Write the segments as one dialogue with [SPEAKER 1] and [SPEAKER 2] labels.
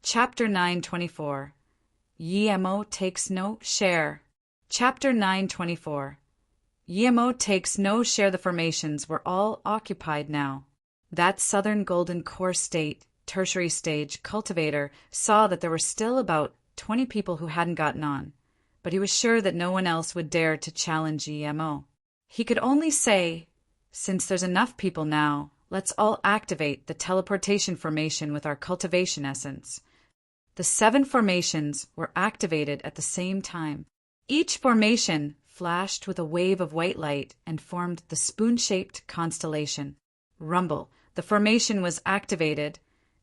[SPEAKER 1] Chapter 924. Yemo takes no share. Chapter 924. Yemo takes no share. The formations were all occupied now. That southern golden core state, tertiary stage cultivator saw that there were still about 20 people who hadn't gotten on, but he was sure that no one else would dare to challenge Yemo. He could only say, since there's enough people now, let's all activate the teleportation formation with our cultivation essence. The 7 formations were activated at the same time. Each formation flashed with a wave of white light and formed the spoon-shaped constellation. Rumble. The formation was activated,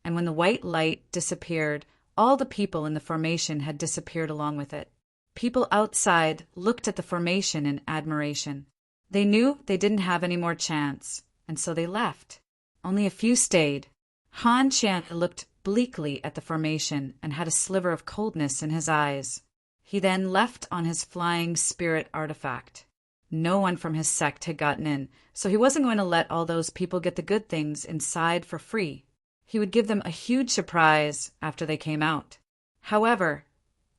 [SPEAKER 1] and when the white light disappeared, all the people in the formation had disappeared along with it. People outside looked at the formation in admiration. They knew they didn't have any more chance, and so they left. Only a few stayed. Han Qian looked bleakly at the formation and had a sliver of coldness in his eyes. He then left on his flying spirit artifact. No one from his sect had gotten in, so he wasn't going to let all those people get the good things inside for free. He would give them a huge surprise after they came out. However,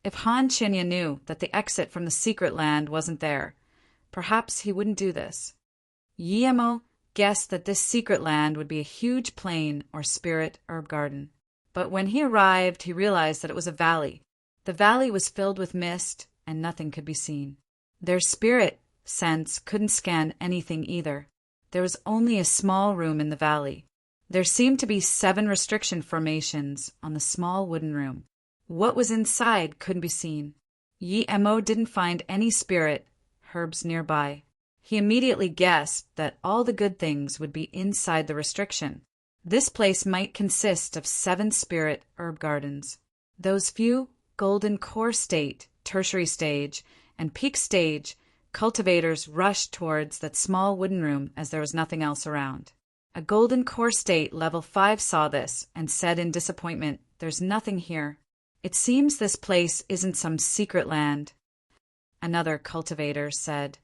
[SPEAKER 1] if Han Qian knew that the exit from the secret land wasn't there, perhaps he wouldn't do this. Yemo guessed that this secret land would be a huge plain or spirit herb garden. But when he arrived, he realized that it was a valley. The valley was filled with mist, and nothing could be seen. Their spirit sense couldn't scan anything either. There was only a small room in the valley. There seemed to be 7 restriction formations on the small wooden room. What was inside couldn't be seen. Yemo didn't find any spirit herbs nearby. He immediately guessed that all the good things would be inside the restriction. This place might consist of 7 spirit herb gardens. Those few golden core state, tertiary stage, and peak stage cultivators rushed towards that small wooden room as there was nothing else around. A golden core state level 5 saw this and said in disappointment, "There's nothing here. It seems this place isn't some secret land." Another cultivator said,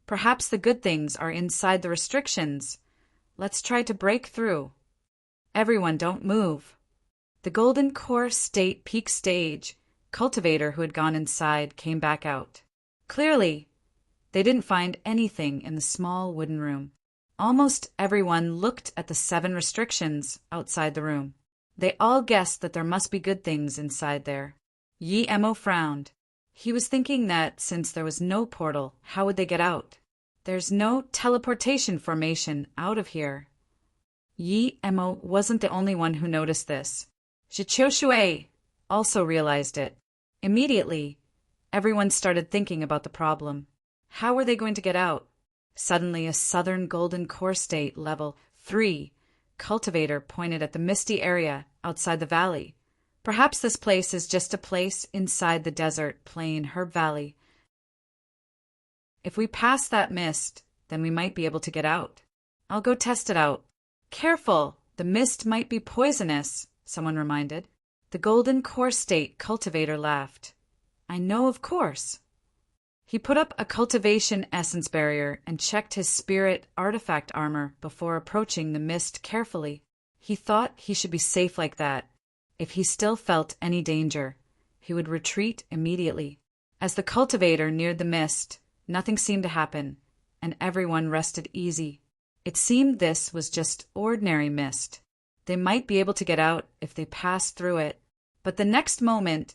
[SPEAKER 1] "Perhaps the good things are inside the restrictions. Let's try to break through." "Everyone don't move." The golden core state peak stage cultivator who had gone inside came back out. Clearly, they didn't find anything in the small wooden room. Almost everyone looked at the 7 restrictions outside the room. They all guessed that there must be good things inside there. Yemo frowned. He was thinking that since there was no portal, how would they get out? There's no teleportation formation out of here. Yemo wasn't the only one who noticed this. Zhiqiushui also realized it. Immediately, everyone started thinking about the problem. How were they going to get out? Suddenly, a southern golden core state level 3 cultivator pointed at the misty area outside the valley. Perhaps this place is just a place inside the desert plain herb valley. If we pass that mist, then we might be able to get out. I'll go test it out. Careful, the mist might be poisonous, someone reminded. The golden core state cultivator laughed. I know, of course. He put up a cultivation essence barrier and checked his spirit artifact armor before approaching the mist carefully. He thought he should be safe like that. If he still felt any danger, he would retreat immediately. As the cultivator neared the mist, nothing seemed to happen, and everyone rested easy. It seemed this was just ordinary mist. They might be able to get out if they passed through it. But the next moment,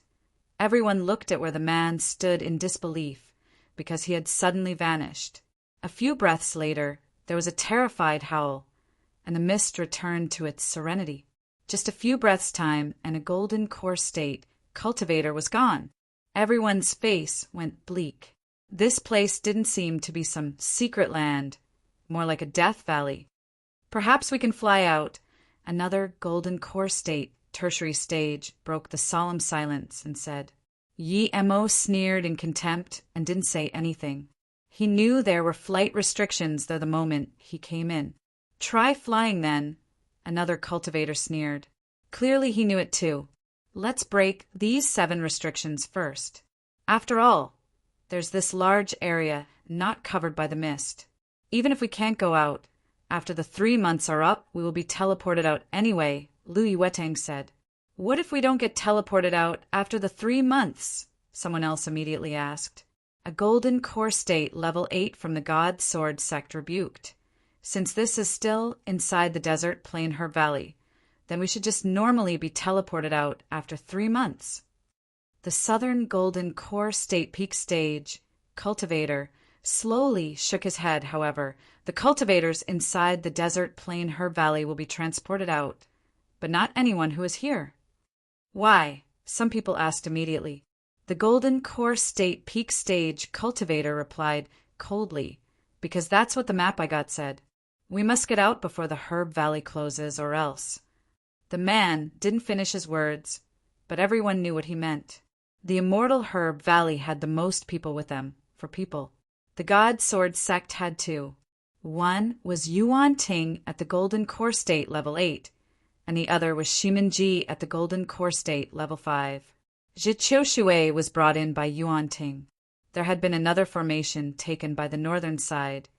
[SPEAKER 1] everyone looked at where the man stood in disbelief, because he had suddenly vanished. A few breaths later, there was a terrified howl, and the mist returned to its serenity. Just a few breaths' time, and a golden core state cultivator was gone. Everyone's face went bleak. This place didn't seem to be some secret land, more like a death valley. Perhaps we can fly out. Another golden core state tertiary stage broke the solemn silence and said. Yemo sneered in contempt and didn't say anything. He knew there were flight restrictions there the moment he came in. Try flying then, another cultivator sneered. Clearly he knew it too. Let's break these 7 restrictions first. After all, there's this large area not covered by the mist. Even if we can't go out, after the 3 months are up, we will be teleported out anyway, Lu Yuetang said. What if we don't get teleported out after the 3 months? Someone else immediately asked. A golden core state level 8 from the God Sword sect rebuked. Since this is still inside the desert plain Herb Valley, then we should just normally be teleported out after 3 months. The Southern Golden Core State Peak Stage cultivator slowly shook his head. However, the cultivators inside the desert plain Herb Valley will be transported out, but not anyone who is here. Why? Some people asked immediately. The Golden Core State Peak Stage cultivator replied coldly, because that's what the map I got said. We must get out before the Herb Valley closes, or else. The man didn't finish his words, but everyone knew what he meant. The immortal Herb Valley had the most people with them, for people. The God Sword sect had 2. One was Yuan Ting at the Golden Core State level 8, and the other was Shimin Ji at the Golden Core State level 5. Zhiqiu Shui was brought in by Yuan Ting. There had been another formation taken by the northern side,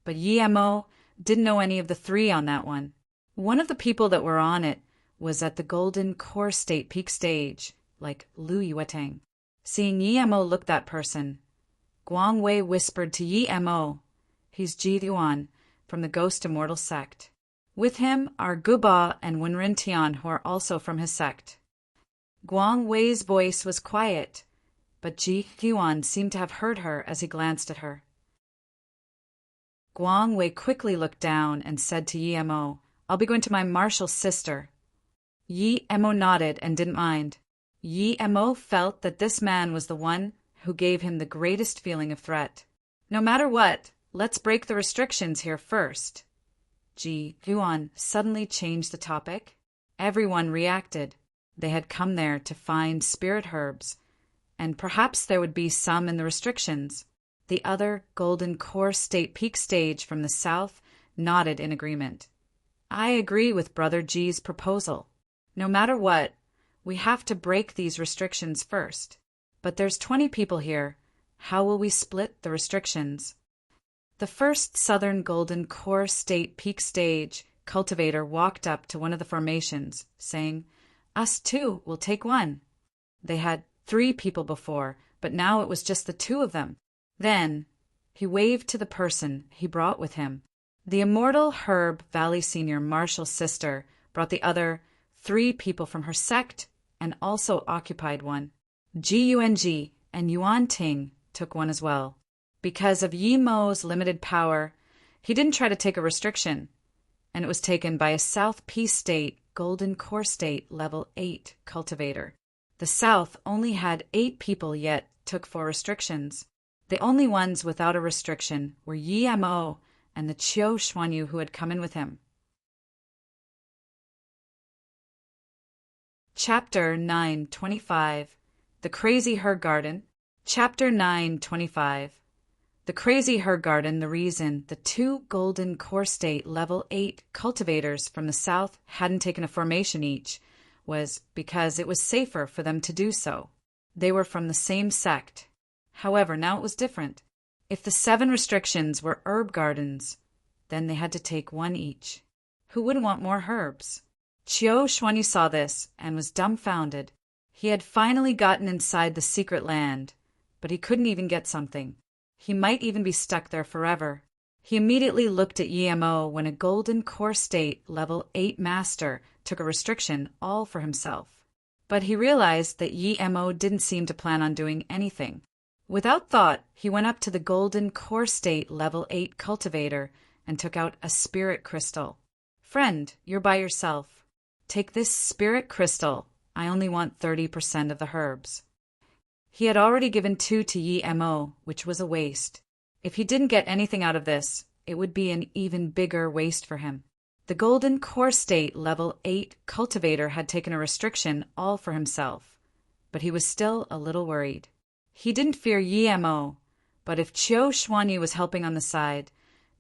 [SPEAKER 1] but Yi Mo didn't know any of the 3 on that one. One of the people that were on it was at the Golden Core State Peak Stage, like Lu Yuetang. Seeing Yi Mo look that person, Guang Wei whispered to Yi Mo, "He's Ji Yuan from the Ghost Immortal sect. With him are Guba and Wenren Tian, who are also from his sect." Guang Wei's voice was quiet, but Ji Yuan seemed to have heard her as he glanced at her. Guang Wei quickly looked down and said to Yi Mo, "I'll be going to my martial sister." Yi Mo nodded and didn't mind. Yi Mo felt that this man was the one who gave him the greatest feeling of threat. No matter what, let's break the restrictions here first. Ji Yuan suddenly changed the topic. Everyone reacted. They had come there to find spirit herbs, and perhaps there would be some in the restrictions. The other Golden Core State Peak Stage from the south nodded in agreement. I agree with Brother Ji's proposal. No matter what, we have to break these restrictions first. But there's 20 people here. How will we split the restrictions? The first Southern Golden Core State Peak Stage cultivator walked up to one of the formations, saying, "Us too will take one." They had 3 people before, but now it was just the 2 of them. Then he waved to the person he brought with him. The immortal Herb Valley Senior Marshal sister brought the other 3 people from her sect and also occupied one. G-U-N-G and Yuan Ting took one as well. Because of Yi Mo's limited power, he didn't try to take a restriction, and it was taken by a South Peace State Golden Core State Level 8 cultivator. The South only had 8 people yet took 4 restrictions. The only ones without a restriction were Yi Mo and the Qiu Xuanyu who had come in with him. Chapter 9:25 The Crazy Herb Garden. Chapter 9:25 The Crazy Herb Garden. The reason the 2 Golden Core State Level 8 cultivators from the south hadn't taken a formation each was because it was safer for them to do so. They were from the same sect. However, now it was different. If the 7 restrictions were herb gardens, then they had to take 1 each. Who wouldn't want more herbs? Qiu Xuanyu saw this and was dumbfounded. He had finally gotten inside the secret land, but he couldn't even get something. He might even be stuck there forever. He immediately looked at Yi Mo when a Golden Core State Level 8 master took a restriction all for himself. But he realized that Yi Mo didn't seem to plan on doing anything. Without thought, he went up to the Golden Core State Level 8 cultivator and took out a spirit crystal. "Friend, you're by yourself. Take this spirit crystal. I only want 30% of the herbs." He had already given 2 to Yi Mo, which was a waste. If he didn't get anything out of this, it would be an even bigger waste for him. The Golden Core State Level 8 cultivator had taken a restriction all for himself, but he was still a little worried. He didn't fear Yi Mo, but if Qiu Xuanyu was helping on the side,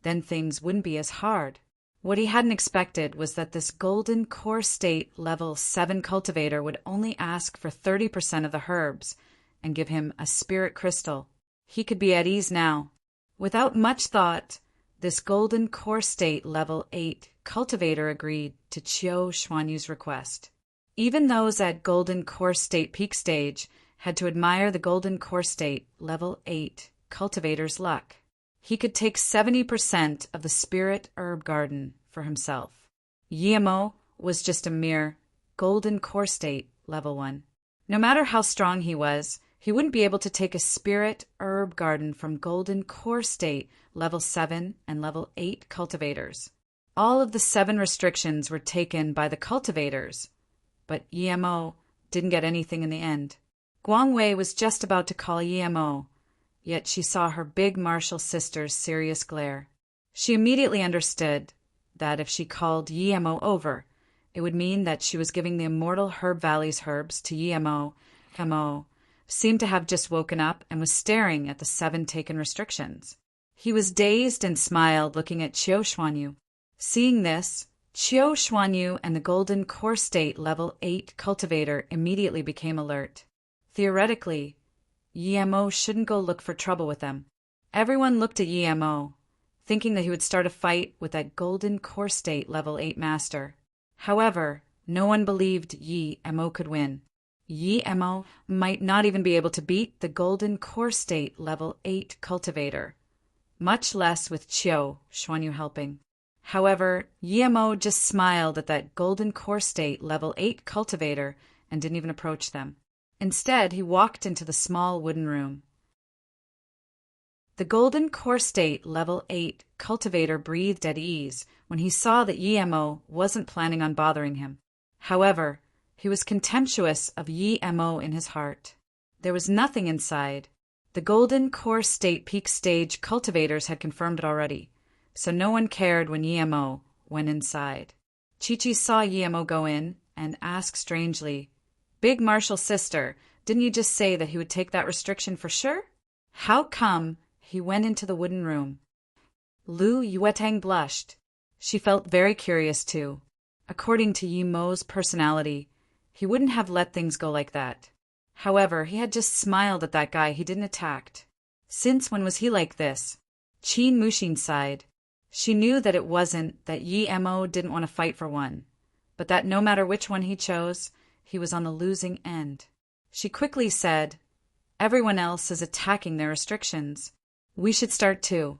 [SPEAKER 1] then things wouldn't be as hard. What he hadn't expected was that this Golden Core State Level 7 cultivator would only ask for 30% of the herbs and give him a spirit crystal. He could be at ease now. Without much thought, this Golden Core State Level 8 cultivator agreed to Qiu Xuanyu's request. Even those at Golden Core State Peak Stage had to admire the Golden Core State Level 8 cultivator's luck. He could take 70% of the spirit herb garden for himself. Yemo was just a mere Golden Core State Level 1. No matter how strong he was, he wouldn't be able to take a spirit herb garden from Golden Core State Level 7 and Level 8 cultivators. All of the 7 restrictions were taken by the cultivators, but Yemo didn't get anything in the end. Guangwei was just about to call Yemo, yet she saw her big martial sister's serious glare. She immediately understood that if she called Yemo over, it would mean that she was giving the immortal Herb Valley's herbs to Yemo. Yemo seemed to have just woken up and was staring at the 7 taken restrictions. He was dazed and smiled, looking at Qiu Xuanyu. Seeing this, Qiu Xuanyu and the Golden Core State Level 8 cultivator immediately became alert. Theoretically, Yemo shouldn't go look for trouble with them. Everyone looked at Yemo, thinking that he would start a fight with that Golden Core State Level 8 master. However, no one believed Yemo could win. Yemo might not even be able to beat the Golden Core State Level 8 cultivator, much less with Qiu Xuanyu helping. However, Yemo just smiled at that Golden Core State Level 8 cultivator and didn't even approach them. Instead, he walked into the small wooden room. The Golden Core State Level 8 cultivator breathed at ease when he saw that Yemo wasn't planning on bothering him. However, he was contemptuous of Yemo in his heart. There was nothing inside. The Golden Core State Peak Stage cultivators had confirmed it already, so no one cared when Yemo went inside. Chi-Chi saw Yemo go in and asked strangely, "Big martial sister, didn't you just say that he would take that restriction for sure? How come he went into the wooden room?" Lu Yuetang blushed. She felt very curious too. According to Yemo's personality, he wouldn't have let things go like that. However, he had just smiled at that guy he didn't attack. Since when was he like this? Qin Muxin sighed. She knew that it wasn't that Yemo didn't want to fight for one, but that no matter which one he chose, he was on the losing end. She quickly said, "Everyone else is attacking their restrictions. We should start too."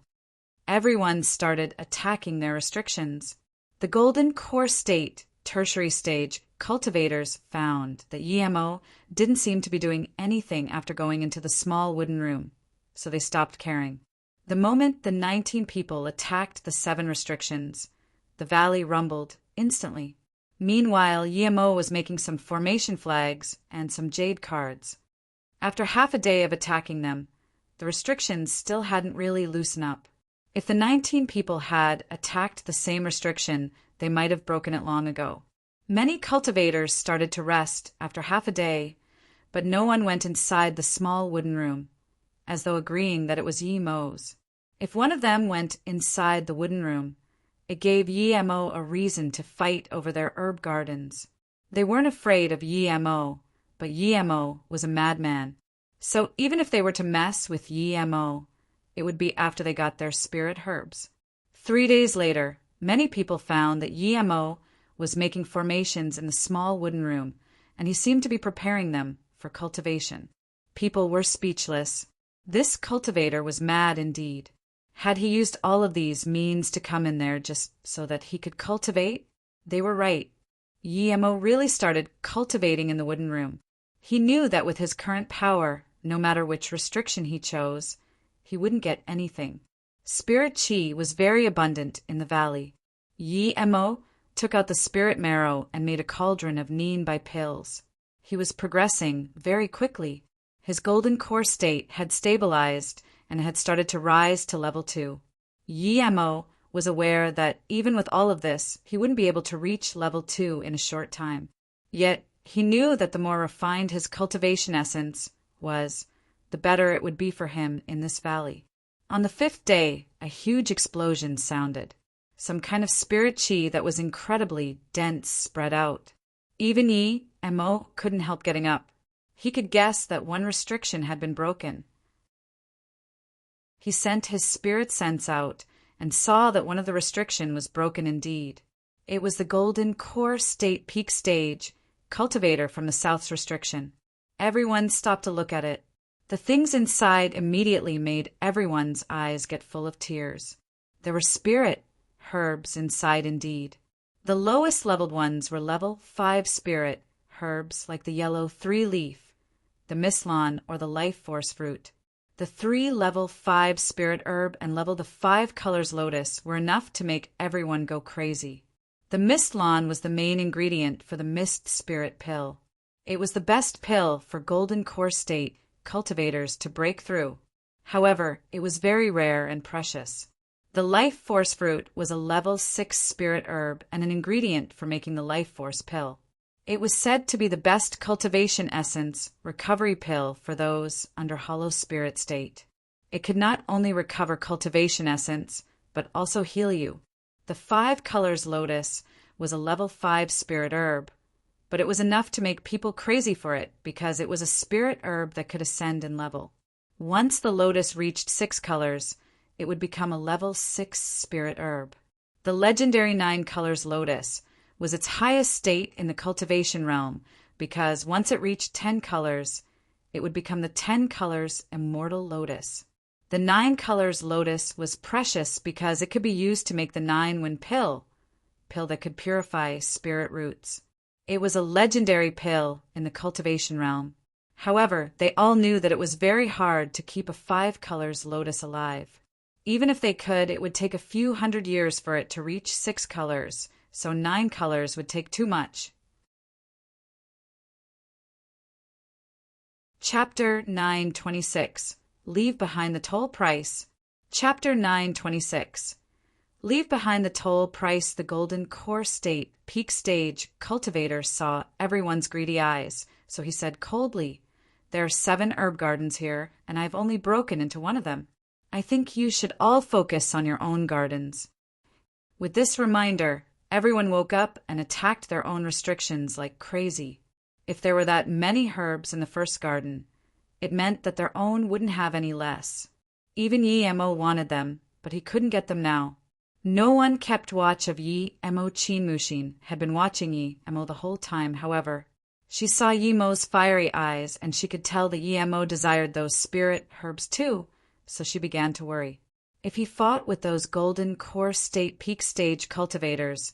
[SPEAKER 1] Everyone started attacking their restrictions. The Golden Core State Tertiary Stage cultivators found that Yemo didn't seem to be doing anything after going into the small wooden room, so they stopped caring. The moment the 19 people attacked the 7 restrictions, the valley rumbled instantly. Meanwhile, Yemo was making some formation flags and some jade cards. After half a day of attacking them, the restrictions still hadn't really loosened up. If the 19 people had attacked the same restriction, they might have broken it long ago. Many cultivators started to rest after half a day, but no one went inside the small wooden room, as though agreeing that it was Yemo's. If one of them went inside the wooden room, it gave Yemo a reason to fight over their herb gardens. They weren't afraid of Yemo, but Yemo was a madman. So even if they were to mess with Yemo, it would be after they got their spirit herbs. 3 days later, many people found that Yemo was making formations in the small wooden room, and he seemed to be preparing them for cultivation. People were speechless. This cultivator was mad indeed. Had he used all of these means to come in there just so that he could cultivate? They were right. Yemo really started cultivating in the wooden room. He knew that with his current power, no matter which restriction he chose, he wouldn't get anything. Spirit Qi was very abundant in the valley. Yemo took out the spirit marrow and made a cauldron of Nin by pills. He was progressing very quickly. His Golden Core State had stabilized and had started to rise to level 2. Yemo was aware that even with all of this, he wouldn't be able to reach level 2 in a short time. Yet, he knew that the more refined his cultivation essence was, the better it would be for him in this valley. On the 5th day, a huge explosion sounded. Some kind of spirit Qi that was incredibly dense spread out. Even Yemo couldn't help getting up. He could guess that one restriction had been broken. He sent his spirit sense out and saw that one of the restrictions was broken indeed. It was the Golden Core State Peak Stage cultivator from the South's restriction. Everyone stopped to look at it. The things inside immediately made everyone's eyes get full of tears. There were spirit herbs inside indeed. The lowest leveled ones were level 5 spirit herbs like the yellow 3-leaf, the Mislan or the life force fruit. The 3 level 5 spirit herb and level the 5 colors lotus were enough to make everyone go crazy. The Mislan was the main ingredient for the mist spirit pill. It was the best pill for golden core state cultivators to break through. However, it was very rare and precious. The life force fruit was a level 6 spirit herb and an ingredient for making the life force pill. It was said to be the best cultivation essence recovery pill for those under hollow spirit state. It could not only recover cultivation essence, but also heal you. The 5 colors lotus was a level 5 spirit herb, but it was enough to make people crazy for it because it was a spirit herb that could ascend in level. Once the lotus reached 6 colors, it would become a level 6 spirit herb. The legendary 9 colors lotus was its highest state in the cultivation realm because once it reached 10 colors, it would become the 10 colors immortal lotus. The 9 colors lotus was precious because it could be used to make the 9-wind pill that could purify spirit roots. It was a legendary pill in the cultivation realm. However, they all knew that it was very hard to keep a 5 colors lotus alive. Even if they could, it would take a few hundred years for it to reach 6 colors, so 9 colors would take too much. Chapter 926. Leave behind the toll price. Chapter 926. Leave behind the toll price. The golden core state, peak stage cultivator saw everyone's greedy eyes, so he said coldly, "There are 7 herb gardens here, and I've only broken into one of them. I think you should all focus on your own gardens." With this reminder, everyone woke up and attacked their own restrictions like crazy. If there were that many herbs in the first garden, it meant that their own wouldn't have any less. Even Yi-Mo wanted them, but he couldn't get them now. No one kept watch of Yi-Mo. Chin-Mushin had been watching Yi-Mo the whole time, however. She saw Yi-Mo's fiery eyes, and she could tell that Yi-Mo desired those spirit herbs too, so she began to worry. If he fought with those golden core state peak stage cultivators,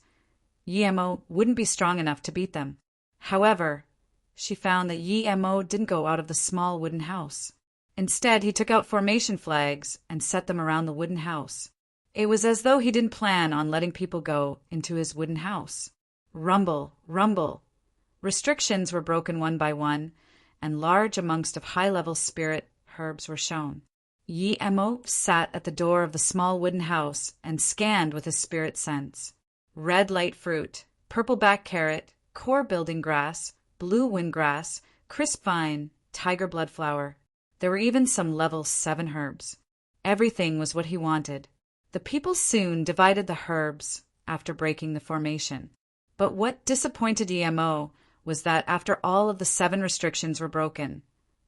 [SPEAKER 1] Yi-Mo wouldn't be strong enough to beat them. However, she found that Yi-Mo didn't go out of the small wooden house. Instead, he took out formation flags and set them around the wooden house. It was as though he didn't plan on letting people go into his wooden house. Rumble, rumble. Restrictions were broken one by one, and large amongst of high-level spirit herbs were shown. Yi-Mo sat at the door of the small wooden house and scanned with his spirit sense. Red light fruit, purple back carrot, core building grass, blue wind grass, crisp vine, tiger blood flower. There were even some level 7 herbs. Everything was what he wanted. The people soon divided the herbs after breaking the formation. But what disappointed Yi-Mo was that after all of the 7 restrictions were broken,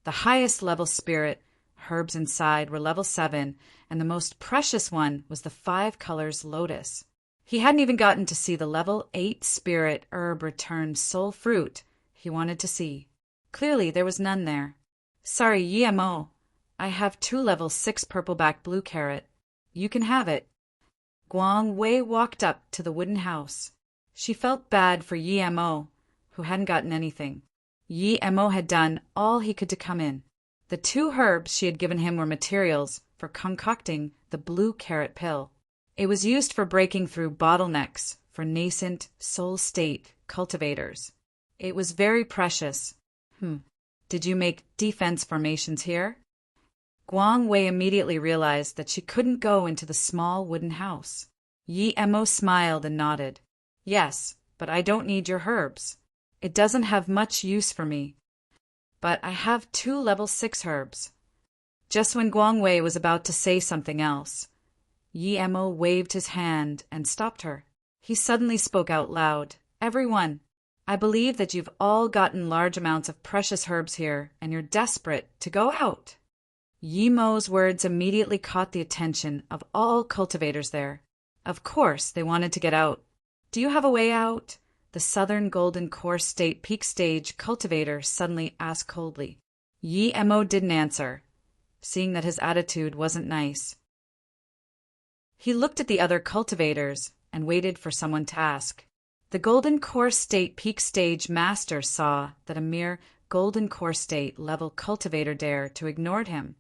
[SPEAKER 1] the highest level spirit herbs inside were level 7, and the most precious one was the 5 colors lotus. He hadn't even gotten to see the level 8 spirit herb return soul fruit he wanted to see. Clearly there was none there. "Sorry, Yi-Mo. I have 2 level 6 purple back blue carrot. You can have it." Guang Wei walked up to the wooden house. She felt bad for Yi-Mo, who hadn't gotten anything. Yi-Mo had done all he could to come in. The 2 herbs she had given him were materials for concocting the blue carrot pill. It was used for breaking through bottlenecks for nascent soul state cultivators. It was very precious. Did you make defense formations here? Guang Wei immediately realized that she couldn't go into the small wooden house. Yi-Mo smiled and nodded. "Yes, but I don't need your herbs. It doesn't have much use for me. But I have 2 level 6 herbs." Just when Guang Wei was about to say something else, Yi-Mo waved his hand and stopped her. He suddenly spoke out loud. "Everyone, I believe that you've all gotten large amounts of precious herbs here, and you're desperate to go out." Yi-Mo's words immediately caught the attention of all cultivators there. Of course, they wanted to get out. "Do you have a way out? the Southern Golden Core State Peak Stage cultivator suddenly asked coldly. Yi-Mo didn't answer, seeing that his attitude wasn't nice. He looked at the other cultivators and waited for someone to ask. The Golden Core State Peak Stage master saw that a mere Golden Core State level cultivator dared to ignore him,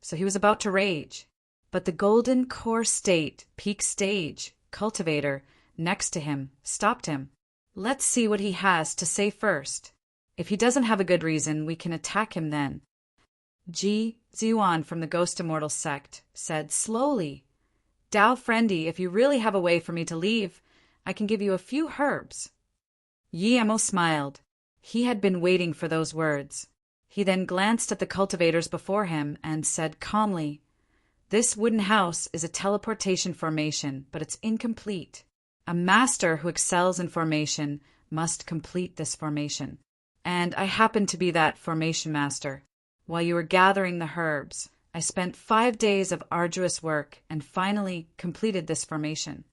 [SPEAKER 1] so he was about to rage. But the Golden Core State Peak Stage cultivator next to him stopped him. Let's see what he has to say first. If he doesn't have a good reason, we can attack him then. Ji Ziyuan from the Ghost Immortal sect said slowly, Dao friendy, if you really have a way for me to leave, I can give you a few herbs. Yi-Mo smiled. He had been waiting for those words. He then glanced at the cultivators before him and said calmly, This wooden house is a teleportation formation, but it's incomplete. A master who excels in formation must complete this formation. And I happen to be that formation master. While you were gathering the herbs, I spent 5 days of arduous work and finally completed this formation.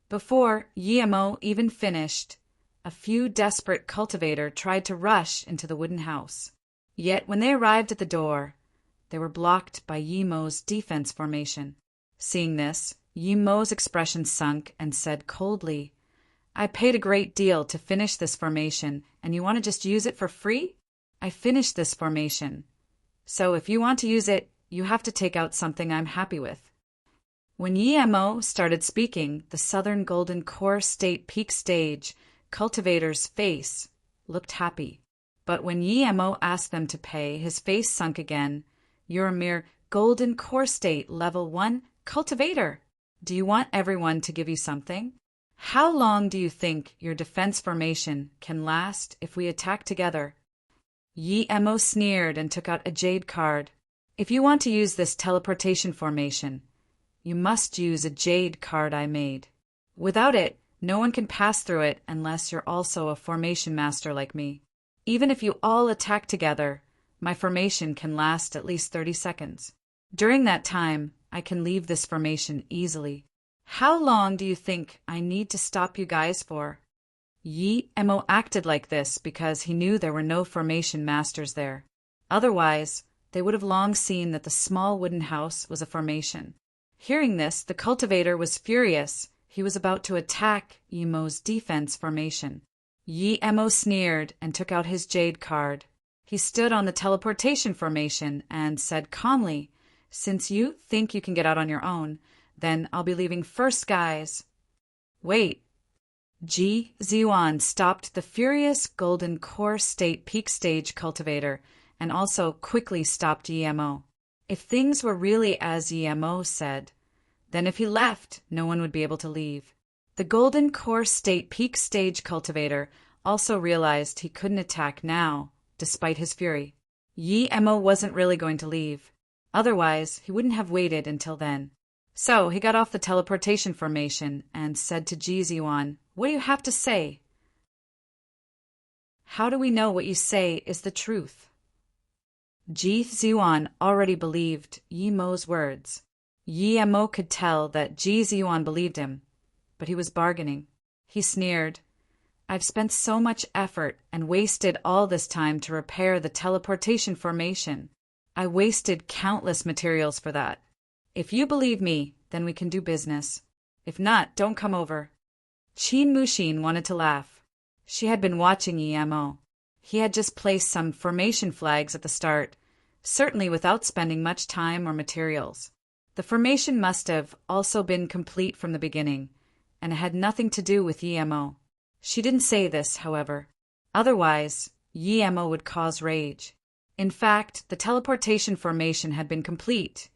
[SPEAKER 1] Before Yi-Mo even finished, a few desperate cultivators tried to rush into the wooden house. Yet when they arrived at the door, they were blocked by Yi-Mo's defense formation. Seeing this, Yi-Mo's expression sunk and said coldly, I paid a great deal to finish this formation, and you want to just use it for free? I finished this formation. So if you want to use it, you have to take out something I'm happy with. When Yi-Mo started speaking, the Southern Golden Core State Peak Stage cultivator's face looked happy. But when Yi-Mo asked them to pay, his face sunk again. You're a mere Golden Core State Level 1 cultivator. Do you want everyone to give you something? How long do you think your defense formation can last if we attack together? Yi-Mo sneered and took out a jade card. If you want to use this teleportation formation, you must use a jade card I made. Without it, no one can pass through it unless you're also a formation master like me. Even if you all attack together, my formation can last at least 30 seconds. During that time, I can leave this formation easily. How long do you think I need to stop you guys for? Yi-Mo acted like this because he knew there were no formation masters there. Otherwise, they would have long seen that the small wooden house was a formation. Hearing this, the cultivator was furious. He was about to attack Yi-Mo's defense formation. Yi-Mo sneered and took out his jade card. He stood on the teleportation formation and said calmly, Since you think you can get out on your own, then I'll be leaving first, guys. Wait. Ji Ziyuan stopped the furious Golden Core State Peak Stage cultivator and also quickly stopped Yi-Mo. If things were really as Yi-Mo said, then if he left, no one would be able to leave. The Golden Core State Peak Stage cultivator also realized he couldn't attack now, despite his fury. Yi-Mo wasn't really going to leave. Otherwise, he wouldn't have waited until then. So he got off the teleportation formation and said to Ji Ziyuan, What do you have to say? How do we know what you say is the truth? Ji Ziyuan already believed Yi-Mo's words. Yi-Mo could tell that Ji Ziyuan believed him, but he was bargaining. He sneered, I've spent so much effort and wasted all this time to repair the teleportation formation. I wasted countless materials for that. If you believe me, then we can do business. If not, don't come over. Qin Mushin wanted to laugh. She had been watching Yi-Mo. He had just placed some formation flags at the start, certainly without spending much time or materials. The formation must have also been complete from the beginning, and it had nothing to do with Yi-Mo. She didn't say this, however. Otherwise, Yi-Mo would cause rage. In fact, the teleportation formation had been complete,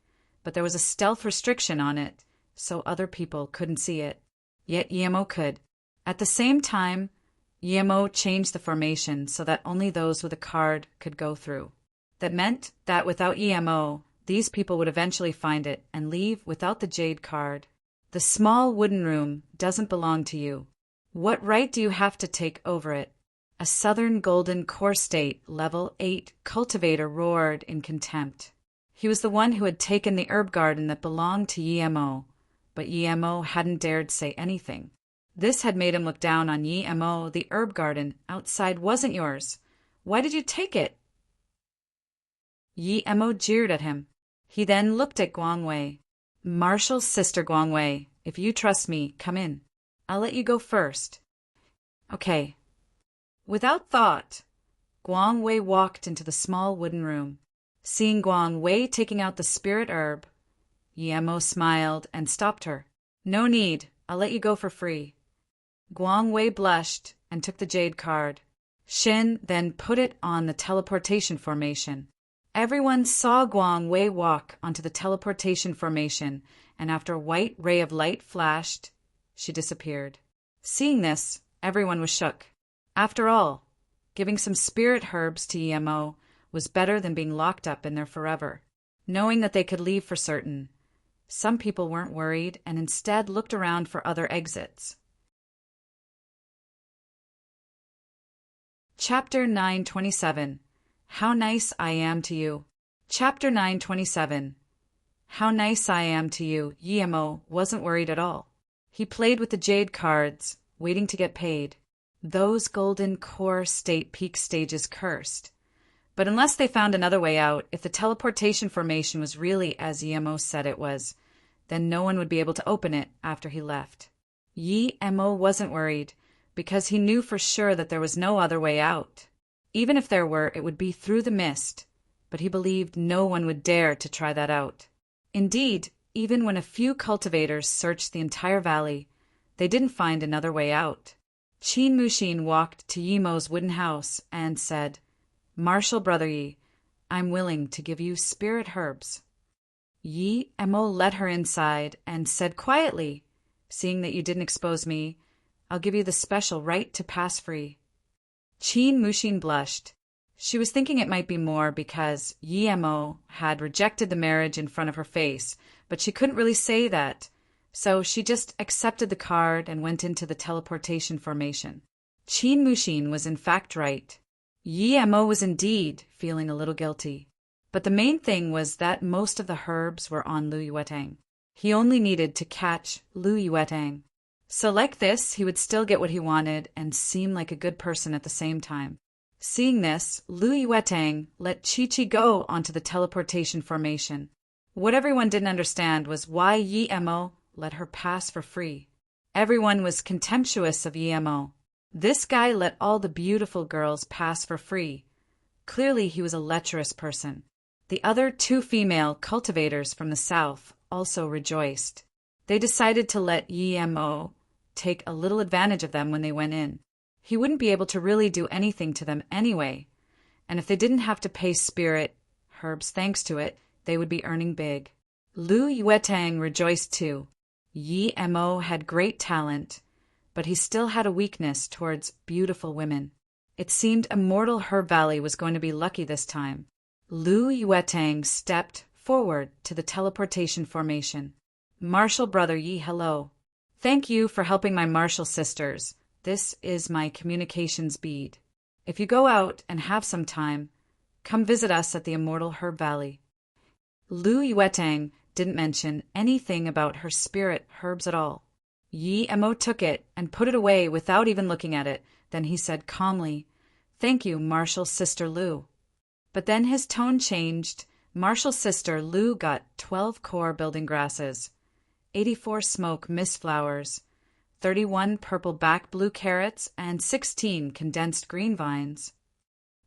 [SPEAKER 1] but there was a stealth restriction on it, so other people couldn't see it. Yet Yi-Mo could. At the same time, Yi-Mo changed the formation so that only those with a card could go through. That meant that without Yi-Mo, these people would eventually find it and leave without the jade card. The small wooden room doesn't belong to you. What right do you have to take over it? A Southern Golden Core State Level 8 cultivator roared in contempt. He was the one who had taken the herb garden that belonged to Yi-Mo, but Yi-Mo hadn't dared say anything. This had made him look down on Yi Mo. The herb garden outside wasn't yours. Why did you take it? Yi Mo jeered at him. He then looked at Guang Wei. Marshall's sister, Guang Wei, if you trust me, come in. I'll let you go first. Okay. Without thought, Guang Wei walked into the small wooden room. Seeing Guang Wei taking out the spirit herb, Yi Mo smiled and stopped her. No need, I'll let you go for free. Guang Wei blushed and took the jade card. Shin then put it on the teleportation formation. Everyone saw Guang Wei walk onto the teleportation formation, and after a white ray of light flashed, she disappeared. Seeing this, everyone was shook. After all, giving some spirit herbs to Yi Mo was better than being locked up in there forever, knowing that they could leave for certain. Some people weren't worried and instead looked around for other exits. Chapter 927. How nice I am to you. Chapter 927. How nice I am to you. Yi Mo wasn't worried at all. He played with the jade cards, waiting to get paid. Those golden core state peak stages cursed. But unless they found another way out, if the teleportation formation was really as Yi Mo said it was, then no one would be able to open it after he left. Yi Mo wasn't worried, because he knew for sure that there was no other way out. Even if there were, it would be through the mist, but he believed no one would dare to try that out. Indeed, even when a few cultivators searched the entire valley, they didn't find another way out. Qin Mushin walked to Yi Mo's wooden house and said, Marshal Brother Yi, I'm willing to give you spirit herbs. Yi Mo led her inside and said quietly, seeing that you didn't expose me, I'll give you the special right to pass free. Qin Mushin blushed. She was thinking it might be more because Yi Mo had rejected the marriage in front of her face, but she couldn't really say that, so she just accepted the card and went into the teleportation formation. Qin Mushin was in fact right. Yi Mo was indeed feeling a little guilty. But the main thing was that most of the herbs were on Lu Yuetang. He only needed to catch Lu Yuetang. So like this, he would still get what he wanted and seem like a good person at the same time. Seeing this, Lu Yuetang let Chi-Chi go onto the teleportation formation. What everyone didn't understand was why Yi Mo let her pass for free. Everyone was contemptuous of Yi Mo. This guy let all the beautiful girls pass for free. Clearly he was a lecherous person. The other two female cultivators from the south also rejoiced. They decided to let Yi Mo take a little advantage of them when they went in. He wouldn't be able to really do anything to them anyway, and if they didn't have to pay spirit herbs thanks to it, they would be earning big. Lu Yuetang rejoiced too. Yi Mo had great talent, but he still had a weakness towards beautiful women. It seemed Immortal Herb Valley was going to be lucky this time. Lu Yuetang stepped forward to the teleportation formation. Marshal Brother Yi, hello. Thank you for helping my martial sisters. This is my communications bead. If you go out and have some time, come visit us at the Immortal Herb Valley. Lu Yuetang didn't mention anything about her spirit herbs at all. Yi Mo took it and put it away without even looking at it. Then he said calmly, Thank you, Marshal Sister Lu. But then his tone changed. Marshal Sister Lu got 12 core building grasses, 84 smoke mist flowers, 31 purple back blue carrots, and 16 condensed green vines.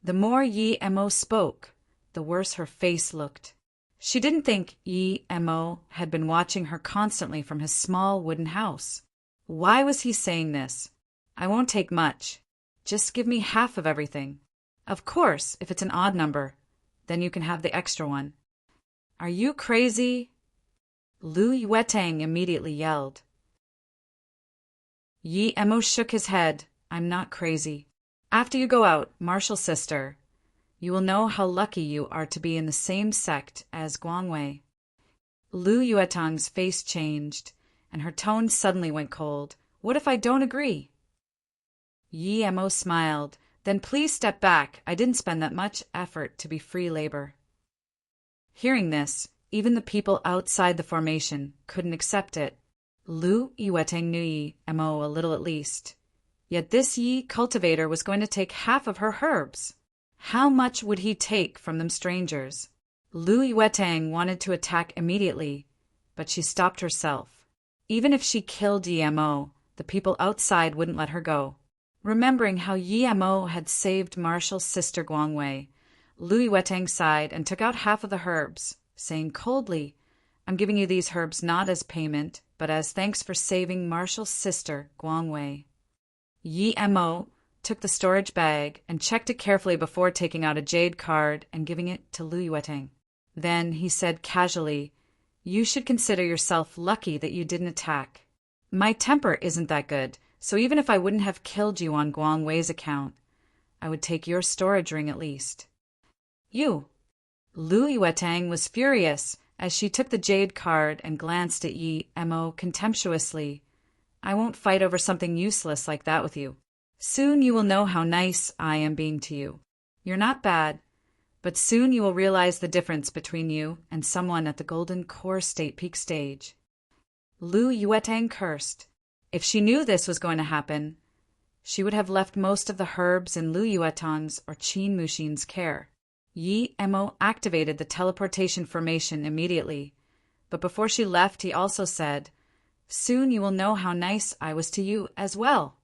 [SPEAKER 1] The more Yi Mo spoke, the worse her face looked. She didn't think Yi Mo had been watching her constantly from his small wooden house. Why was he saying this? I won't take much. Just give me half of everything. Of course, if it's an odd number, then you can have the extra one. Are you crazy? Lu Yuetang immediately yelled. Yi Mo shook his head. I'm not crazy. After you go out, Marshal Sister, you will know how lucky you are to be in the same sect as Guang Wei. Lu Yuetang's face changed, and her tone suddenly went cold. What if I don't agree? Yi Mo smiled. Then please step back. I didn't spend that much effort to be free labor. Hearing this, even the people outside the formation couldn't accept it. Lu Iwetang knew Yi Mo a little at least. Yet this Yi cultivator was going to take half of her herbs. How much would he take from them strangers? Lu Iwetang wanted to attack immediately, but she stopped herself. Even if she killed Yi Mo, the people outside wouldn't let her go. Remembering how Yi Mo had saved Marshall's sister Guangwei, Lu Iwetang sighed and took out half of the herbs, saying coldly, "I'm giving you these herbs not as payment, but as thanks for saving Marshall's sister Guangwei." Yi Mo took the storage bag and checked it carefully before taking out a jade card and giving it to Lu Iwetang. Then he said casually, "You should consider yourself lucky that you didn't attack. My temper isn't that good, so even if I wouldn't have killed you on Guangwei's account, I would take your storage ring at least." "You!" Lu Iwetang was furious as she took the jade card and glanced at Yi Mo contemptuously. "I won't fight over something useless like that with you. Soon you will know how nice I am being to you. You're not bad, but soon you will realize the difference between you and someone at the Golden Core State Peak stage." Lu Iwetang cursed. If she knew this was going to happen, she would have left most of the herbs in Lu Iwetang's or Qin Muxin's care. Yi Mo activated the teleportation formation immediately, but before she left he also said, "Soon you will know how nice I was to you as well."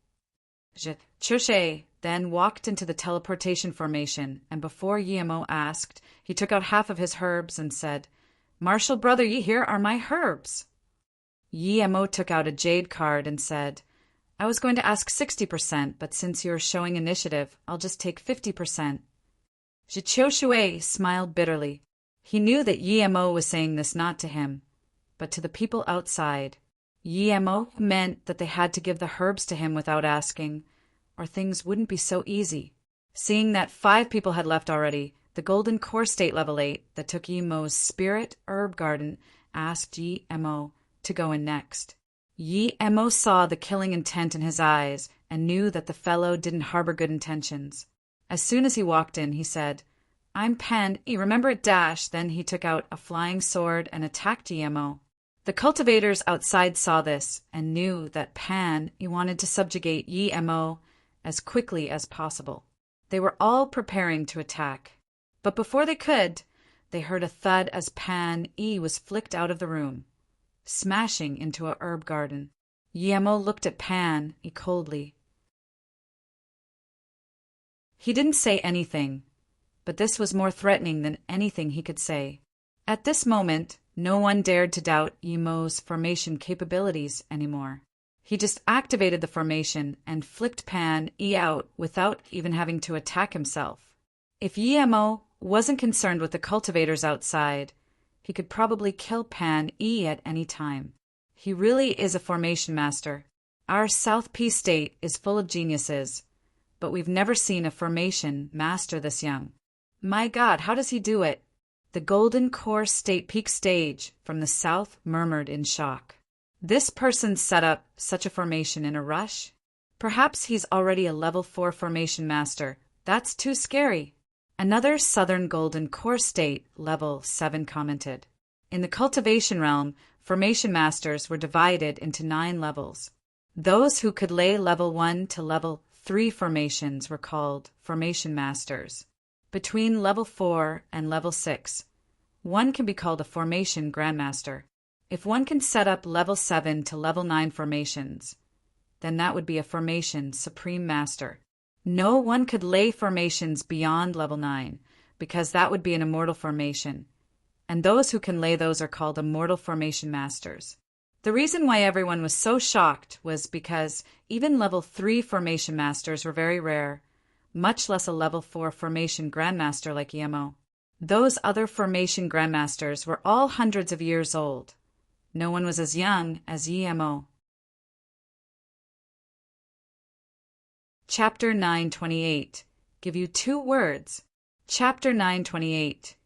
[SPEAKER 1] Chushe then walked into the teleportation formation, and before Yi Mo asked, he took out half of his herbs and said, "Marshall brother, here are my herbs." Yi Mo took out a jade card and said, "I was going to ask 60%, but since you're showing initiative, I'll just take 50%. Zhiqiu Shui smiled bitterly. He knew that Yi Mo was saying this not to him, but to the people outside. Yi Mo meant that they had to give the herbs to him without asking, or things wouldn't be so easy. Seeing that 5 people had left already, the Golden Core State Level 8 that took Yi Mo's Spirit Herb Garden asked Yi Mo to go in next. Yi Mo saw the killing intent in his eyes and knew that the fellow didn't harbor good intentions. As soon as he walked in, he said, "I'm Pan, remember it dash." Then he took out a flying sword and attacked Yi Mo. The cultivators outside saw this and knew that Pan wanted to subjugate Yi Mo as quickly as possible. They were all preparing to attack. But before they could, they heard a thud as Pan was flicked out of the room, smashing into a herb garden. Yi Mo looked at Pan coldly. He didn't say anything, but this was more threatening than anything he could say. At this moment, no one dared to doubt Yi Mo's formation capabilities anymore. He just activated the formation and flicked Pan out without even having to attack himself. If Yi Mo wasn't concerned with the cultivators outside, he could probably kill Pan at any time. He really is a formation master. Our South P state is full of geniuses, but we've never seen a formation master this young. My God, how does he do it? The Golden Core State Peak stage from the south murmured in shock. This person set up such a formation in a rush? Perhaps he's already a level 4 formation master. That's too scary. Another Southern Golden Core State level 7 commented. In the cultivation realm, formation masters were divided into 9 levels. Those who could lay level 1 to level 3 formations were called formation masters. Between level 4 and level 6, one can be called a formation grandmaster. If one can set up level 7 to level 9 formations, then that would be a formation supreme master. No one could lay formations beyond level 9, because that would be an immortal formation, and those who can lay those are called immortal formation masters. The reason why everyone was so shocked was because even level 3 formation masters were very rare, much less a level 4 formation grandmaster like Yi Mo. Those other formation grandmasters were all hundreds of years old. No one was as young as Yi Mo. Chapter 928. Give you 2 words. Chapter 928.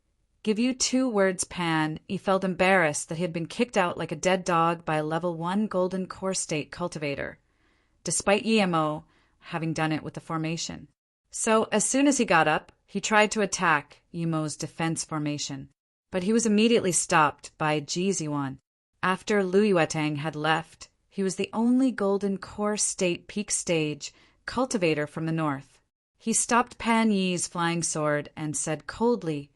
[SPEAKER 1] Give you 2 words. Pan felt embarrassed that he had been kicked out like a dead dog by a level 1 Golden Core State cultivator, despite Yi Mo having done it with the formation. So as soon as he got up, he tried to attack Yi Mo's defense formation, but he was immediately stopped by Ji Ziwan. After Luyuetang had left, he was the only Golden Core State Peak Stage cultivator from the north. He stopped Pan Yi's flying sword and said coldly,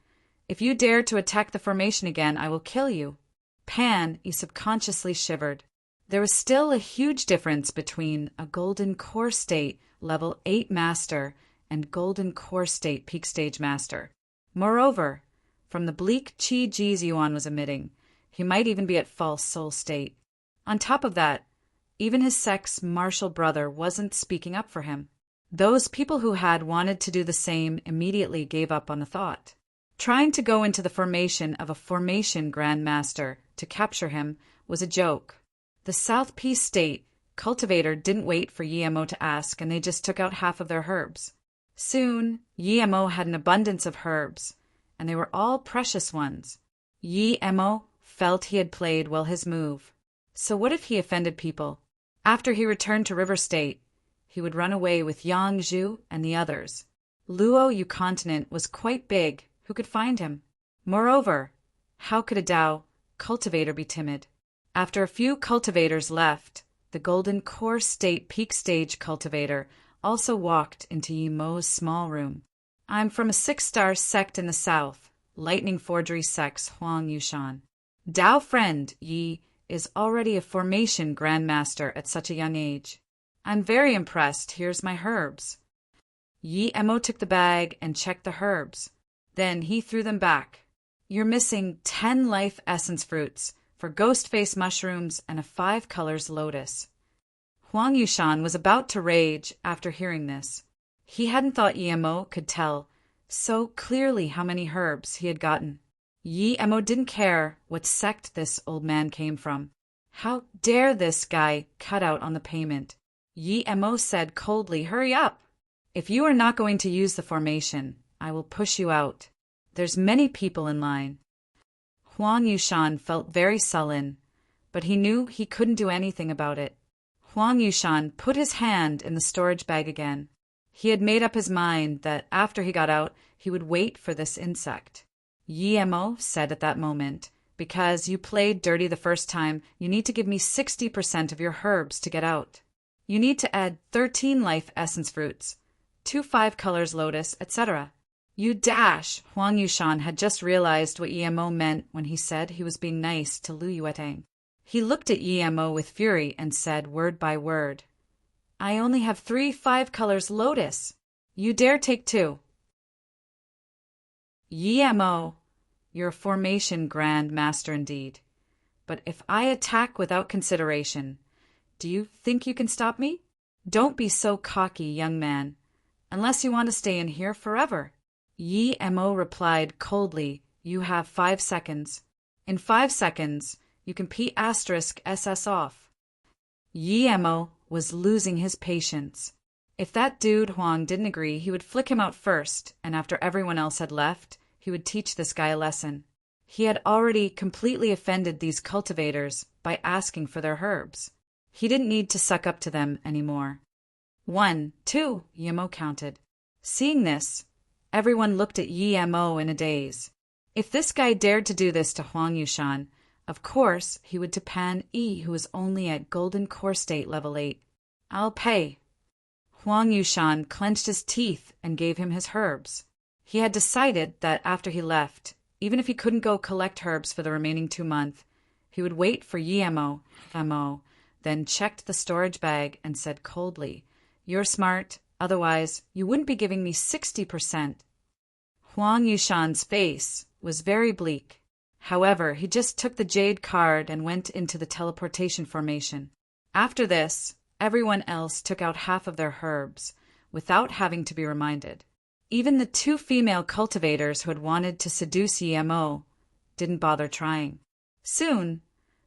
[SPEAKER 1] "If you dare to attack the formation again, I will kill you." Pan Yi subconsciously shivered. There was still a huge difference between a Golden Core State Level 8 Master and Golden Core State Peak Stage Master. Moreover, from the bleak Qi Ji's Yuan was emitting, he might even be at false soul state. On top of that, even his sex martial brother wasn't speaking up for him. Those people who had wanted to do the same immediately gave up on the thought. Trying to go into the formation of a formation grandmaster to capture him was a joke. The South Peace State cultivator didn't wait for Yemo to ask, and they just took out half of their herbs. Soon, Yemo had an abundance of herbs, and they were all precious ones. Yemo felt he had played well his move. So what if he offended people? After he returned to River State, he would run away with Yang Zhu and the others. Luo Yu continent was quite big. Who could find him? Moreover, how could a Dao cultivator be timid? After a few cultivators left, the Golden Core State Peak Stage cultivator also walked into Yemo's small room. "I'm from a 6-star sect in the south, Lightning Forgery Sects Huang Yushan. Dao friend Yi is already a formation grandmaster at such a young age. I'm very impressed. Here's my herbs." Yi Emo took the bag and checked the herbs. Then he threw them back. "You're missing 10 life essence fruits for ghost face mushrooms and a 5 colors lotus." Huang Yushan was about to rage after hearing this. He hadn't thought Yemo could tell so clearly how many herbs he had gotten. Yemo didn't care what sect this old man came from. How dare this guy cut out on the payment? Yemo said coldly, "Hurry up! If you are not going to use the formation, I will push you out. There's many people in line." Huang Yushan felt very sullen, but he knew he couldn't do anything about it. Huang Yushan put his hand in the storage bag again. He had made up his mind that after he got out, he would wait for this insect. Yemo said at that moment, "Because you played dirty the first time, you need to give me 60% of your herbs to get out. You need to add 13 life essence fruits, 2 5 colors lotus, etc. You dash!" Huang Yushan had just realized what Yemo meant when he said he was being nice to Lu Yuetang. He looked at Yemo with fury and said word by word, "I only have 3 5 colors lotus. You dare take 2. Yemo, you're a formation grand master indeed. But if I attack without consideration, do you think you can stop me? Don't be so cocky, young man, unless you want to stay in here forever." Yemo replied coldly, "You have 5 seconds. In 5 seconds, you can P*SS off." Yemo was losing his patience. If that dude Huang didn't agree, he would flick him out first, and after everyone else had left, he would teach this guy a lesson. He had already completely offended these cultivators by asking for their herbs. He didn't need to suck up to them anymore. 1, 2, Yemo counted. Seeing this, everyone looked at Yemo in a daze. If this guy dared to do this to Huang Yushan, of course he would to Pan Yi, who was only at Golden Core State Level 8. "I'll pay." Huang Yushan clenched his teeth and gave him his herbs. He had decided that after he left, even if he couldn't go collect herbs for the remaining 2 months, he would wait for Yemo, then checked the storage bag and said coldly, "You're smart, otherwise you wouldn't be giving me 60%. Huang Yushan's face was very bleak. However, he just took the jade card and went into the teleportation formation. After this, everyone else took out half of their herbs, without having to be reminded. Even the 2 female cultivators who had wanted to seduce Yemo didn't bother trying. Soon,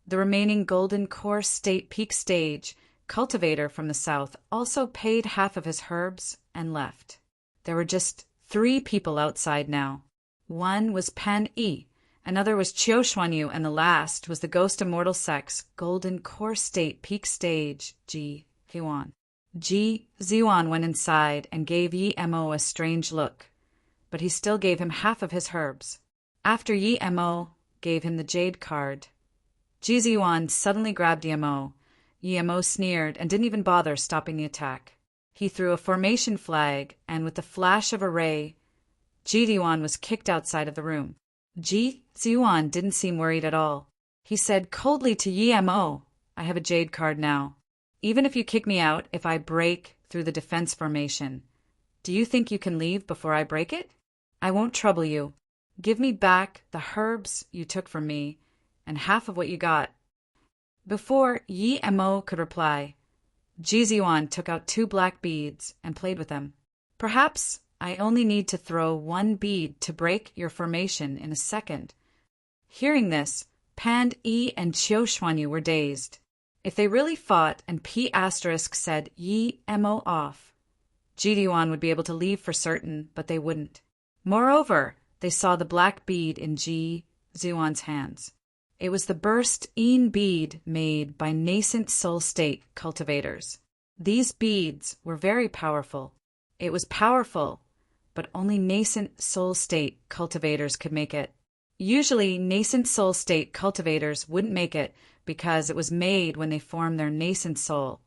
[SPEAKER 1] the remaining Golden Core State Peak Stage cultivator from the south also paid half of his herbs and left. There were just 3 people outside now. One was Pan Yi, another was Qiu Xuanyu, and the last was the Ghost Immortal Sect's Golden Core State Peak Stage, Ji Ziwan. Ji Ziwan went inside and gave Yemo a strange look, but he still gave him half of his herbs. After Yemo gave him the jade card, Ji Ziyuan suddenly grabbed Yemo. Yemo sneered and didn't even bother stopping the attack. He threw a formation flag, and with the flash of a ray, Ji Ziyuan was kicked outside of the room. Ji Ziyuan didn't seem worried at all. He said coldly to Yemo, "I have a jade card now. Even if you kick me out, if I break through the defense formation, do you think you can leave before I break it? I won't trouble you. Give me back the herbs you took from me, and half of what you got." Before Yemo could reply, Ji Ziyuan took out 2 black beads and played with them. "Perhaps I only need to throw 1 bead to break your formation in a second." Hearing this, Pand E and Qiu Xuanyu were dazed. If they really fought and P** said Yemo off, Ji Ziyuan would be able to leave for certain, but they wouldn't. Moreover, they saw the black bead in Ji Ziyuan's hands. It was the burst bead made by nascent soul state cultivators. These beads were very powerful. It was powerful, but only nascent soul state cultivators could make it. Usually, nascent soul state cultivators wouldn't make it because it was made when they formed their nascent soul,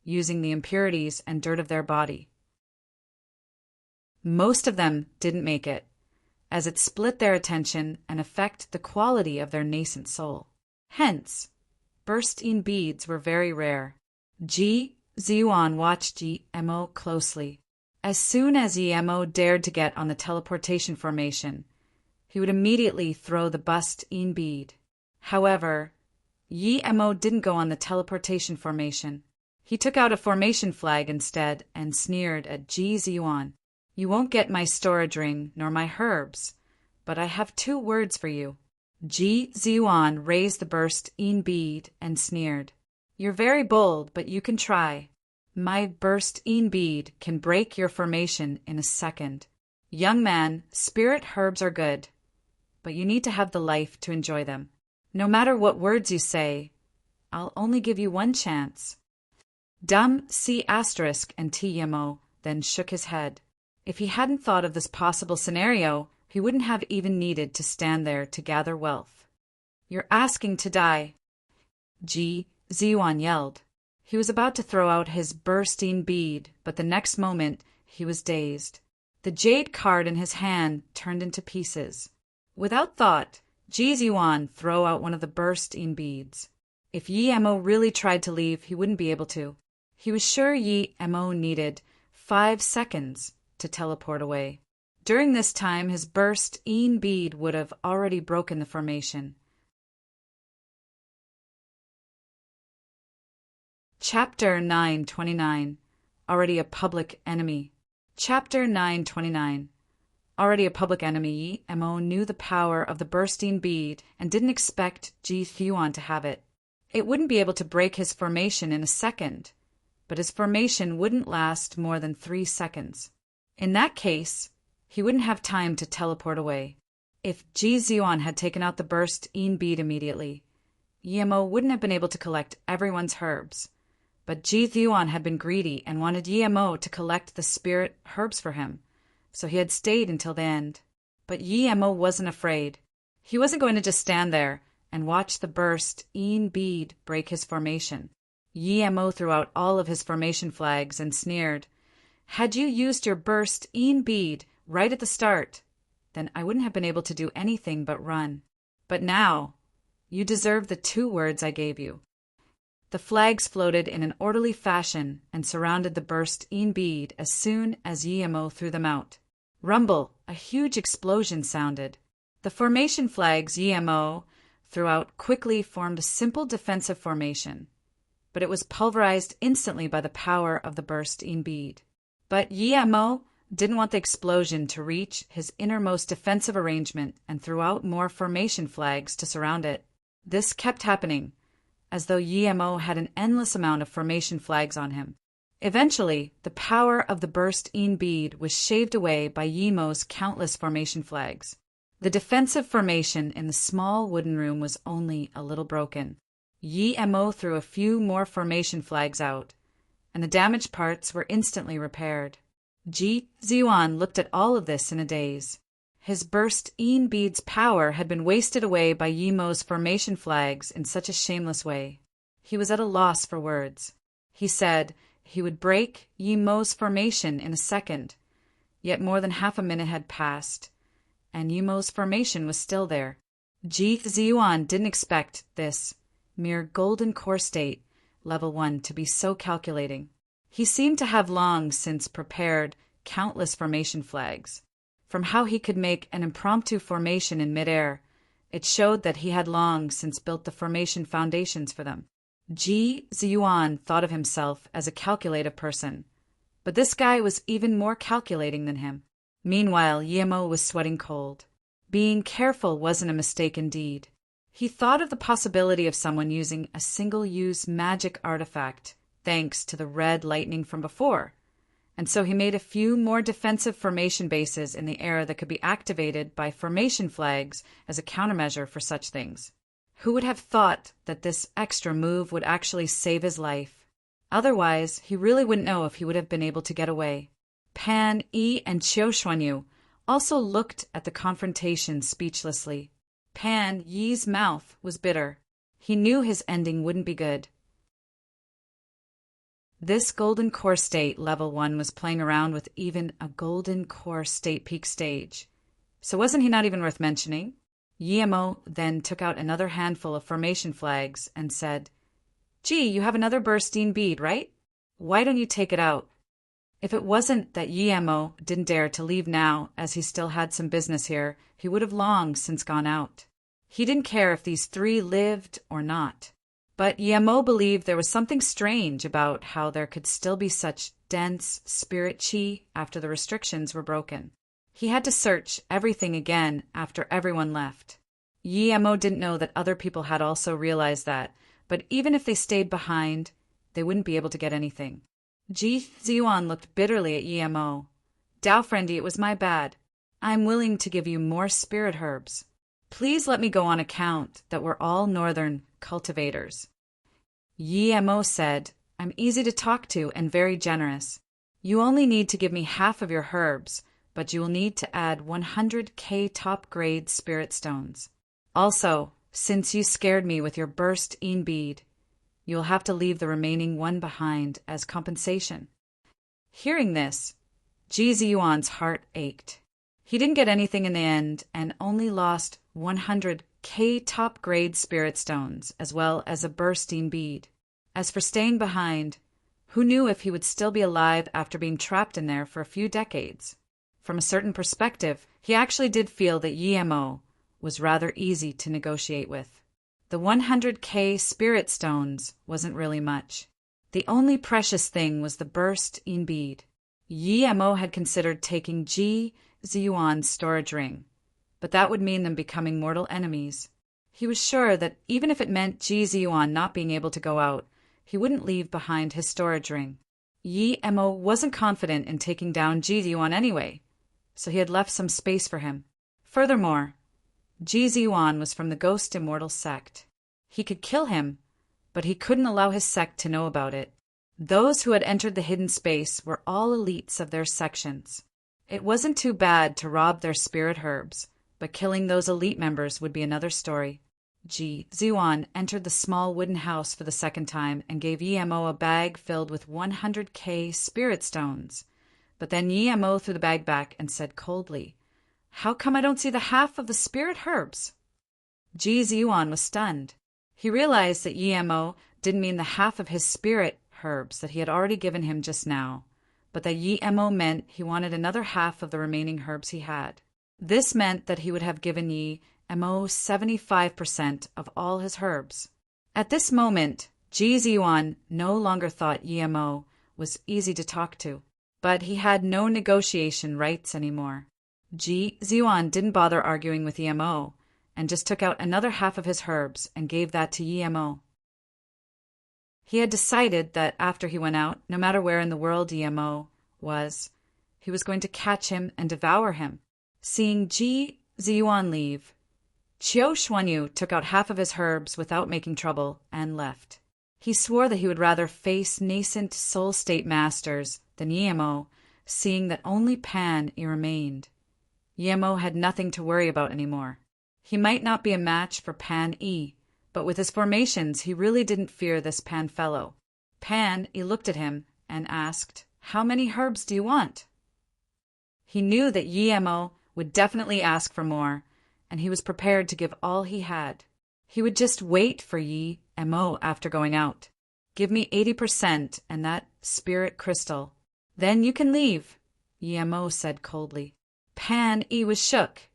[SPEAKER 1] using the impurities and dirt of their body. Most of them didn't make it, as it split their attention and affected the quality of their nascent soul. Hence, burst-in beads were very rare. Ji Ziyuan watched Yemo closely. As soon as Yemo dared to get on the teleportation formation, he would immediately throw the bust-in bead. However, Yemo didn't go on the teleportation formation. He took out a formation flag instead and sneered at Ji Ziyuan. "You won't get my storage ring nor my herbs, but I have 2 words for you." Ji Ziyuan raised the burst-in bead and sneered. "You're very bold, but you can try. My burst-in bead can break your formation in a second. Young man, spirit herbs are good, but you need to have the life to enjoy them. No matter what words you say, I'll only give you 1 chance." Dumb C** and Yemo then shook his head. If he hadn't thought of this possible scenario, he wouldn't have even needed to stand there to gather wealth. "You're asking to die," Ji Ziyuan yelled. He was about to throw out his burst-in bead, but the next moment he was dazed. The jade card in his hand turned into pieces. Without thought, Ji Ziyuan threw out one of the burst-in beads. If Yemo really tried to leave, he wouldn't be able to. He was sure Yemo needed 5 seconds to teleport away. During this time, his burst-in bead would have already broken the formation. Chapter 929. Already a public enemy. Chapter 929. Already a public enemy, Yemo knew the power of the burst-in bead and didn't expect Ji Ziyuan to have it. It wouldn't be able to break his formation in a second, but his formation wouldn't last more than 3 seconds. In that case, he wouldn't have time to teleport away. If Ji Ziyuan had taken out the burst-in bead immediately, Yemo wouldn't have been able to collect everyone's herbs. But Ji Ziyuan had been greedy and wanted Yemo to collect the spirit herbs for him, so he had stayed until the end. But Yemo wasn't afraid. He wasn't going to just stand there and watch the burst-in bead break his formation. Yemo threw out all of his formation flags and sneered, "Had you used your burst-in bead right at the start, then I wouldn't have been able to do anything but run. But now, you deserve the 2 words I gave you." The flags floated in an orderly fashion and surrounded the burst-in bead as soon as Yemo threw them out. Rumble, a huge explosion sounded. The formation flags Yemo threw out quickly formed a simple defensive formation, but it was pulverized instantly by the power of the burst-in bead. But Yemo didn't want the explosion to reach his innermost defensive arrangement and threw out more formation flags to surround it. This kept happening, as though Yemo had an endless amount of formation flags on him. Eventually, the power of the burst-in bead was shaved away by Yemo's countless formation flags. The defensive formation in the small wooden room was only a little broken. Yemo threw a few more formation flags out, and the damaged parts were instantly repaired. Ji Ziyuan looked at all of this in a daze. His burst-een bead's power had been wasted away by Yimo's formation flags in such a shameless way. He was at a loss for words. He said he would break Yimo's formation in a second, yet more than half a minute had passed, and Yimo's formation was still there. Ji Ziyuan didn't expect this mere golden core state, level 1, to be so calculating. He seemed to have long since prepared countless formation flags. From how he could make an impromptu formation in midair, it showed that he had long since built the formation foundations for them. Ji Ziyuan thought of himself as a calculative person, but this guy was even more calculating than him. Meanwhile, Yimo was sweating cold. Being careful wasn't a mistake indeed. He thought of the possibility of someone using a single-use magic artifact, thanks to the red lightning from before, and so he made a few more defensive formation bases in the air that could be activated by formation flags as a countermeasure for such things. Who would have thought that this extra move would actually save his life? Otherwise, he really wouldn't know if he would have been able to get away. Pan Yi and Qiu Xuanyu also looked at the confrontation speechlessly. Pan Yi's mouth was bitter. He knew his ending wouldn't be good. This golden core state level 1 was playing around with even a golden core state peak stage. So wasn't he not even worth mentioning? Yimo then took out another handful of formation flags and said, "Gee, you have another burst-een bead, right? Why don't you take it out?" If it wasn't that Yimo didn't dare to leave now, as he still had some business here, he would have long since gone out. He didn't care if these 3 lived or not. But Yimo believed there was something strange about how there could still be such dense spirit chi after the restrictions were broken. He had to search everything again after everyone left. Yimo didn't know that other people had also realized that, but even if they stayed behind, they wouldn't be able to get anything. Ji Ziyuan looked bitterly at Yimo. "Dao friendy, it was my bad. I'm willing to give you more spirit herbs. Please let me go on account that we're all northern cultivators." Yimo said, "I'm easy to talk to and very generous. You only need to give me half of your herbs, but you will need to add 100k top-grade spirit stones. Also, since you scared me with your burst-een bead, you will have to leave the remaining one behind as compensation." Hearing this, Ji Ziyuan's heart ached. He didn't get anything in the end and only lost 100k top-grade spirit stones, as well as a burst-een bead. As for staying behind, who knew if he would still be alive after being trapped in there for a few decades? From a certain perspective, he actually did feel that Yimo was rather easy to negotiate with. The 100k spirit stones wasn't really much. The only precious thing was the burst-een bead. Yimo had considered taking Ji Ziyuan's storage ring, but that would mean them becoming mortal enemies. He was sure that even if it meant Ji Ziyuan not being able to go out, he wouldn't leave behind his storage ring. Yimo wasn't confident in taking down Ji Ziyuan anyway, so he had left some space for him. Furthermore, Ji Ziyuan was from the Ghost Immortal sect. He could kill him, but he couldn't allow his sect to know about it. Those who had entered the hidden space were all elites of their sections. It wasn't too bad to rob their spirit herbs, but killing those elite members would be another story. Ji Ziyuan entered the small wooden house for the second time and gave Yimo a bag filled with 100k spirit stones. But then Yimo threw the bag back and said coldly, "How come I don't see the half of the spirit herbs?" Ji Ziyuan was stunned. He realized that Yimo didn't mean the half of his spirit herbs that he had already given him just now, but that Yimo meant he wanted another half of the remaining herbs he had. This meant that he would have given Yimo 75% of all his herbs. At this moment, Ji Ziyuan no longer thought Yimo was easy to talk to, but he had no negotiation rights anymore. Ji Ziyuan didn't bother arguing with Yimo, and just took out another half of his herbs and gave that to Yimo. He had decided that after he went out, no matter where in the world Yimo was, he was going to catch him and devour him. Seeing Ji Ziyuan leave, Qiu Xuanyu took out half of his herbs without making trouble and left. He swore that he would rather face nascent soul state masters than Yimo, seeing that only Pan remained. Yemo had nothing to worry about anymore. He might not be a match for Pan E, but with his formations he really didn't fear this Pan fellow. Pan E looked at him and asked, "How many herbs do you want?" He knew that Yemo would definitely ask for more, and he was prepared to give all he had. He would just wait for Yemo after going out. "Give me 80% and that spirit crystal. Then you can leave," Yemo said coldly. Pan E was shook,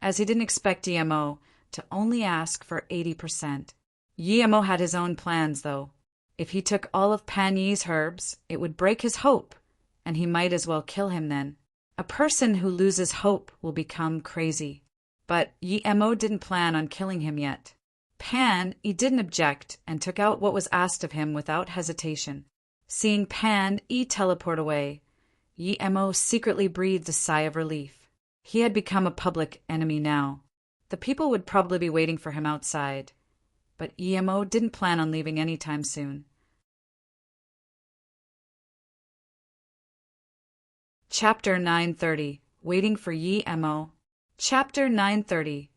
[SPEAKER 1] as he didn't expect Yemo to only ask for 80%. Yemo had his own plans, though. If he took all of Pan Yi's herbs, it would break his hope, and he might as well kill him then. A person who loses hope will become crazy. But Yemo didn't plan on killing him yet. Pan E didn't object and took out what was asked of him without hesitation. Seeing Pan E teleport away, Yemo secretly breathed a sigh of relief. He had become a public enemy now. The people would probably be waiting for him outside, but Yemo didn't plan on leaving anytime soon. Chapter 930. Waiting for Yemo. Chapter 930.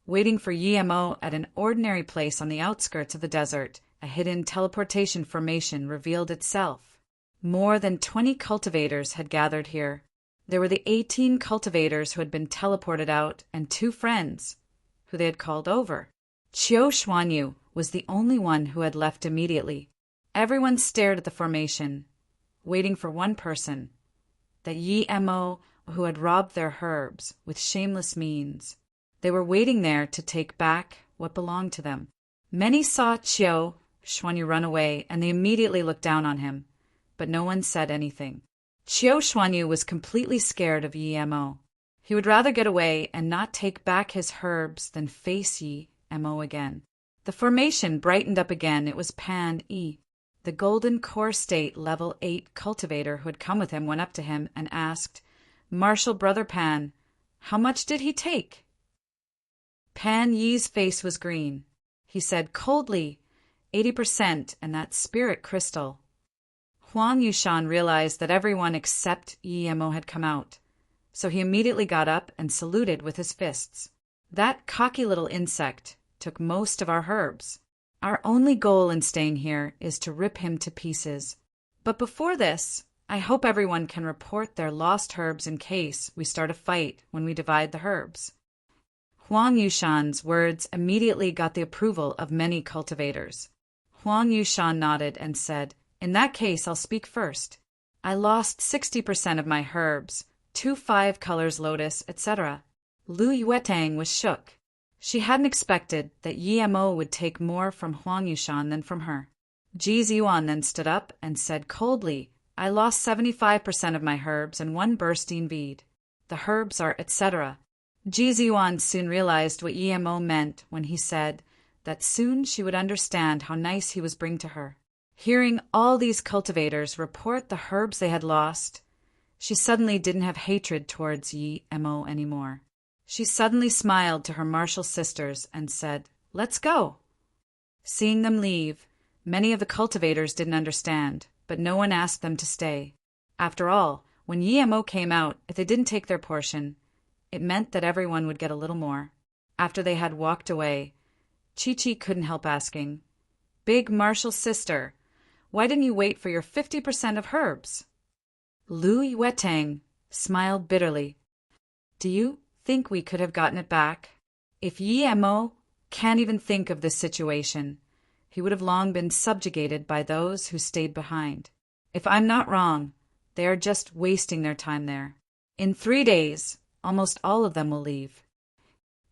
[SPEAKER 1] Waiting for Yemo at an ordinary place on the outskirts of the desert, a hidden teleportation formation revealed itself. More than 20 cultivators had gathered here. There were the 18 cultivators who had been teleported out and 2 friends, who they had called over. Qiu Xuanyu was the only one who had left immediately. Everyone stared at the formation, waiting for one person, that Yemo who had robbed their herbs with shameless means. They were waiting there to take back what belonged to them. Many saw Qiu Xuanyu run away, and they immediately looked down on him, but no one said anything. Qiu Xuanyu was completely scared of Yemo. He would rather get away and not take back his herbs than face Yemo again. The formation brightened up again. It was Pan E. The Golden Core State Level 8 cultivator who had come with him went up to him and asked, "Marshal Brother Pan, how much did he take?" Pan Yi's face was green. He said coldly, 80% and that spirit crystal. Huang Yushan realized that everyone except Yemo had come out, so he immediately got up and saluted with his fists. "That cocky little insect took most of our herbs. Our only goal in staying here is to rip him to pieces. But before this, I hope everyone can report their lost herbs in case we start a fight when we divide the herbs." Huang Yushan's words immediately got the approval of many cultivators. Huang Yushan nodded and said, "In that case, I'll speak first. I lost 60% of my herbs, 2 5-colors lotus, etc." Lu Yuetang was shook. She hadn't expected that Yemo would take more from Huang Yushan than from her. Ji Ziyuan then stood up and said coldly, "I lost 75% of my herbs and 1 bursting bead. The herbs are etc." Ji Ziyuan soon realized what Yemo meant when he said that soon she would understand how nice he was being to her. Hearing all these cultivators report the herbs they had lost, she suddenly didn't have hatred towards Yemo anymore. She suddenly smiled to her martial sisters and said, "Let's go." Seeing them leave, many of the cultivators didn't understand, but no one asked them to stay. After all, when Yemo came out, if they didn't take their portion, it meant that everyone would get a little more. After they had walked away, Chi-Chi couldn't help asking, "Big martial sister, why didn't you wait for your 50% of herbs?" Lu Yuetang smiled bitterly. "Do you think we could have gotten it back? If Yemo can't even think of this situation, he would have long been subjugated by those who stayed behind. If I'm not wrong, they are just wasting their time there. In 3 days, almost all of them will leave.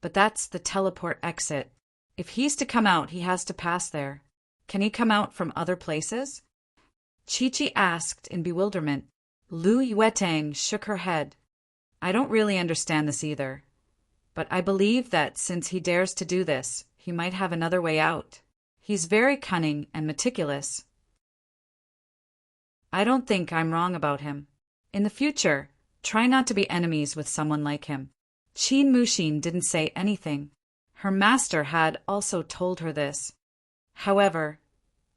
[SPEAKER 1] But that's the teleport exit. If he's to come out, he has to pass there. Can he come out from other places?" Chi-Chi asked in bewilderment. Lu Yuetang shook her head. "I don't really understand this either, but I believe that since he dares to do this, he might have another way out. He's very cunning and meticulous. I don't think I'm wrong about him. In the future, try not to be enemies with someone like him." Qin Mushin didn't say anything. Her master had also told her this. However,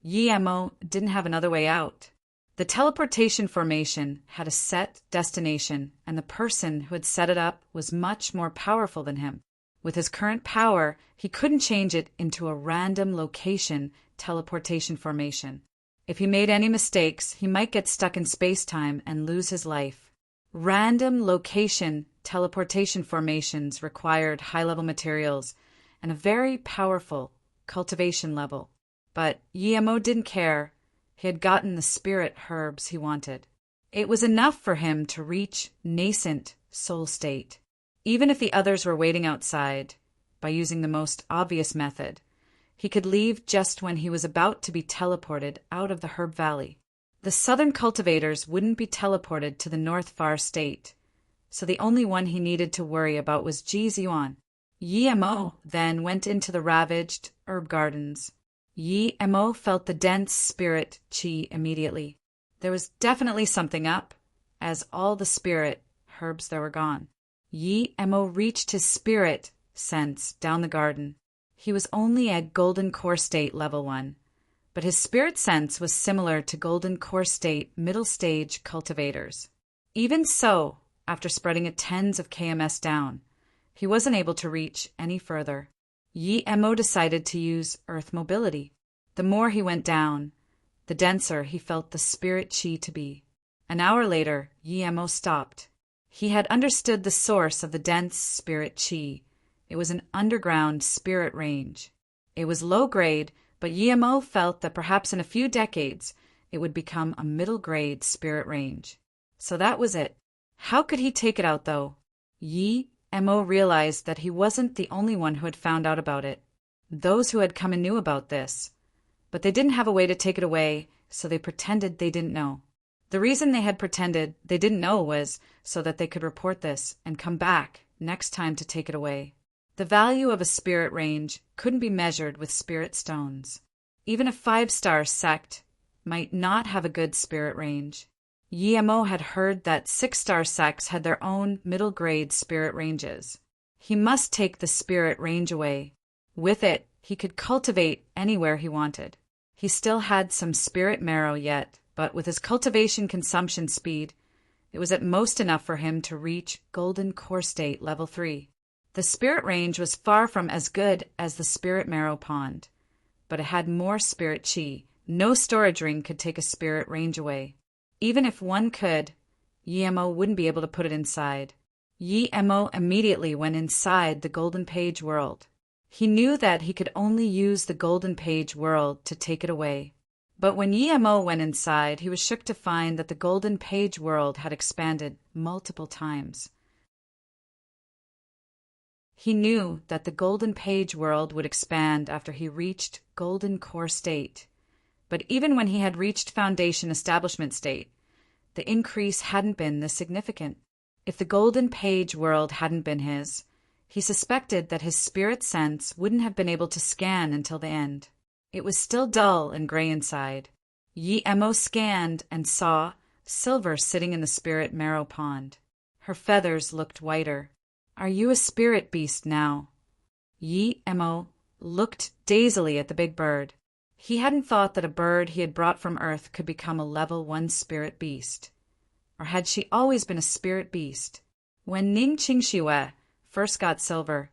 [SPEAKER 1] Yemo didn't have another way out. The teleportation formation had a set destination, and the person who had set it up was much more powerful than him. With his current power, he couldn't change it into a random location teleportation formation. If he made any mistakes, he might get stuck in space-time and lose his life. Random location teleportation formations required high-level materials and a very powerful cultivation level. But Yemo didn't care. He had gotten the spirit herbs he wanted. It was enough for him to reach nascent soul state. Even if the others were waiting outside, by using the most obvious method, he could leave just when he was about to be teleported out of the herb valley. The southern cultivators wouldn't be teleported to the north far state, so the only one he needed to worry about was Ziyuan. Yemo then went into the ravaged herb gardens. Yemo felt the dense spirit qi immediately. There was definitely something up, as all the spirit herbs there were gone. Yemo reached his spirit sense down the garden. He was only at Golden Core State Level 1, but his spirit sense was similar to Golden Core State middle stage cultivators. Even so, after spreading it tens of kms down, he wasn't able to reach any further. Yemo decided to use earth mobility. The more he went down, the denser he felt the spirit qi to be. An hour later, Yemo stopped. He had understood the source of the dense spirit qi. It was an underground spirit range. It was low grade, but Yemo felt that perhaps in a few decades it would become a middle grade spirit range. So that was it. How could he take it out, though? Yemo realized that he wasn't the only one who had found out about it. Those who had come in knew about this, but they didn't have a way to take it away, so they pretended they didn't know. The reason they had pretended they didn't know was so that they could report this and come back next time to take it away. The value of a spirit range couldn't be measured with spirit stones. Even a 5-star sect might not have a good spirit range. Yemo had heard that 6-star sects had their own middle-grade spirit ranges. He must take the spirit range away. With it, he could cultivate anywhere he wanted. He still had some spirit marrow yet, but with his cultivation consumption speed, it was at most enough for him to reach Golden Core State Level 3. The spirit range was far from as good as the spirit marrow pond, but it had more spirit qi. No storage ring could take a spirit range away. Even if one could, Yemo wouldn't be able to put it inside. Yemo immediately went inside the Golden Page world. He knew that he could only use the Golden Page world to take it away. But when Yemo went inside, he was shook to find that the Golden Page world had expanded multiple times. He knew that the Golden Page world would expand after he reached Golden Core State. But even when he had reached Foundation Establishment State, the increase hadn't been this significant. If the Golden Page world hadn't been his, he suspected that his spirit sense wouldn't have been able to scan until the end. It was still dull and gray inside. Yemo scanned and saw Silver sitting in the spirit marrow pond. Her feathers looked whiter. "Are you a spirit beast now?" Yemo looked dazedly at the big bird. He hadn't thought that a bird he had brought from Earth could become a level 1 spirit beast. Or had she always been a spirit beast? When Ning Qingxiue first got Silver,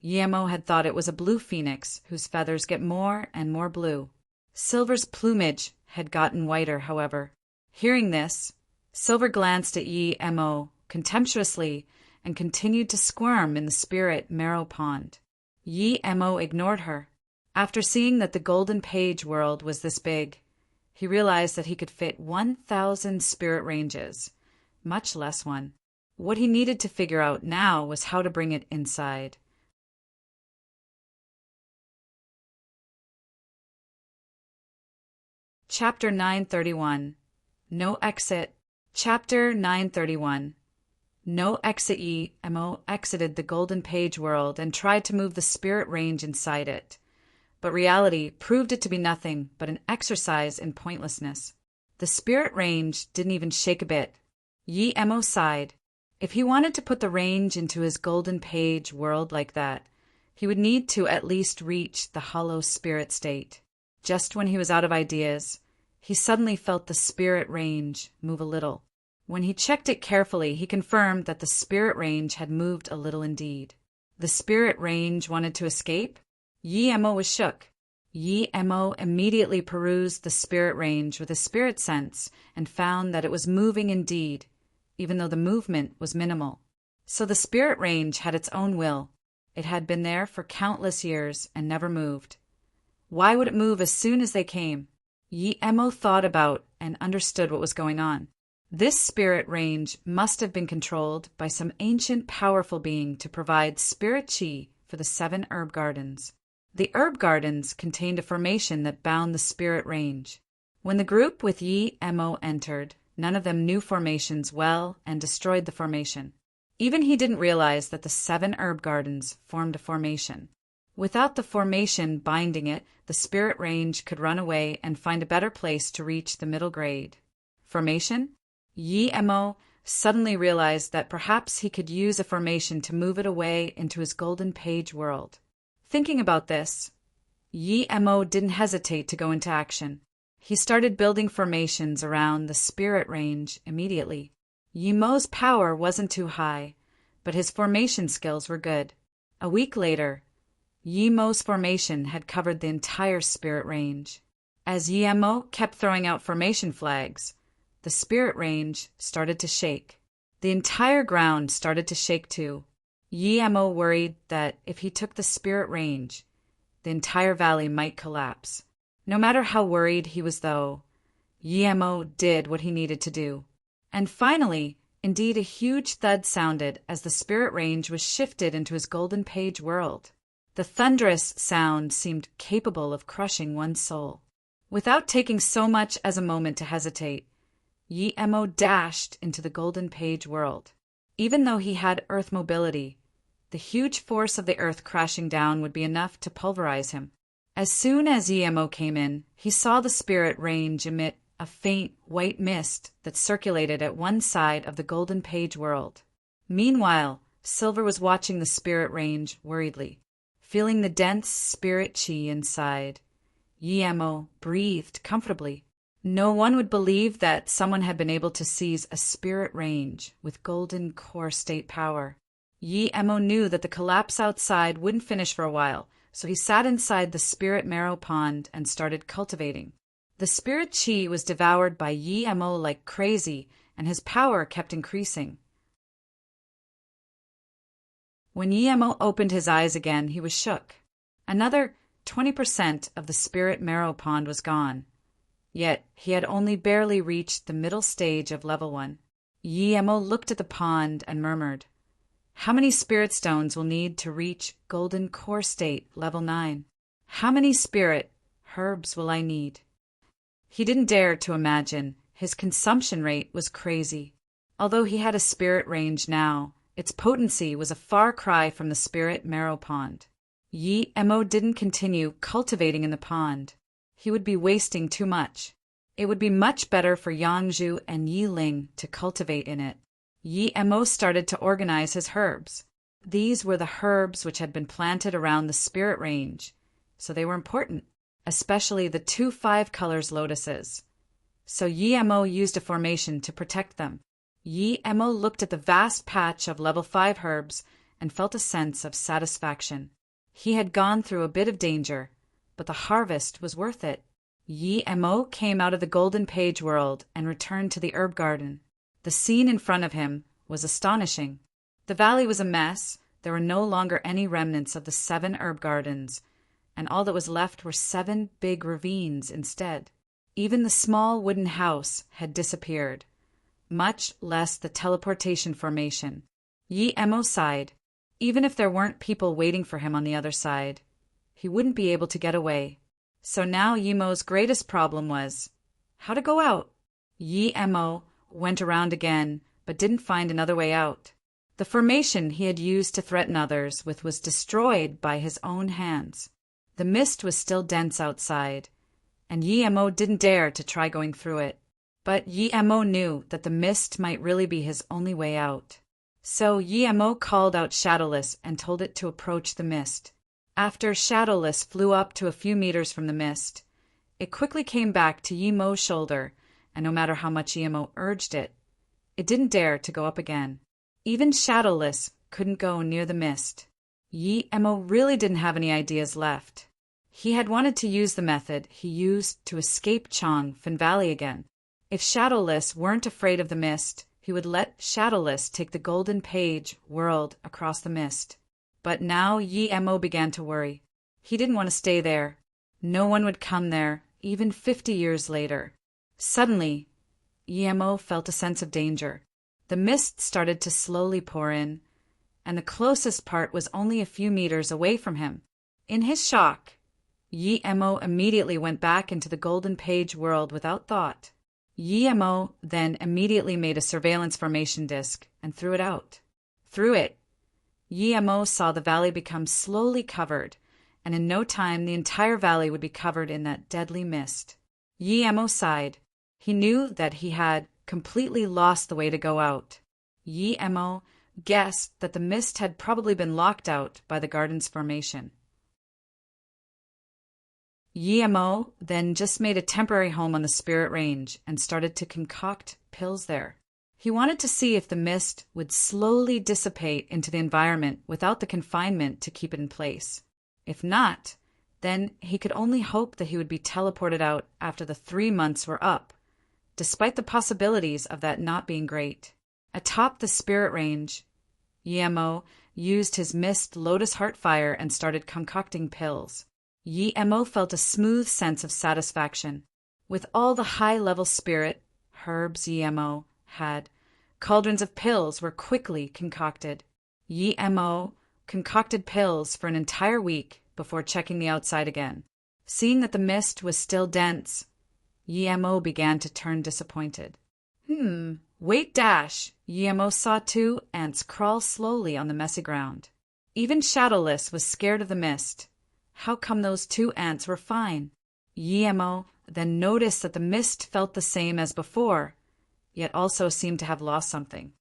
[SPEAKER 1] Yemo had thought it was a blue phoenix whose feathers get more and more blue. Silver's plumage had gotten whiter, however. Hearing this, Silver glanced at Yemo contemptuously and continued to squirm in the spirit marrow pond. Yemo ignored her. After seeing that the Golden Page world was this big, he realized that he could fit 1,000 spirit ranges, much less one. What he needed to figure out now was how to bring it inside. Chapter 931. No Exit. Chapter 931. No Exit. Yemo exited the Golden Page world and tried to move the spirit range inside it. But reality proved it to be nothing but an exercise in pointlessness. The spirit range didn't even shake a bit. Yemo sighed. If he wanted to put the range into his Golden Page world like that, he would need to at least reach the hollow spirit state. Just when he was out of ideas, he suddenly felt the spirit range move a little. When he checked it carefully, he confirmed that the spirit range had moved a little indeed. The spirit range wanted to escape? Yi-Mo was shook. Yi-Mo immediately perused the spirit range with a spirit sense and found that it was moving indeed, even though the movement was minimal. So the spirit range had its own will. It had been there for countless years and never moved. Why would it move as soon as they came? Yi-Mo thought about and understood what was going on. This spirit range must have been controlled by some ancient powerful being to provide spirit chi for the 7 herb gardens. The herb gardens contained a formation that bound the spirit range. When the group with Yi-Mo entered, none of them knew formations well and destroyed the formation. Even he didn't realize that the 7 herb gardens formed a formation. Without the formation binding it, the spirit range could run away and find a better place to reach the middle grade. Formation? Yi-Mo suddenly realized that perhaps he could use a formation to move it away into his golden page world. Thinking about this, Yi-Mo didn't hesitate to go into action. He started building formations around the spirit range immediately. Yi-Mo's power wasn't too high, but his formation skills were good. A week later, Yi-Mo's formation had covered the entire spirit range. As Yi-Mo kept throwing out formation flags, the spirit range started to shake. The entire ground started to shake too. Yi-Mo worried that if he took the spirit range, the entire valley might collapse. No matter how worried he was though, Yi-Mo did what he needed to do. And finally, indeed a huge thud sounded as the spirit range was shifted into his golden page world. The thunderous sound seemed capable of crushing one's soul. Without taking so much as a moment to hesitate, Yi-Mo dashed into the golden page world. Even though he had earth mobility, the huge force of the earth crashing down would be enough to pulverize him. As soon as Yi-Mo came in, he saw the spirit range emit a faint white mist that circulated at one side of the golden page world. Meanwhile, Silver was watching the spirit range worriedly. Feeling the dense spirit chi inside, Yi-Mo breathed comfortably. No one would believe that someone had been able to seize a spirit range with golden core state power. Yi-Mo knew that the collapse outside wouldn't finish for a while, so he sat inside the spirit marrow pond and started cultivating. The spirit chi was devoured by Yi-Mo like crazy, and his power kept increasing. When Yi-Mo opened his eyes again, he was shook. Another 20% of the spirit marrow pond was gone. Yet he had only barely reached the middle stage of level 1. Yi-Mo looked at the pond and murmured, "How many spirit stones will need to reach golden core state level 9? How many spirit herbs will I need?" He didn't dare to imagine. His consumption rate was crazy. Although he had a spirit range now, its potency was a far cry from the spirit marrow pond. Yi-Mo didn't continue cultivating in the pond. He would be wasting too much. It would be much better for Yangzhu and Yiling to cultivate in it. Yi-Mo started to organize his herbs. These were the herbs which had been planted around the spirit range, so they were important, especially the 2 5-colors lotuses. So Yi-Mo used a formation to protect them. Yi-Mo looked at the vast patch of level 5 herbs and felt a sense of satisfaction. He had gone through a bit of danger, but the harvest was worth it. Yi-Mo came out of the golden page world and returned to the herb garden. The scene in front of him was astonishing. The valley was a mess. There were no longer any remnants of the 7 herb gardens, and all that was left were 7 big ravines instead. Even the small wooden house had disappeared, much less the teleportation formation. Yi-Mo sighed. Even if there weren't people waiting for him on the other side, he wouldn't be able to get away. So now Yi-Mo's greatest problem was how to go out. Yi-Mo went around again, but didn't find another way out. The formation he had used to threaten others with was destroyed by his own hands. The mist was still dense outside, and Yi-Mo didn't dare to try going through it. But Yi-Mo knew that the mist might really be his only way out. So Yi-Mo called out Shadowless and told it to approach the mist. After Shadowless flew up to a few meters from the mist, It quickly came back to Yi-Mo's shoulder, and no matter how much Yi-Mo urged it, it didn't dare to go up again. Even Shadowless couldn't go near the mist. Yi-Mo really didn't have any ideas left. He had wanted to use the method he used to escape Changfen Valley again. If Shadowless weren't afraid of the mist, he would let Shadowless take the Golden Page world across the mist. But now Yi-Mo began to worry. He didn't want to stay there. No one would come there, even 50 years later. Suddenly, Yi-Mo felt a sense of danger. The mist started to slowly pour in, and the closest part was only a few meters away from him. In his shock, Yi-Mo immediately went back into the Golden Page world without thought. Yi-Mo then immediately made a surveillance formation disc and threw it out. Through it, Yi-Mo saw the valley become slowly covered, and in no time the entire valley would be covered in that deadly mist. Yi-Mo sighed. He knew that he had completely lost the way to go out. Yi-Mo guessed that the mist had probably been locked out by the garden's formation. Yi-Mo then just made a temporary home on the Spirit Range and started to concoct pills there. He wanted to see if the mist would slowly dissipate into the environment without the confinement to keep it in place. If not, then he could only hope that he would be teleported out after the 3 months were up, despite the possibilities of that not being great. Atop the Spirit Range, Yi-Mo used his mist Lotus Heartfire and started concocting pills. Yi-Mo felt a smooth sense of satisfaction. With all the high-level spirit herbs Yi-Mo had, cauldrons of pills were quickly concocted. Yi-Mo concocted pills for an entire week before checking the outside again. Seeing that the mist was still dense, Yi-Mo began to turn disappointed. Wait dash! Yi-Mo saw 2 ants crawl slowly on the messy ground. Even Shadowless was scared of the mist. How come those 2 ants were fine? Yi-Mo then noticed that the mist felt the same as before, yet also seemed to have lost something.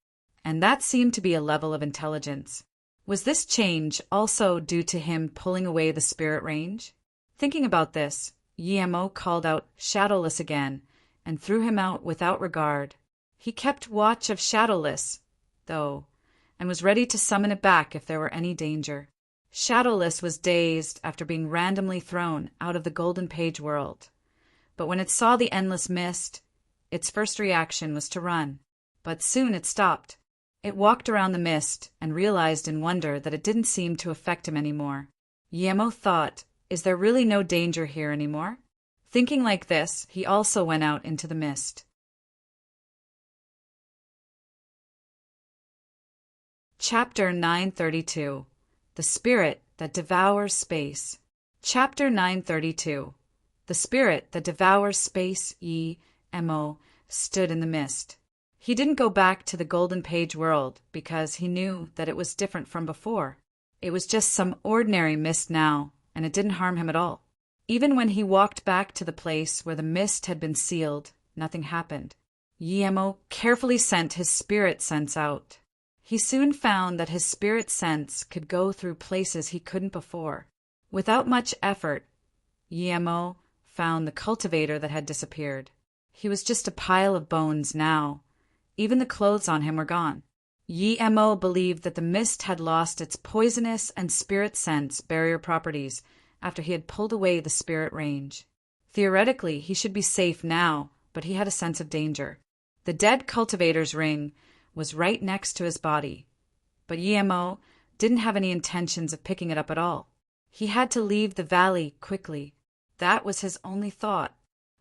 [SPEAKER 1] And that seemed to be a level of intelligence. Was this change also due to him pulling away the Spirit Range? Thinking about this, Yi-Mo called out Shadowless again and threw him out without regard. He kept watch of Shadowless, though, and was ready to summon it back if there were any danger. Shadowless was dazed after being randomly thrown out of the Golden Page world. But when it saw the endless mist, its first reaction was to run. But soon it stopped. It walked around the mist and realized in wonder that it didn't seem to affect him anymore. Yi-Mo thought, is there really no danger here anymore? Thinking like this, he also went out into the mist. Chapter 932. The Spirit that Devours Space. Chapter 932. The Spirit that Devours Space. Yi-Mo stood in the mist. He didn't go back to the Golden Page world because he knew that it was different from before. It was just some ordinary mist now, and it didn't harm him at all. Even when he walked back to the place where the mist had been sealed, nothing happened. Yi-Mo carefully sent his spirit sense out. He soon found that his spirit sense could go through places he couldn't before. Without much effort, Yi-Mo found the cultivator that had disappeared. He was just a pile of bones now. Even the clothes on him were gone. Yi-Mo believed that the mist had lost its poisonous and spirit sense barrier properties after he had pulled away the Spirit Range. Theoretically, he should be safe now, but he had a sense of danger. The dead cultivator's ring was right next to his body, but Yi-Mo didn't have any intentions of picking it up at all. He had to leave the valley quickly. That was his only thought.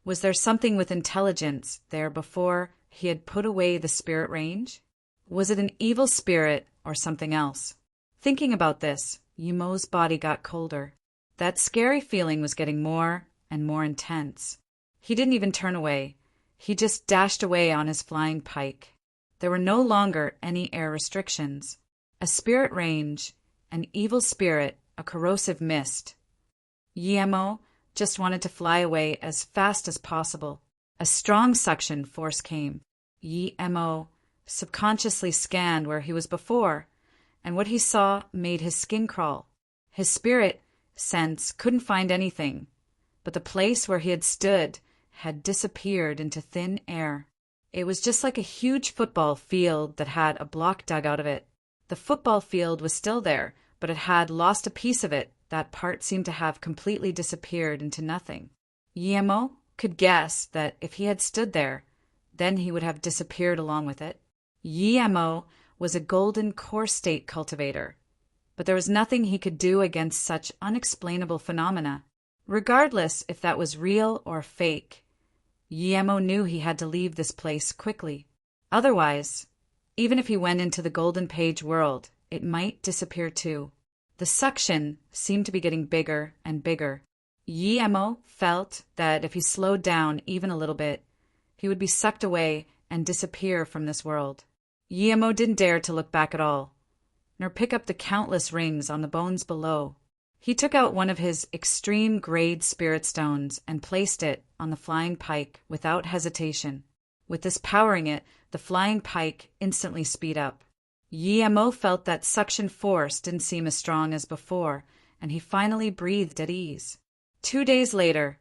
[SPEAKER 1] Was there something with intelligence there before he had put away the Spirit Range? Was it an evil spirit or something else? Thinking about this, Yi-Mo's body got colder. That scary feeling was getting more and more intense. He didn't even turn away. He just dashed away on his flying pike. There were no longer any air restrictions. A Spirit Range, an evil spirit, a corrosive mist. Yi-Mo just wanted to fly away as fast as possible. A strong suction force came. Yi-Mo subconsciously scanned where he was before, and what he saw made his skin crawl. His spirit sense couldn't find anything, but the place where he had stood had disappeared into thin air. It was just like a huge football field that had a block dug out of it. The football field was still there, but it had lost a piece of it. That part seemed to have completely disappeared into nothing. Guillermo could guess that if he had stood there, then he would have disappeared along with it. Guillermo was a golden core state cultivator, but there was nothing he could do against such unexplainable phenomena. Regardless if that was real or fake, Guillermo knew he had to leave this place quickly. Otherwise, even if he went into the golden page world, it might disappear too. The suction seemed to be getting bigger and bigger. Guillermo felt that if he slowed down even a little bit, he would be sucked away and disappear from this world. Guillermo didn't dare to look back at all, nor pick up the countless rings on the bones below. He took out one of his extreme grade spirit stones and placed it on the flying pike without hesitation. With this powering it, the flying pike instantly speed up. Guillermo felt that suction force didn't seem as strong as before, and he finally breathed at ease. 2 days later,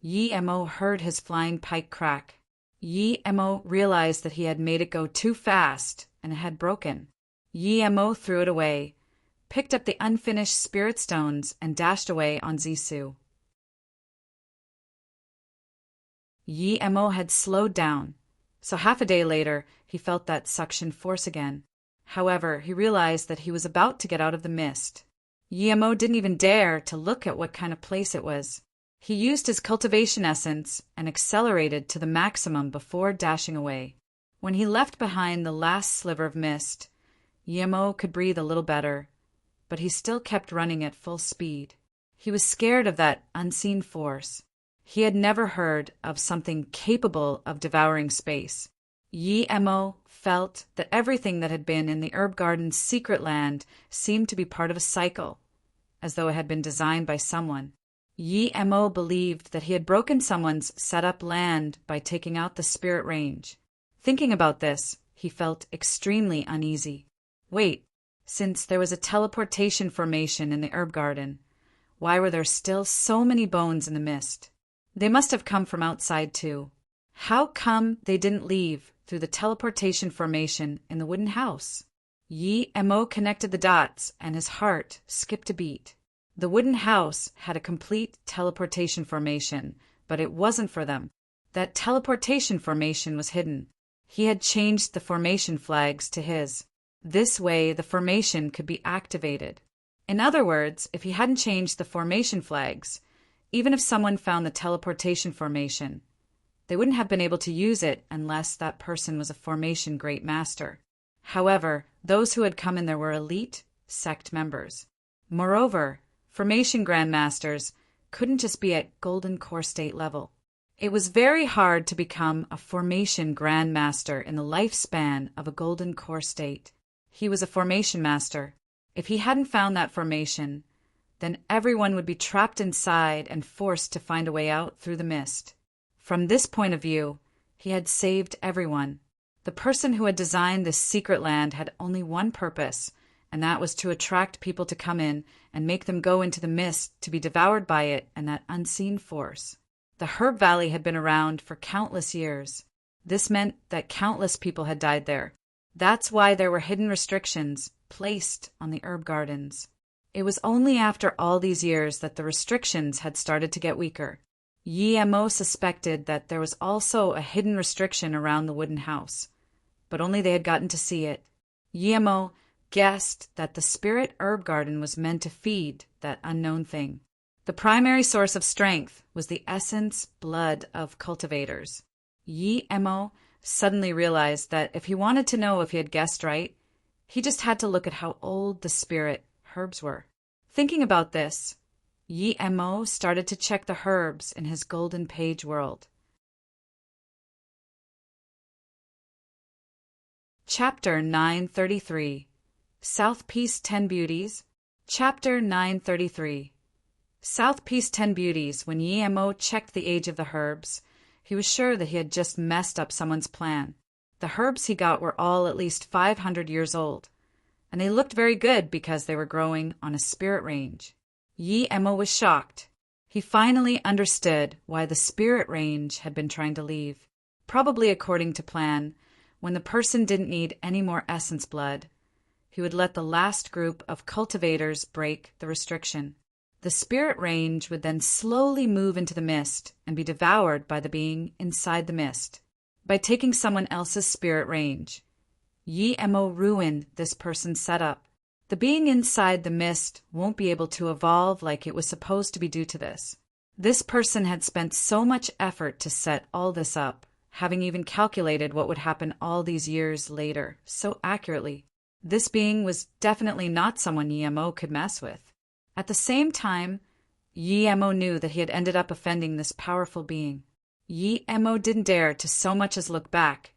[SPEAKER 1] Guillermo heard his flying pike crack. Guillermo realized that he had made it go too fast and it had broken. Guillermo threw it away, picked up the unfinished spirit stones, and dashed away on Zissou. Guillermo had slowed down, so half a day later he felt that suction force again. However, he realized that he was about to get out of the mist. Guillermo didn't even dare to look at what kind of place it was. He used his cultivation essence and accelerated to the maximum before dashing away. When he left behind the last sliver of mist, Guillermo could breathe a little better, but he still kept running at full speed. He was scared of that unseen force. He had never heard of something capable of devouring space. Guillermo felt that everything that had been in the herb garden's secret land seemed to be part of a cycle, as though it had been designed by someone. Guillermo believed that he had broken someone's set-up land by taking out the spirit range. Thinking about this, he felt extremely uneasy. Wait, since there was a teleportation formation in the herb garden, why were there still so many bones in the mist? They must have come from outside too. How come they didn't leave through the teleportation formation in the wooden house? Guillermo connected the dots and his heart skipped a beat. The wooden house had a complete teleportation formation, but it wasn't for them. That teleportation formation was hidden. He had changed the formation flags to his. This way, the formation could be activated. In other words, if he hadn't changed the formation flags, even if someone found the teleportation formation, they wouldn't have been able to use it unless that person was a formation great master. However, those who had come in there were elite sect members. Moreover, formation grandmasters couldn't just be at golden core state level. It was very hard to become a formation grandmaster in the lifespan of a golden core state. He was a formation master. If he hadn't found that formation, then everyone would be trapped inside and forced to find a way out through the mist. From this point of view, he had saved everyone. The person who had designed this secret land had only one purpose, and that was to attract people to come in and make them go into the mist to be devoured by it and that unseen force. The Herb Valley had been around for countless years. This meant that countless people had died there. That's why there were hidden restrictions placed on the herb gardens. It was only after all these years that the restrictions had started to get weaker. Guillermo suspected that there was also a hidden restriction around the wooden house, but only they had gotten to see it. Guillermo guessed that the spirit herb garden was meant to feed that unknown thing. The primary source of strength was the essence blood of cultivators. Guillermo suddenly realized that if he wanted to know if he had guessed right, he just had to look at how old the spirit herbs were. Thinking about this, Guillermo started to check the herbs in his golden page world. Chapter 933 South Peace 10 Beauties. Chapter 933 South Peace 10 Beauties. When Guillermo checked the age of the herbs, he was sure that he had just messed up someone's plan. The herbs he got were all at least 500 years old, and they looked very good because they were growing on a spirit range. Guillermo was shocked. He finally understood why the spirit range had been trying to leave. Probably according to plan, when the person didn't need any more essence blood, he would let the last group of cultivators break the restriction. The spirit range would then slowly move into the mist and be devoured by the being inside the mist. By taking someone else's spirit range, Yi-Mo ruined this person's setup. The being inside the mist won't be able to evolve like it was supposed to be due to this. This person had spent so much effort to set all this up, having even calculated what would happen all these years later, so accurately. This being was definitely not someone Yi-Mo could mess with. At the same time, Yi-Mo knew that he had ended up offending this powerful being. Yi-Mo didn't dare to so much as look back,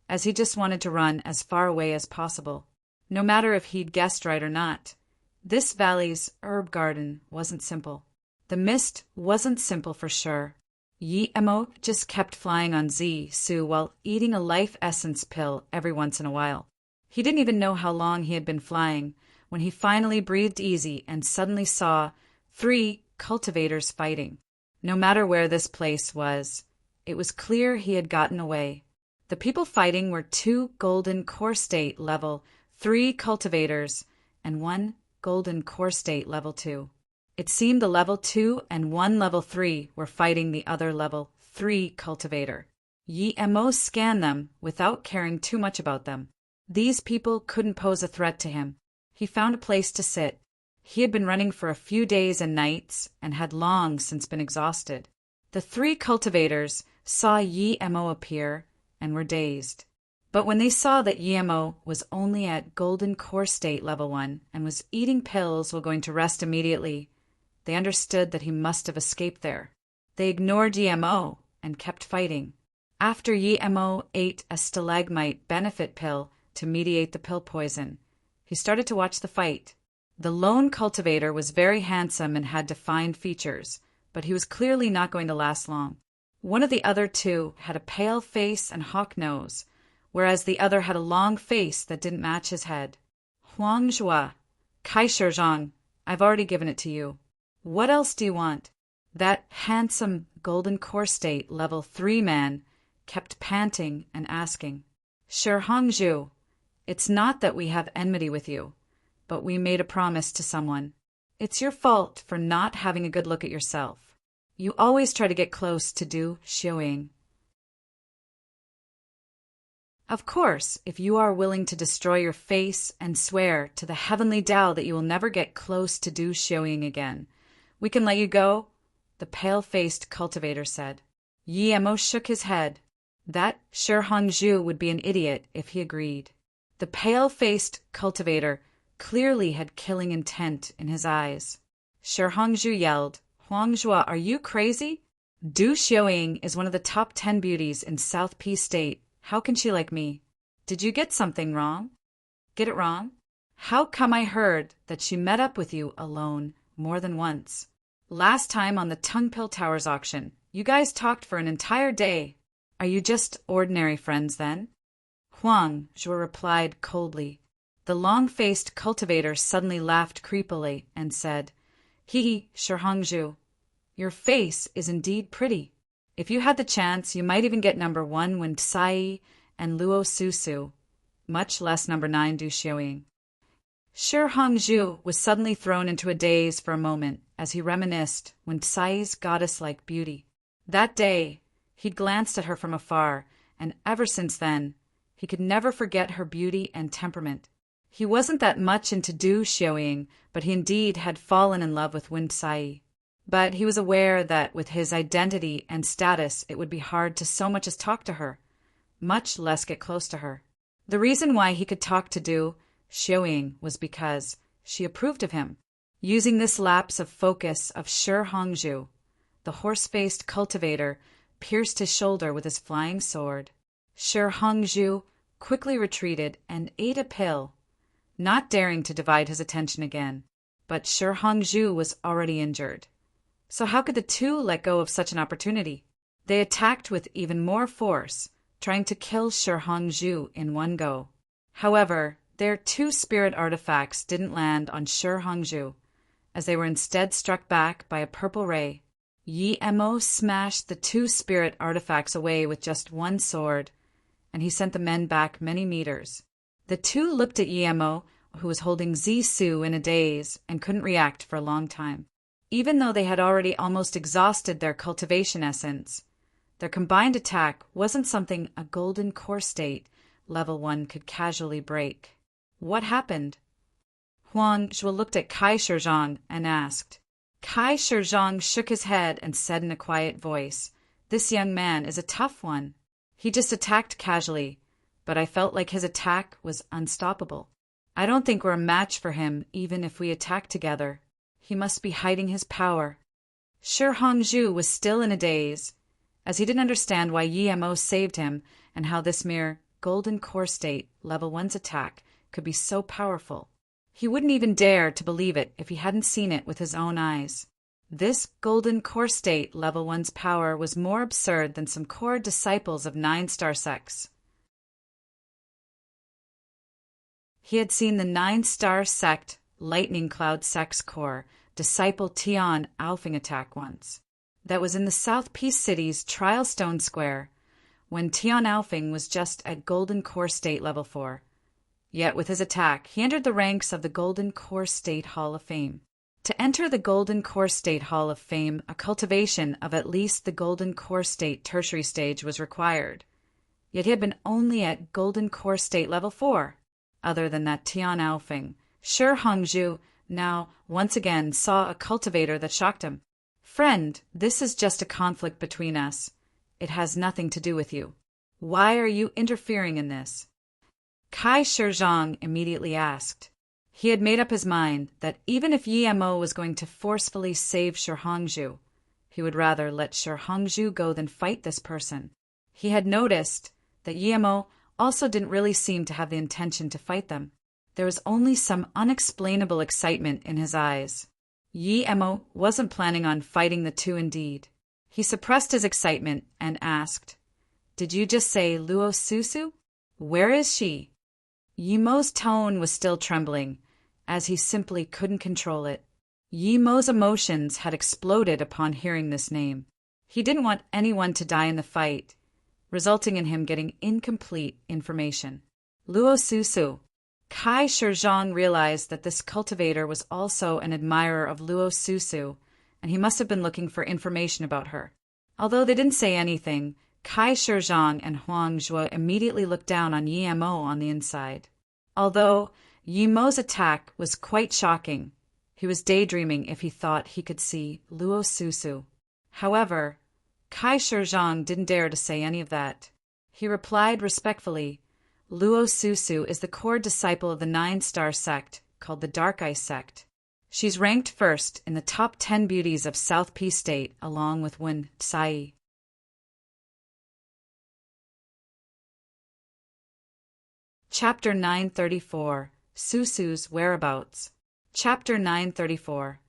[SPEAKER 1] as he just wanted to run as far away as possible. No matter if he'd guessed right or not, this valley's herb garden wasn't simple. The mist wasn't simple for sure. Yi-Mo just kept flying on Su while eating a life essence pill every once in a while. He didn't even know how long he had been flying when he finally breathed easy and suddenly saw 3 cultivators fighting. No matter where this place was, it was clear he had gotten away. The people fighting were 2 golden core state level 3 cultivators and 1 golden core state level 2. It seemed the level 2 and 1 level 3 were fighting the other level 3 cultivator. Yi-Mo scanned them without caring too much about them. These people couldn't pose a threat to him. He found a place to sit. He had been running for a few days and nights and had long since been exhausted. The 3 cultivators saw Yi-Mo appear and were dazed. But when they saw that Yi-Mo was only at golden core state level 1 and was eating pills while going to rest immediately, they understood that he must have escaped there. They ignored Yi-Mo and kept fighting. After Yi-Mo ate a stalagmite benefit pill to mediate the pill poison, he started to watch the fight. The lone cultivator was very handsome and had defined features, but he was clearly not going to last long. One of the other 2 had a pale face and hawk nose, whereas the other had a long face that didn't match his head. Huang Zhua, Kai Shizhang, I've already given it to you. What else do you want? That handsome golden core state level 3 man kept panting and asking. Shi Hongzhu, it's not that we have enmity with you, but we made a promise to someone. It's your fault for not having a good look at yourself. You always try to get close to Du Xiuying. Of course, if you are willing to destroy your face and swear to the heavenly Tao that you will never get close to Du Xiuying again, we can let you go, the pale-faced cultivator said. Yi-Mo shook his head. That Shi Hongzhu would be an idiot if he agreed. The pale-faced cultivator clearly had killing intent in his eyes. Shi Hongzhu yelled, Huangzhua, are you crazy? Du Xiuying is one of the top 10 beauties in South P State. How can she like me? Did you get something wrong? Get it wrong? How come I heard that she met up with you alone more than once? Last time on the Tongue Pill Towers auction, you guys talked for an entire day. Are you just ordinary friends then? Huang Zhua replied coldly. The long-faced cultivator suddenly laughed creepily and said, Shi Hongzhu, your face is indeed pretty. If you had the chance, you might even get number 1 Wen Tsai and Luo Susu, much less number 9 Du Xiuying. Shi Hongzhu was suddenly thrown into a daze for a moment as he reminisced Wen Tsai's goddess-like beauty. That day, he'd glanced at her from afar, and ever since then, he could never forget her beauty and temperament. He wasn't that much into Du Xiuying, but he indeed had fallen in love with Wen Tsai. But he was aware that with his identity and status, it would be hard to so much as talk to her, much less get close to her. The reason why he could talk to Du Xiuying was because she approved of him. Using this lapse of focus of Shi Hongzhu, the horse-faced cultivator pierced his shoulder with his flying sword. Shi Hongzhu quickly retreated and ate a pill, not daring to divide his attention again. But Shi Hongzhu was already injured. So how could the 2 let go of such an opportunity? They attacked with even more force, trying to kill Shi Hongzhu in one go. However, their 2 spirit artifacts didn't land on Shi Hongzhu, as they were instead struck back by a purple ray. Yi Mo smashed the two spirit artifacts away with just one sword, and he sent the men back many meters. The two looked at Yi Mo, who was holding Zisu in a daze and couldn't react for a long time. Even though they had already almost exhausted their cultivation essence, their combined attack wasn't something a golden core state level 1 could casually break. What happened? Huang Zhuo looked at Kai Shizhong and asked. Kai Shizhong shook his head and said in a quiet voice, "This young man is a tough one. He just attacked casually, but I felt like his attack was unstoppable. I don't think we're a match for him even if we attack together. He must be hiding his power." Shi Hongzhu was still in a daze, as he didn't understand why Yi Mo saved him and how this mere golden core state level 1's attack could be so powerful. He wouldn't even dare to believe it if he hadn't seen it with his own eyes. This golden core state level 1's power was more absurd than some core disciples of 9-star sects. He had seen the 9-star sect Lightning Cloud Sect's core disciple Tian Alfing attack once. That was in the South Peace City's Trial Stone Square, when Tian Alfing was just at Golden Core State Level 4. Yet with his attack, he entered the ranks of the Golden Core State Hall of Fame. To enter the Golden Core State Hall of Fame, a cultivation of at least the Golden Core State tertiary stage was required. Yet he had been only at Golden Core State Level 4. Other than that Tian Alfing, Shi Hongzhu now once again saw a cultivator that shocked him. "Friend, this is just a conflict between us. It has nothing to do with you. Why are you interfering in this?" Kai Shizhong immediately asked. He had made up his mind that even if Yi Mo was going to forcefully save Shi Hongzhu, he would rather let Shi Hongzhu go than fight this person. He had noticed that Yi Mo also didn't really seem to have the intention to fight them. There was only some unexplainable excitement in his eyes. Yi Mo wasn't planning on fighting the two indeed. He suppressed his excitement and asked, "Did you just say Luo Susu? Where is she?" Yi Mo's tone was still trembling, as he simply couldn't control it. Yi Mo's emotions had exploded upon hearing this name. He didn't want anyone to die in the fight, resulting in him getting incomplete information. Luo Susu. Kai Shizhong realized that this cultivator was also an admirer of Luo Susu, and he must have been looking for information about her. Although they didn't say anything, Kai Shizhong and Huang Zhuo immediately looked down on Yi Mo on the inside. Although Yi Mo's attack was quite shocking, he was daydreaming if he thought he could see Luo Susu. However, Kai Shizhong didn't dare to say any of that. He replied respectfully, "Luo Susu is the core disciple of the 9-star sect called the Dark Ice sect. She's ranked first in the top 10 beauties of South Peace State along with Wen Sai." Chapter 934. Susu's Whereabouts. Chapter 934.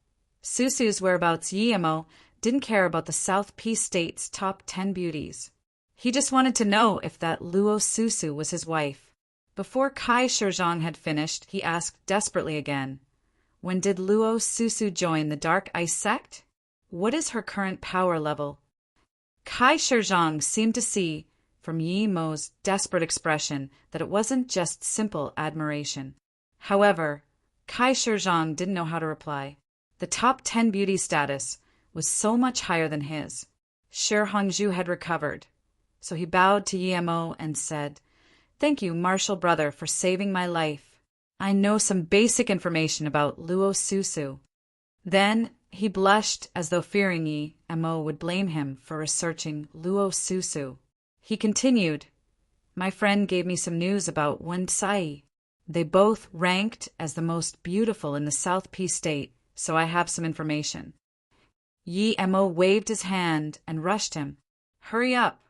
[SPEAKER 1] Susu's Whereabouts. Yi Mo didn't care about the South Peace State's top 10 beauties. He just wanted to know if that Luo Susu was his wife. Before Kai Shizhong had finished, he asked desperately again, "When did Luo Susu join the Dark Ice sect? What is her current power level?" Kai Shizhong seemed to see from Yi Mo's desperate expression that it wasn't just simple admiration. However, Kai Shizhong didn't know how to reply. The top 10 beauty status was so much higher than his. Shi Hongzhu had recovered, so he bowed to Yi Mo and said, "Thank you, Martial Brother, for saving my life. I know some basic information about Luo Susu." Then he blushed as though fearing Yi Mo would blame him for researching Luo Susu. He continued, "My friend gave me some news about Wen Sai. They both ranked as the most beautiful in the South Peace State, so I have some information." Yi Mo waved his hand and rushed him. "Hurry up."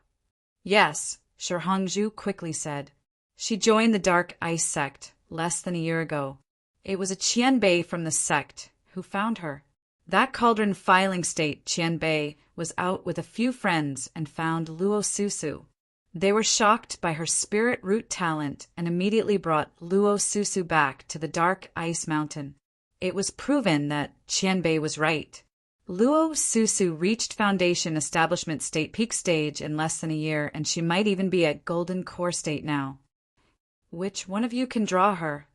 [SPEAKER 1] "Yes," Shi Hongzhu quickly said. "She joined the Dark Ice sect less than a year ago. It was a Qianbei from the sect who found her. That cauldron filing state Qianbei was out with a few friends and found Luo Susu. They were shocked by her spirit root talent and immediately brought Luo Susu back to the Dark Ice Mountain. It was proven that Qianbei was right. Luo Susu reached Foundation Establishment State peak stage in less than a year, and she might even be at Golden Core State now. Which one of you can draw her?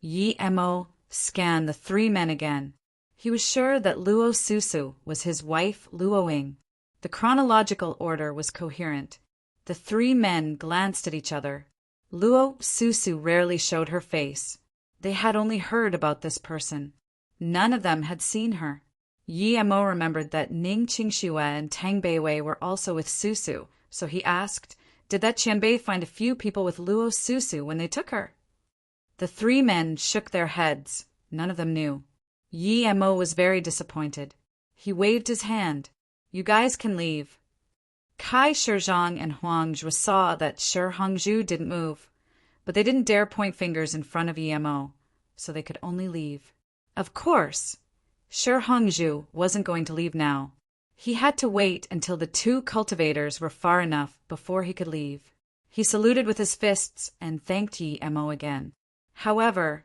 [SPEAKER 1] Yi Mo scanned the three men again. He was sure that Luo Susu was his wife Luo Ying. The chronological order was coherent. The three men glanced at each other. Luo Susu rarely showed her face. They had only heard about this person. None of them had seen her. Yi Mo remembered that Ning Qingxue and Tang Beiwei were also with Susu, so he asked, did that Qianbei find a few people with Luo Susu when they took her? The three men shook their heads. None of them knew. Yi Mo was very disappointed. He waved his hand. You guys can leave. Kai Shizhong and Huang Zhu saw that Shi Hongzhu didn't move, but they didn't dare point fingers in front of Yi Mo, so they could only leave. Of course, Shi Hongzhu wasn't going to leave now. He had to wait until the two cultivators were far enough before he could leave. He saluted with his fists and thanked Yi Mo again. However,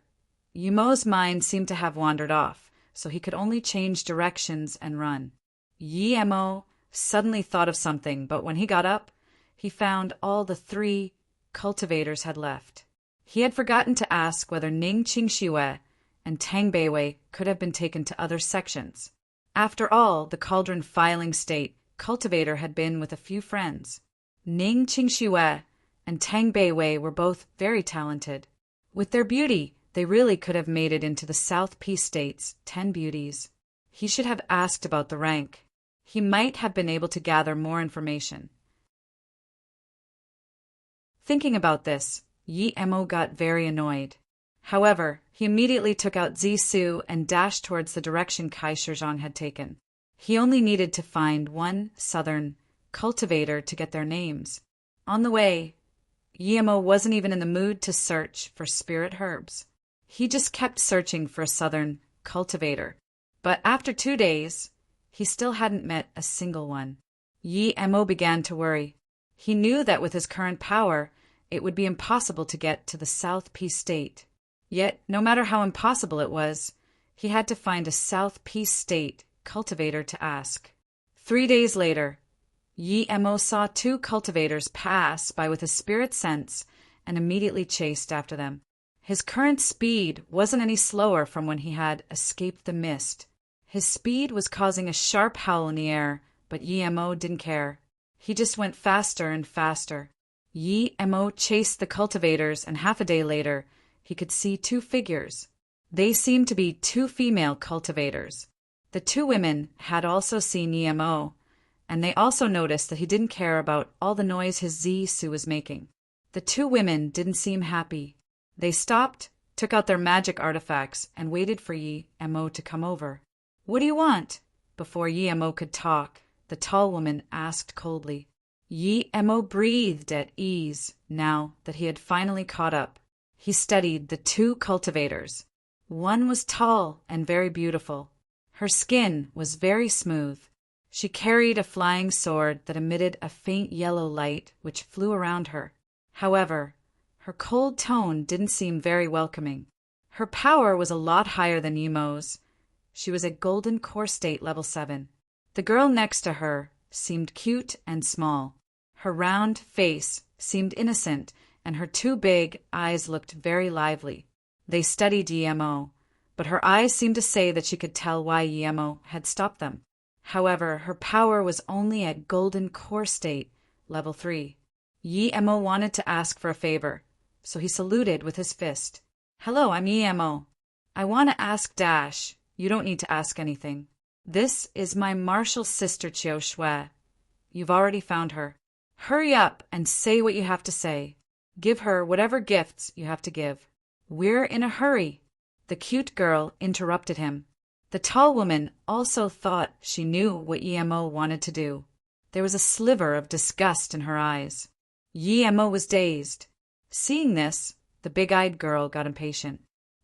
[SPEAKER 1] Yi Mo's mind seemed to have wandered off, so he could only change directions and run. Yi Mo suddenly thought of something, but when he got up, he found all the three cultivators had left. He had forgotten to ask whether Ning Qingxue and Tang Beiwei could have been taken to other sections. After all, the Cauldron Filing State cultivator had been with a few friends. Ning Qingxue and Tang Beiwei were both very talented. With their beauty, they really could have made it into the South Peace State's 10 beauties. He should have asked about the rank. He might have been able to gather more information. Thinking about this, Yi Mo got very annoyed. However, he immediately took out Zisu and dashed towards the direction Kai Shizhong had taken. He only needed to find one southern cultivator to get their names. On the way, Yi Mo wasn't even in the mood to search for spirit herbs. He just kept searching for a southern cultivator. But after 2 days, he still hadn't met a single one. Yi Mo began to worry. He knew that with his current power, it would be impossible to get to the South Peace State. Yet, no matter how impossible it was, he had to find a South Peace State cultivator to ask. 3 days later, Yi Mo saw 2 cultivators pass by with a spirit sense and immediately chased after them. His current speed wasn't any slower from when he had escaped the mist. His speed was causing a sharp howl in the air, but Yi Mo didn't care. He just went faster and faster. Yi Mo chased the cultivators, and half a day later, he could see 2 figures. They seemed to be 2 female cultivators. The 2 women had also seen Yi Mo, and they also noticed that he didn't care about all the noise his Zisu was making. The 2 women didn't seem happy. They stopped, took out their magic artifacts, and waited for Yi Mo to come over. What do you want? Before Yi Mo could talk, the tall woman asked coldly. Yi Mo breathed at ease now that he had finally caught up. He studied the 2 cultivators. One was tall and very beautiful. Her skin was very smooth. She carried a flying sword that emitted a faint yellow light which flew around her. However, her cold tone didn't seem very welcoming. Her power was a lot higher than Yi Mo's. She was at Golden Core State Level 7. The girl next to her seemed cute and small. Her round face seemed innocent, and her 2 big eyes looked very lively. They studied Yi Mo, but her eyes seemed to say that she could tell why Yi Mo had stopped them. However, her power was only at Golden Core State Level 3. Yi Mo wanted to ask for a favor, so he saluted with his fist. Hello, I'm Yi Mo. I want to ask Dash. You don't need to ask anything. This is my martial sister Qiu Shui. You've already found her. Hurry up and say what you have to say. Give her whatever gifts you have to give. We're in a hurry. The cute girl interrupted him. The tall woman also thought she knew what Yi Mo wanted to do. There was a sliver of disgust in her eyes. Yi Mo was dazed. Seeing this, the big-eyed girl got impatient.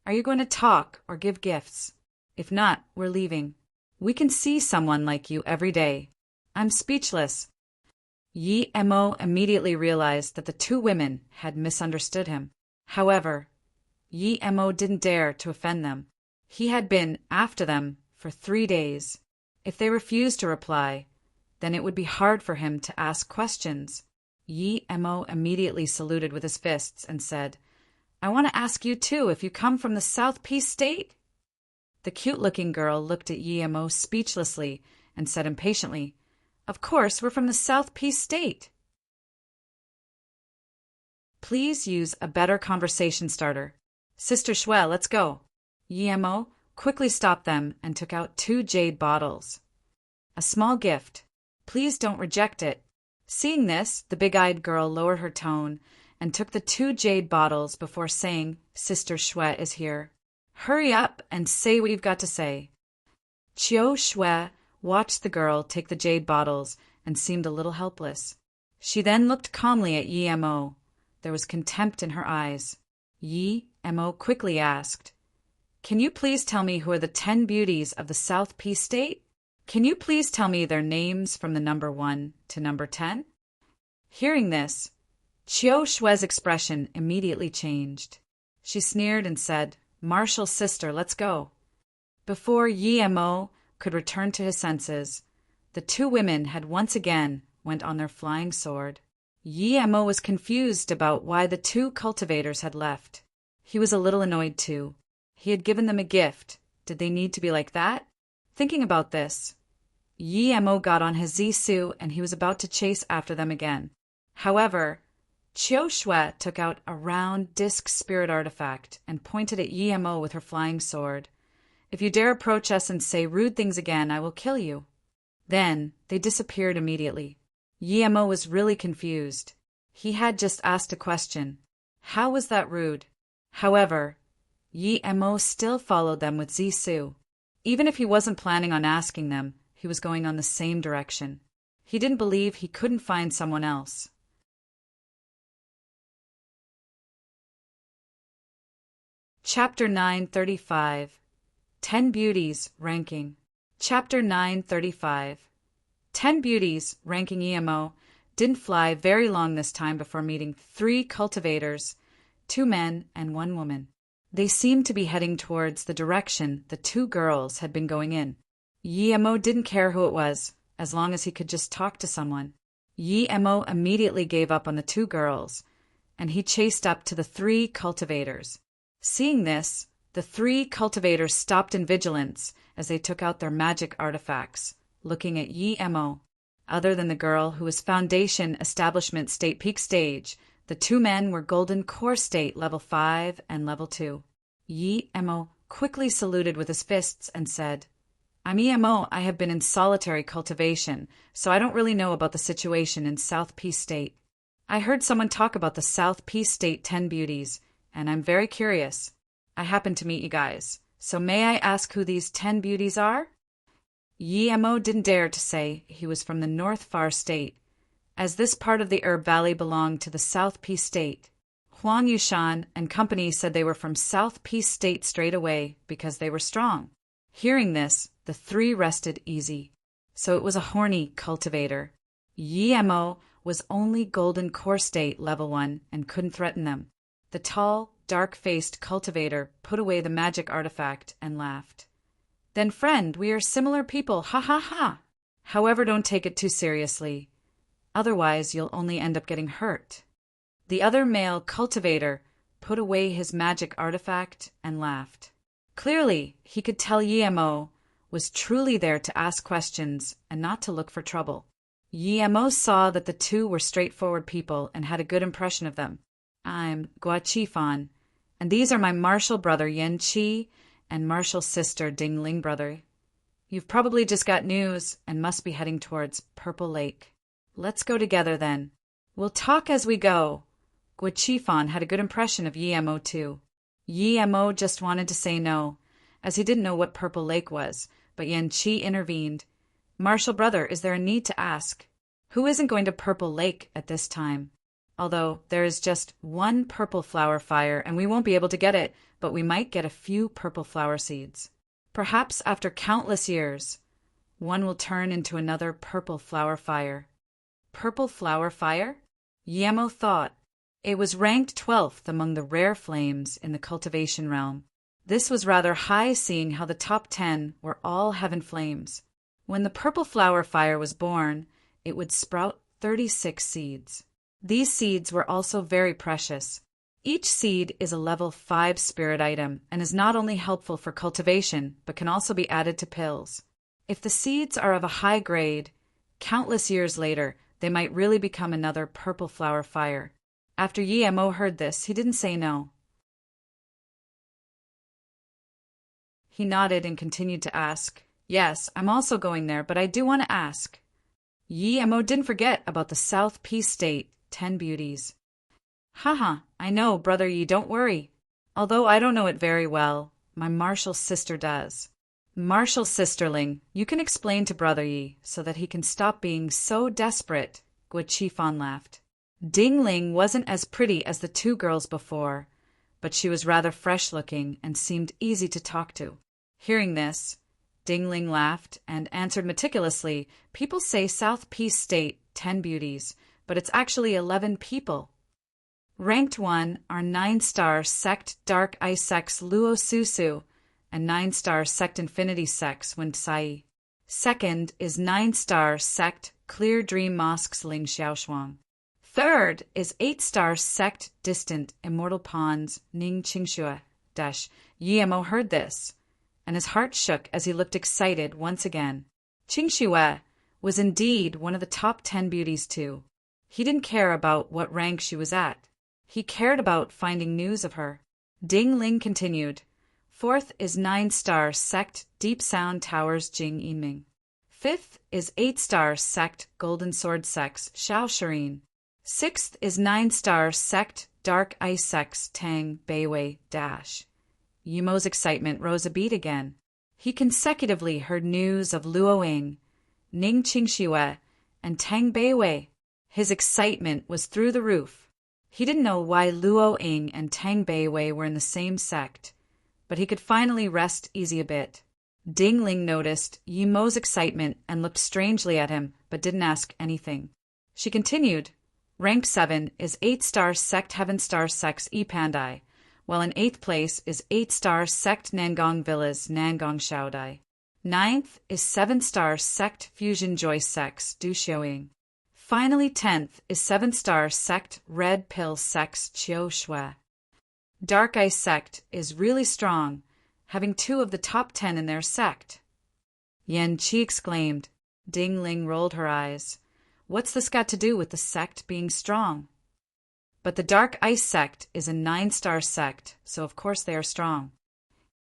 [SPEAKER 1] Are you going to talk or give gifts? If not, we're leaving. We can see someone like you every day. I'm speechless. Yi Mo immediately realized that the 2 women had misunderstood him. However, Yi Mo didn't dare to offend them. He had been after them for 3 days. If they refused to reply, then it would be hard for him to ask questions. Yi Mo immediately saluted with his fists and said, "I want to ask you too if you come from the South Peace State?" The cute-looking girl looked at Yi Mo speechlessly and said impatiently, "Of course, we're from the South Peace State." Please use a better conversation starter. Sister Shui, let's go. Yi Mo quickly stopped them and took out 2 jade bottles. A small gift. Please don't reject it. Seeing this, the big-eyed girl lowered her tone and took the 2 jade bottles before saying, "Sister Shui is here. Hurry up and say what you've got to say." Qiu Shui watched the girl take the jade bottles and seemed a little helpless. She then looked calmly at Yi Mo. There was contempt in her eyes. Yi Mo quickly asked, "Can you please tell me who are the 10 beauties of the South Peace State? Can you please tell me their names from the number 1 to number 10? Hearing this, Qiu Shui's expression immediately changed. She sneered and said, "Martial sister, let's go." Before Yi Mo could return to his senses, the 2 women had once again went on their flying sword. Yi Mo was confused about why the 2 cultivators had left. He was a little annoyed too. He had given them a gift. Did they need to be like that? Thinking about this, Yi Mo got on his Zisu and he was about to chase after them again. However, Qiu Shui took out a round disc spirit artifact and pointed at Yi Mo with her flying sword. "If you dare approach us and say rude things again, I will kill you." Then they disappeared immediately. Yi Mo was really confused. He had just asked a question. How was that rude? However, Yi Mo still followed them with Zisu. Even if he wasn't planning on asking them, he was going on the same direction. He didn't believe he couldn't find someone else. Chapter 935. 10 Beauties Ranking. Chapter 935. 10 Beauties Ranking. Yi Mo didn't fly very long this time before meeting 3 cultivators, 2 men and 1 woman. They seemed to be heading towards the direction the 2 girls had been going in. Yi Mo didn't care who it was, as long as he could just talk to someone. Yi Mo immediately gave up on the 2 girls, and he chased up to the 3 cultivators. Seeing this, the 3 cultivators stopped in vigilance as they took out their magic artifacts, looking at Yi Mo. Other than the girl who was Foundation Establishment State Peak Stage, the 2 men were Golden Core State Level 5 and Level 2. Yi Mo quickly saluted with his fists and said, "I'm Yi Mo. I have been in solitary cultivation, so I don't really know about the situation in South Peace State. I heard someone talk about the South Peace State 10 Beauties, and I'm very curious. I happened to meet you guys, so may I ask who these 10 beauties are?" Yi Mo didn't dare to say he was from the North Far State, as this part of the Herb Valley belonged to the South Peace State. Huang Yushan and company said they were from South Peace State straight away because they were strong. Hearing this, the 3 rested easy. So it was a horny cultivator. Yi Mo was only Golden Core State Level 1 and couldn't threaten them. The tall, dark-faced cultivator put away the magic artifact and laughed. "Then, friend, we are similar people, ha ha ha! However, don't take it too seriously. Otherwise, you'll only end up getting hurt." The other male cultivator put away his magic artifact and laughed. Clearly, he could tell Yi Mo was truly there to ask questions and not to look for trouble. Yi Mo saw that the 2 were straightforward people and had a good impression of them. "I'm Guaqi Fan, and these are my martial brother Yan Qi and martial sister Ding Ling brother. You've probably just got news and must be heading towards Purple Lake. Let's go together then. We'll talk as we go." Guaqi Fan had a good impression of Yi Mo too. Yi Mo just wanted to say no, as he didn't know what Purple Lake was, but Yan Qi intervened. "Martial brother, is there a need to ask? Who isn't going to Purple Lake at this time? Although there is just 1 purple flower fire and we won't be able to get it, but we might get a few purple flower seeds. Perhaps after countless years, one will turn into another purple flower fire." Purple flower fire? Yi Mo thought. It was ranked 12th among the rare flames in the cultivation realm. This was rather high, seeing how the top 10 were all heaven flames. When the purple flower fire was born, it would sprout 36 seeds. These seeds were also very precious. Each seed is a level 5 spirit item and is not only helpful for cultivation, but can also be added to pills. If the seeds are of a high grade, countless years later, they might really become another purple flower fire. After Yemo heard this, he didn't say no. He nodded and continued to ask, "Yes, I'm also going there, but I do want to ask." Yemo didn't forget about the South Peace State 10 beauties. "Haha, I know, brother Yi, don't worry. Although I don't know it very well, my martial sister does." "Martial sisterling, you can explain to brother Yi so that he can stop being so desperate," Guo Qifan laughed. Ding Ling wasn't as pretty as the two girls before, but she was rather fresh-looking and seemed easy to talk to. Hearing this, Ding Ling laughed and answered meticulously, "People say South Peace State 10 beauties, but it's actually 11 people. Ranked 1 are 9-star Sect Dark Ice Sex Luo Susu and 9-star Sect Infinity Sex Wen Sai. Second is 9-star Sect Clear Dream Mosques Ling Xiaoshuang. Third is 8-star Sect Distant Immortal Pawns Ning Qingxue. Yemo heard this, and his heart shook as he looked excited once again. Qingxue was indeed one of the top 10 beauties too. He didn't care about what rank she was at. He cared about finding news of her. Ding Ling continued. Fourth is 9-star Sect Deep Sound Towers Jing Yiming. Fifth is 8-star Sect Golden Sword Sex Xiao Shireen. Sixth is 9-star Sect Dark Ice Sex Tang Beiwei Dash. Yumo's excitement rose a beat again. He consecutively heard news of Luo Ying, Ning Qingxue, and Tang Beiwei. His excitement was through the roof. He didn't know why Luo Ying and Tang Beiwei were in the same sect, but he could finally rest easy a bit. Ding Ling noticed Yumo's excitement and looked strangely at him, but didn't ask anything. She continued, Rank 7 is 8-star Sect Heaven Star Sex E Pandai, while in 8th place is 8-star Sect Nangong Villas Nangong Xiaodai. 9th is 7-star Sect Fusion Joy Sex Du Xiaoying. Finally, 10th is 7-star Sect Red Pill Sex Qiu Shui. Dark Ice Sect is really strong, having 2 of the top 10 in their sect. Yan Qi exclaimed. Ding Ling rolled her eyes. What's this got to do with the sect being strong? But the Dark Ice Sect is a 9-star sect, so of course they are strong.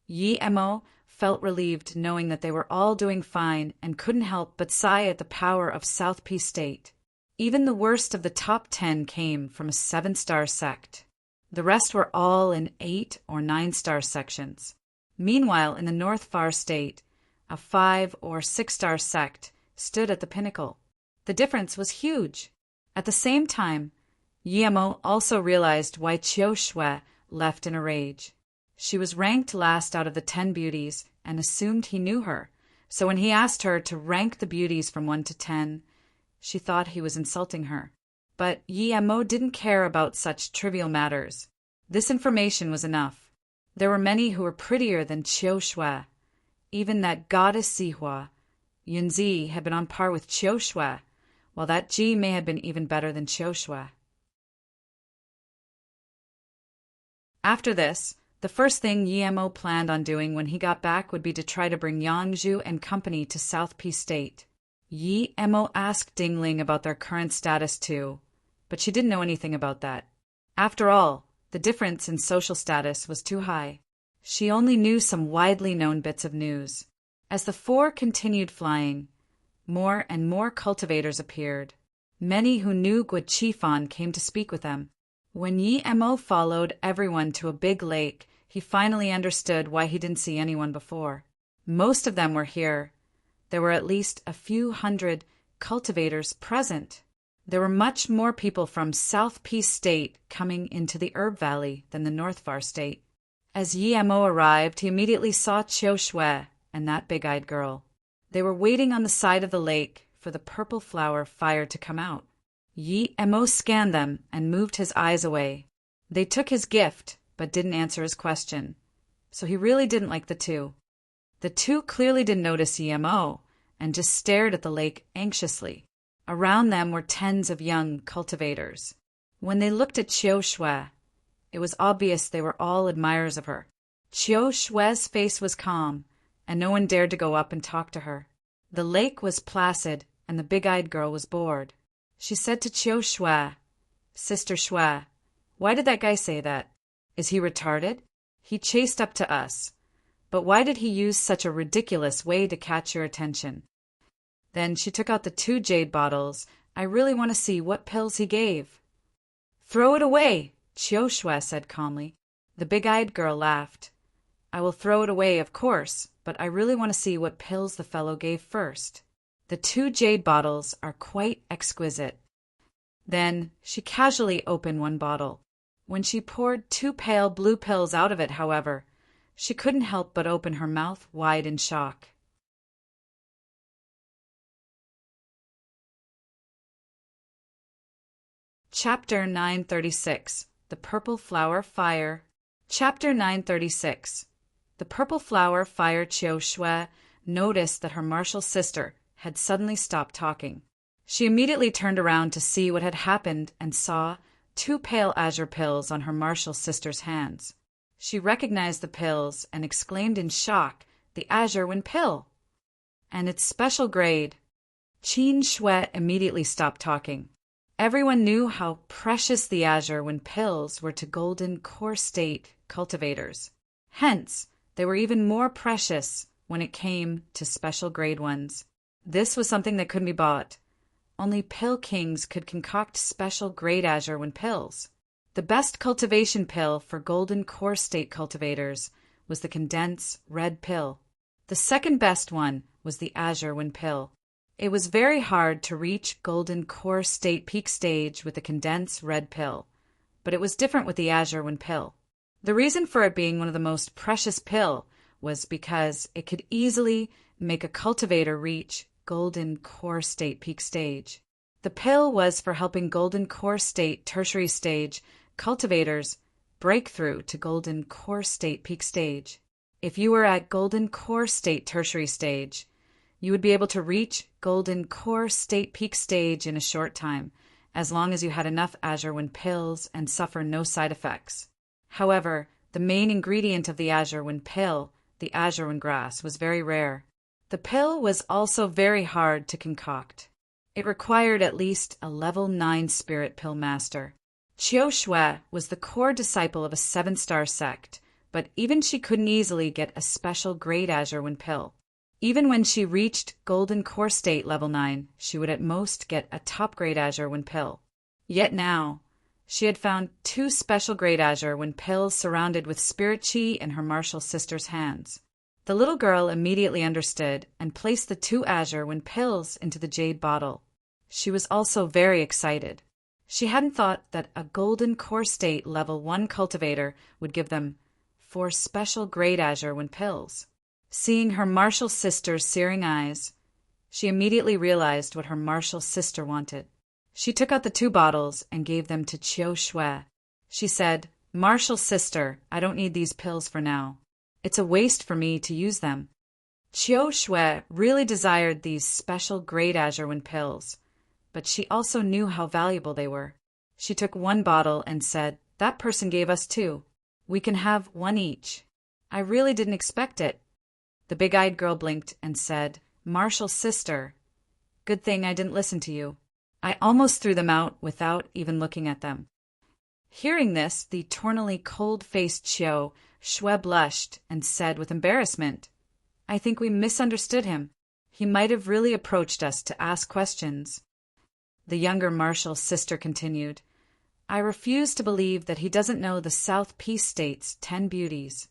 [SPEAKER 1] Yi Mo felt relieved knowing that they were all doing fine and couldn't help but sigh at the power of South Peace State. Even the worst of the top 10 came from a 7-star sect. The rest were all in 8 or 9-star sections. Meanwhile, in the North Far State, a 5 or 6-star sect stood at the pinnacle. The difference was huge. At the same time, Yemo also realized why Qiu Shui left in a rage. She was ranked last out of the 10 beauties and assumed he knew her, so when he asked her to rank the beauties from 1 to 10, she thought he was insulting her. But Yemo didn't care about such trivial matters. This information was enough. There were many who were prettier than Qiu Shui. Even that goddess Zihua, Yunzi, had been on par with Qiu Shui, while that Ji may have been even better than Qiu Shui. After this, the first thing Yemo planned on doing when he got back would be to try to bring Yang Zhu and company to South Peace State. Yemo asked Ding Ling about their current status too, but she didn't know anything about that. After all, the difference in social status was too high. She only knew some widely known bits of news. As the 4 continued flying, more and more cultivators appeared. Many who knew Guo Qifan came to speak with them. When Yemo followed everyone to a big lake, he finally understood why he didn't see anyone before. Most of them were here. There were at least a few hundred cultivators present. There were much more people from South Peace State coming into the Herb Valley than the North Far State. As Yemo arrived, he immediately saw Qiu Shui and that big-eyed girl. They were waiting on the side of the lake for the purple flower fire to come out. Yemo scanned them and moved his eyes away. They took his gift, but didn't answer his question. so he really didn't like the two. The two clearly didn't notice Emo and just stared at the lake anxiously. Around them were tens of young cultivators. When they looked at Qiu Shui, it was obvious they were all admirers of her. Qiu Shui's face was calm, and no one dared to go up and talk to her. The lake was placid, and the big-eyed girl was bored. She said to Qiu Shui, "Sister Shui, why did that guy say that? Is he retarded? He chased up to us. But why did he use such a ridiculous way to catch your attention?" Then she took out the 2 jade bottles. "I really want to see what pills he gave." "Throw it away," Qiu Shui said calmly. The big-eyed girl laughed. "I will throw it away, of course, but I really want to see what pills the fellow gave first. The 2 jade bottles are quite exquisite." Then she casually opened one bottle. When she poured 2 pale blue pills out of it, however, she couldn't help but open her mouth wide in shock. Chapter 936. The Purple Flower Fire. Chapter 936. The Purple Flower Fire. Qiu Shui noticed that her martial sister had suddenly stopped talking. She immediately turned around to see what had happened and saw 2 pale azure pills on her martial sister's hands. She recognized the pills and exclaimed in shock, "The azure wind pill! And its special grade." Qin Shui immediately stopped talking. Everyone knew how precious the azure wind pills were to golden core state cultivators. Hence, they were even more precious when it came to special grade ones. This was something that couldn't be bought. Only pill kings could concoct special grade azure wind pills. The best cultivation pill for golden core state cultivators was the condensed red pill. The second best one was the azure wind pill. It was very hard to reach golden core state peak stage with the condensed red pill, but it was different with the azure wind pill. The reason for it being one of the most precious pill was because it could easily make a cultivator reach golden core state peak stage. The pill was for helping golden core state tertiary stage cultivators break through to golden core state peak stage. If you were at golden core state tertiary stage, you would be able to reach golden core state peak stage in a short time, as long as you had enough azure wind pills and suffer no side effects. However, the main ingredient of the azure wind pill, the azure wind grass, was very rare. The pill was also very hard to concoct. It required at least a level 9 spirit pill master. Qiu Shui was the core disciple of a 7-star sect, but even she couldn't easily get a special grade azure wind pill. Even when she reached golden core state level 9, she would at most get a top grade azure wind pill. Yet now, she had found 2 special grade azure wind pills surrounded with spirit chi in her martial sister's hands. The little girl immediately understood and placed the 2 azure wind pills into the jade bottle. She was also very excited. She hadn't thought that a golden core state level 1 cultivator would give them 4 special grade azure wind pills. Seeing her martial sister's searing eyes, she immediately realized what her martial sister wanted. She took out the 2 bottles and gave them to Qiu Shui. She said, "Martial sister, I don't need these pills for now. It's a waste for me to use them." Qiu Shui really desired these special grade azure wind pills, but she also knew how valuable they were. She took 1 bottle and said, "That person gave us 2. We can have 1 each. I really didn't expect it." The big-eyed girl blinked and said, "Martial sister, good thing I didn't listen to you. I almost threw them out without even looking at them." Hearing this, the eternally cold-faced Qiu Shui blushed and said with embarrassment, "I think we misunderstood him. He might have really approached us to ask questions." The younger martial sister continued, "I refuse to believe that he doesn't know the South Peace State's 10 beauties.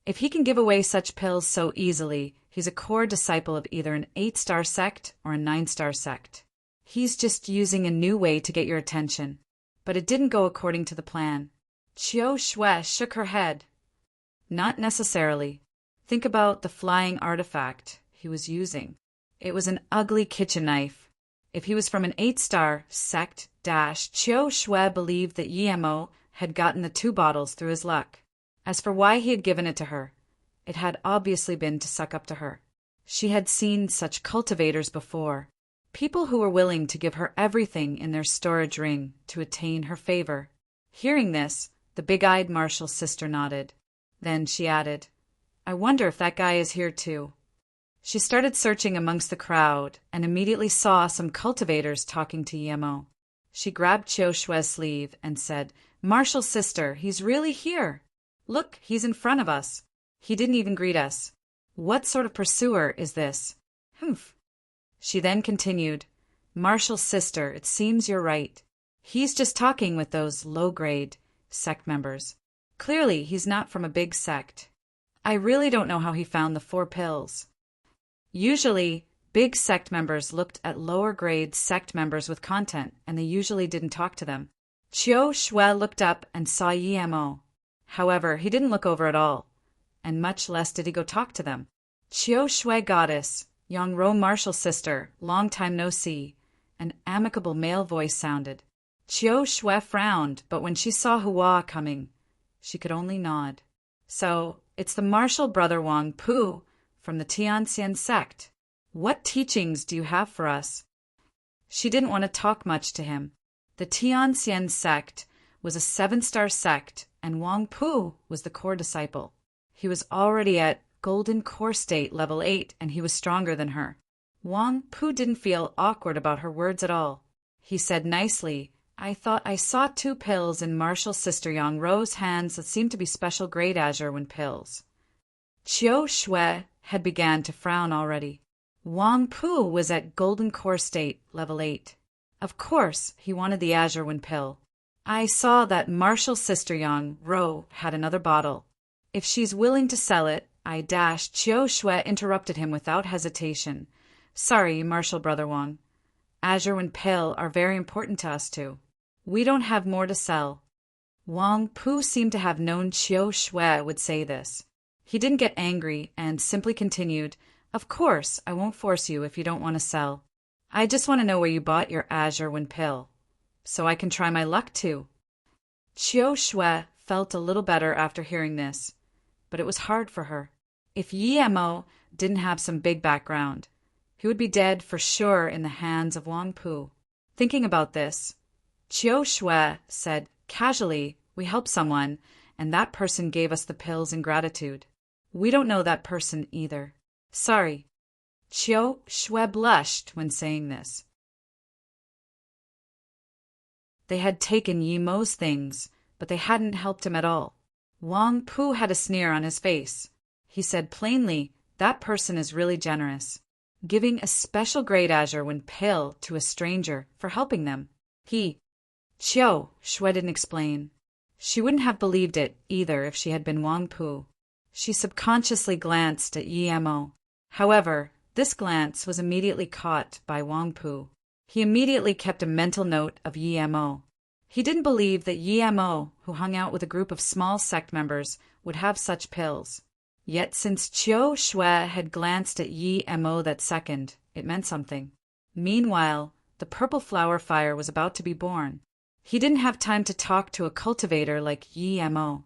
[SPEAKER 1] If he can give away such pills so easily, he's a core disciple of either an 8-star sect or a 9-star sect. He's just using a new way to get your attention." But it didn't go according to the plan. Qiu Shui shook her head. "Not necessarily. Think about the flying artifact he was using. It was an ugly kitchen knife. If he was from an 8-star sect, Qiu Shui believed that Emo had gotten the 2 bottles through his luck. As for why he had given it to her, it had obviously been to suck up to her. She had seen such cultivators before, people who were willing to give her everything in their storage ring to attain her favor. Hearing this, the big-eyed Marshall's sister nodded. Then she added, "I wonder if that guy is here too." She started searching amongst the crowd and immediately saw some cultivators talking to Yemo. She grabbed Chiu Shue's sleeve and said, "Marshall's sister, he's really here. Look, he's in front of us. He didn't even greet us. What sort of pursuer is this?" "Humph." She then continued, "Marshall's sister, it seems you're right. He's just talking with those low-grade sect members. Clearly, he's not from a big sect. I really don't know how he found the 4 pills." Usually, big sect members looked at lower-grade sect members with content, and they usually didn't talk to them. Chiu Shue looked up and saw Yemo. However, he didn't look over at all, and much less did he go talk to them. "Chiu Shue goddess, Yongro Marshall's sister, long time no see," an amicable male voice sounded. Chiu Shue frowned, but when she saw Hua coming, she could only nod. "So, it's the Marshall brother Wang Pu from the Tianxian sect. What teachings do you have for us?" She didn't want to talk much to him. The Tianxian sect was a 7-star sect, and Wang Pu was the core disciple. He was already at Golden Core State level 8, and he was stronger than her. Wang Pu didn't feel awkward about her words at all. He said nicely, "I thought I saw 2 pills in Marshall's sister Yang Ro's hands that seemed to be special grade Azure Wind pills." Chiu Shue had began to frown already. Wang Pu was at Golden Core State level 8. Of course, he wanted the Azure Wind pill. "I saw that Marshall's sister Yang Ro had another bottle. If she's willing to sell it, I dash." Chiu Shue interrupted him without hesitation. "Sorry, Marshall brother Wang. Azure Wind pill are very important to us too. We don't have more to sell." Wang Pu seemed to have known Chiu Shue would say this. He didn't get angry and simply continued, "Of course, I won't force you if you don't want to sell. I just want to know where you bought your Azure Wind pill, so I can try my luck too." Chiu Shue felt a little better after hearing this, but it was hard for her. If Yemo didn't have some big background, he would be dead for sure in the hands of Wang Pu. Thinking about this, Chiu Shue said casually, "We helped someone, and that person gave us the pills in gratitude. We don't know that person either. Sorry." Chiu Shue blushed when saying this. They had taken Yemo's things, but they hadn't helped him at all. Wang Pu had a sneer on his face. He said plainly, "That person is really generous, giving a special grade Azure Wind pill to a stranger for helping them." Chiu Shue didn't explain. She wouldn't have believed it either if she had been Wang Pu. She subconsciously glanced at Yemo. However, this glance was immediately caught by Wang Pu. He immediately kept a mental note of Yemo. He didn't believe that Yemo, who hung out with a group of small sect members, would have such pills. Yet since Chiu Shue had glanced at Yemo that second, it meant something. Meanwhile, the purple flower fire was about to be born. He didn't have time to talk to a cultivator like Yemo.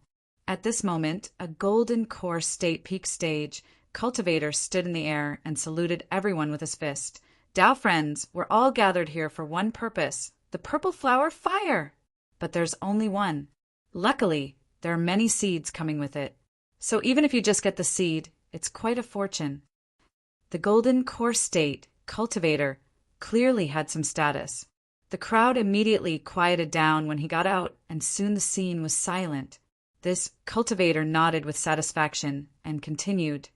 [SPEAKER 1] At this moment, a Golden Core State peak stage cultivator stood in the air and saluted everyone with his fist. "Dao friends, we're all gathered here for one purpose, the purple flower fire! But there's only one. Luckily, there are many seeds coming with it. So even if you just get the seed, it's quite a fortune." The Golden Core State cultivator clearly had some status. The crowd immediately quieted down when he got out, and soon the scene was silent. This cultivator nodded with satisfaction and continued,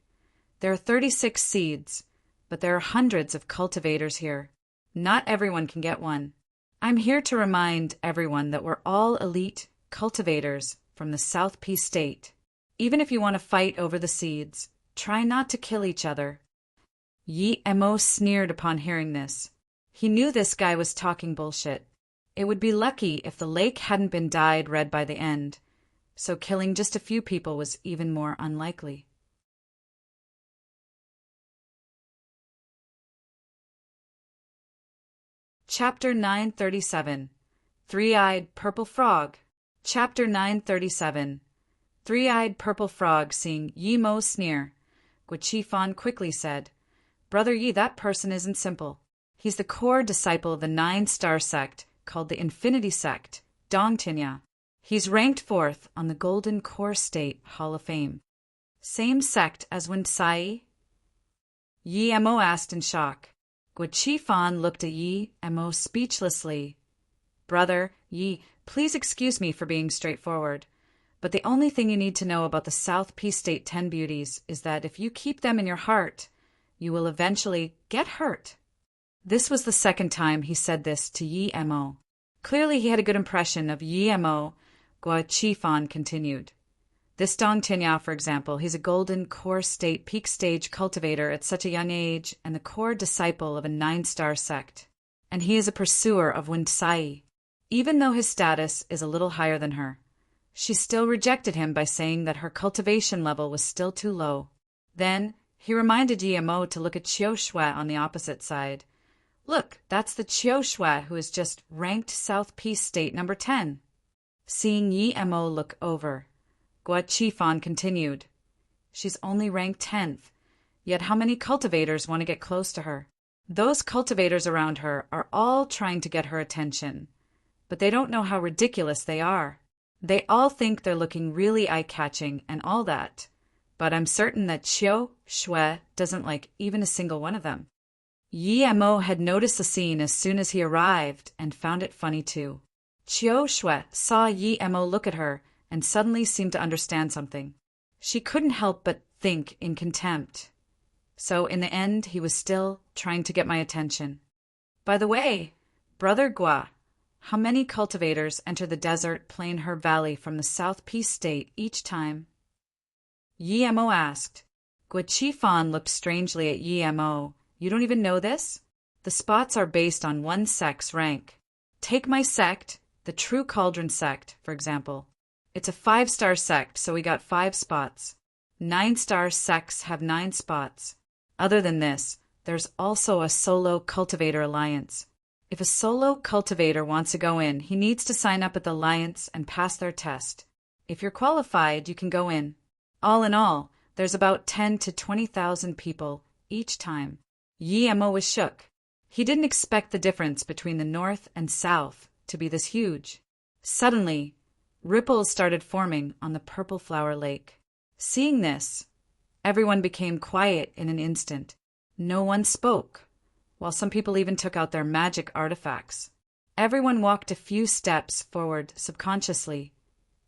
[SPEAKER 1] "There are 36 seeds, but there are hundreds of cultivators here. Not everyone can get one. I'm here to remind everyone that we're all elite cultivators from the South Peace State. Even if you want to fight over the seeds, try not to kill each other." Yemo sneered upon hearing this. He knew this guy was talking bullshit. It would be lucky if the lake hadn't been dyed red by the end, so killing just a few people was even more unlikely. Chapter 937. Three-Eyed Purple Frog. Chapter 937. Three-eyed purple frog seeing Yi Mo sneer. Guiqifan quickly said, Brother Yi, that person isn't simple. He's the core disciple of the 9-star sect called the Infinity Sect, Dongtinya. He's ranked fourth on the Golden Core State Hall of Fame. Same sect as Winsai? Yi Mo asked in shock. Guiqifan looked at Yi Mo speechlessly. Brother Yi, please excuse me for being straightforward, but the only thing you need to know about the South Peace State 10 beauties is that if you keep them in your heart, you will eventually get hurt. This was the second time he said this to Yi Mo. Clearly he had a good impression of Yi Mo. Guiqifan continued. This Dongtinya, for example, he's a golden core state peak stage cultivator at such a young age and the core disciple of a 9-star sect. And he is a pursuer of Winsai. Even though his status is a little higher than her, she still rejected him by saying that her cultivation level was still too low. Then he reminded Yi Mo to look at Qiu Shui on the opposite side. Look, that's the Qiu Shui who is just ranked South Peace State number 10. Seeing Yi Mo look over, Guiqifan continued. She's only ranked 10th, yet how many cultivators want to get close to her? Those cultivators around her are all trying to get her attention, but they don't know how ridiculous they are. They all think they're looking really eye-catching and all that, but I'm certain that Qiu Shui doesn't like even a single one of them. Yi Mo had noticed the scene as soon as he arrived and found it funny too. Qiu Shui saw Yi Mo look at her and suddenly seemed to understand something. She couldn't help but think in contempt. So in the end, he was still trying to get my attention. By the way, Brother Gua, how many cultivators enter the desert plain herb valley from the South Peace State each time? Yi Mo asked. Guiqifan looked strangely at Yi Mo. You don't even know this? The spots are based on one sect's rank. Take my sect, the True Cauldron sect, for example. It's a 5-star sect, so we got 5 spots. 9-star sects have 9 spots. Other than this, there's also a solo cultivator alliance. If a solo cultivator wants to go in, he needs to sign up at the alliance and pass their test. If you're qualified, you can go in. All in all, there's about 10 to 20,000 people each time. Yi Mo was shook. He didn't expect the difference between the north and south to be this huge. Suddenly, ripples started forming on the purple flower lake. Seeing this, everyone became quiet in an instant. No one spoke, while some people even took out their magic artifacts. Everyone walked a few steps forward subconsciously,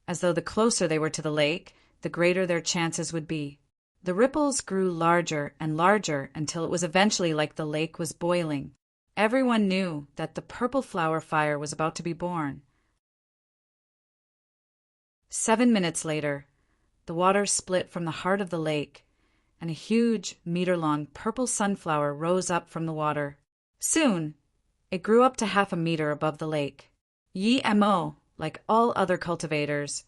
[SPEAKER 1] as though the closer they were to the lake, the greater their chances would be. The ripples grew larger and larger until it was eventually like the lake was boiling. Everyone knew that the purple flower fire was about to be born. 7 minutes later, the water split from the heart of the lake, and a huge, meter-long purple sunflower rose up from the water. Soon, it grew up to half a meter above the lake. Yi Mo, like all other cultivators,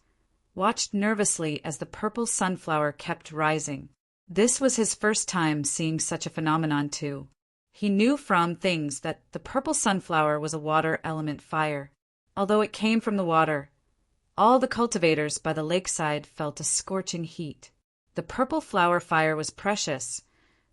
[SPEAKER 1] watched nervously as the purple sunflower kept rising. This was his first time seeing such a phenomenon too. He knew from things that the purple sunflower was a water element fire. Although it came from the water, all the cultivators by the lakeside felt a scorching heat. The purple flower fire was precious,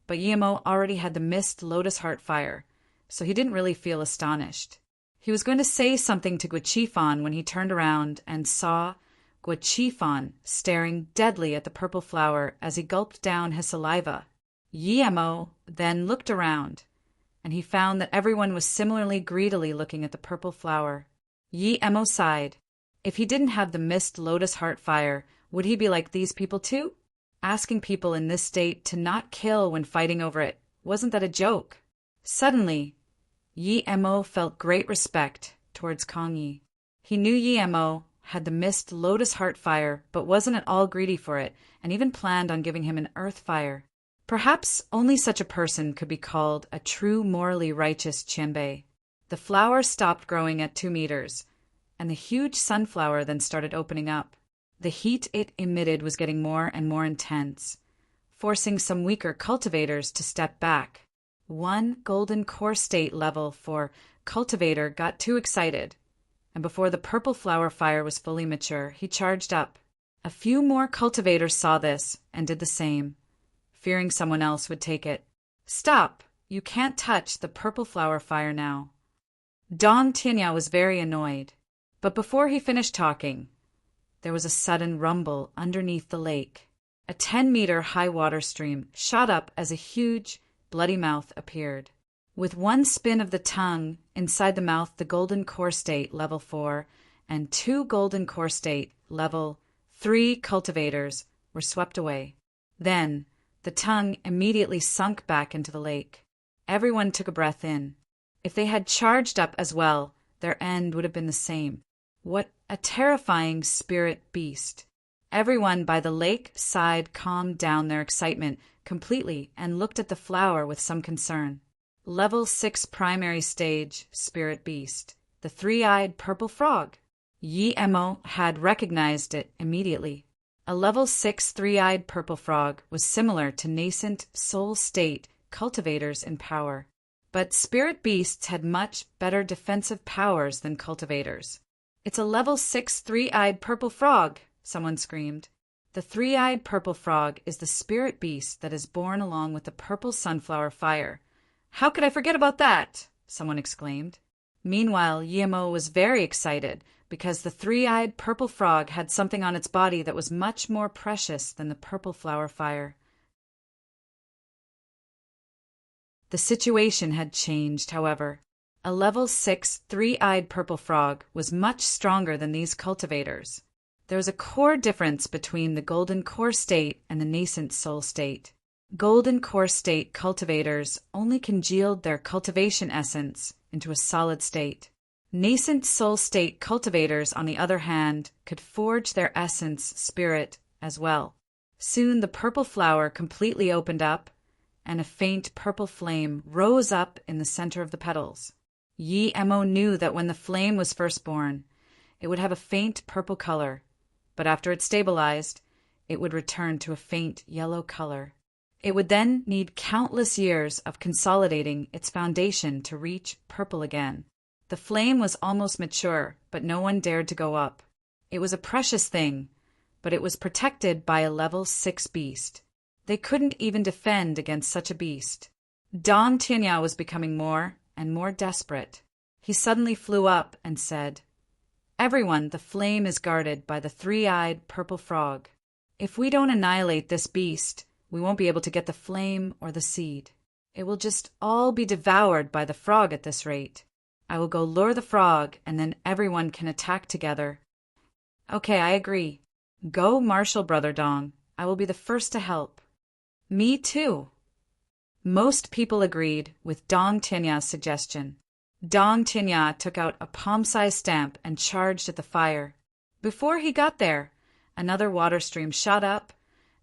[SPEAKER 1] but Yi Mo already had the mist lotus heart fire, so he didn't really feel astonished. He was going to say something to Guiqifan when he turned around and saw Guiqifan staring deadly at the purple flower as he gulped down his saliva. Yi Mo then looked around, and he found that everyone was similarly greedily looking at the purple flower. Yi Mo sighed. If he didn't have the mist lotus heart fire, would he be like these people too? Asking people in this state to not kill when fighting over it, wasn't that a joke? Suddenly, Yi Mo felt great respect towards Kong Yi. He knew Yi Mo had the mist lotus heart fire, but wasn't at all greedy for it, and even planned on giving him an earth fire. Perhaps only such a person could be called a true morally righteous Qianbei. The flower stopped growing at 2 meters, and the huge sunflower then started opening up. The heat it emitted was getting more and more intense, forcing some weaker cultivators to step back. One golden core state level for cultivator got too excited, and before the purple flower fire was fully mature, he charged up. A few more cultivators saw this and did the same, fearing someone else would take it. Stop! You can't touch the purple flower fire now. Don Tinya was very annoyed, but before he finished talking, there was a sudden rumble underneath the lake. A 10-meter high water stream shot up as a huge, bloody mouth appeared. With one spin of the tongue, inside the mouth the golden core state level 4 and 2 golden core state level 3 cultivators were swept away. Then, the tongue immediately sunk back into the lake. Everyone took a breath in. If they had charged up as well, their end would have been the same. What a terrifying spirit beast! Everyone by the lake side calmed down their excitement completely and looked at the flower with some concern. Level 6 primary stage spirit beast, the three-eyed purple frog. Yi Mo had recognized it immediately. A level 6 three-eyed purple frog was similar to nascent soul state cultivators in power. But spirit beasts had much better defensive powers than cultivators. It's a level 6 three-eyed purple frog, someone screamed. The three-eyed purple frog is the spirit beast that is born along with the purple sunflower fire. How could I forget about that? Someone exclaimed. Meanwhile, Yemo was very excited because the three-eyed purple frog had something on its body that was much more precious than the purple flower fire. The situation had changed, however. A level 6 three-eyed purple frog was much stronger than these cultivators. There was a core difference between the golden core state and the nascent soul state. Golden core state cultivators only congealed their cultivation essence into a solid state. Nascent soul state cultivators, on the other hand, could forge their essence spirit as well. Soon the purple flower completely opened up, and a faint purple flame rose up in the center of the petals. Yi Mo knew that when the flame was first born, it would have a faint purple color, but after it stabilized, it would return to a faint yellow color. It would then need countless years of consolidating its foundation to reach purple again. The flame was almost mature, but no one dared to go up. It was a precious thing, but it was protected by a level 6 beast. They couldn't even defend against such a beast. Don Tinya was becoming more and more desperate. He suddenly flew up and said, "Everyone, the flame is guarded by the three-eyed purple frog. If we don't annihilate this beast, we won't be able to get the flame or the seed. It will just all be devoured by the frog at this rate. I will go lure the frog, and then everyone can attack together." "Okay, I agree. Go, Marshal Brother Dong. I will be the first to help." "Me too." Most people agreed with Dong Tinya's suggestion. Dong Tinya took out a palm-sized stamp and charged at the fire. Before he got there, another water stream shot up,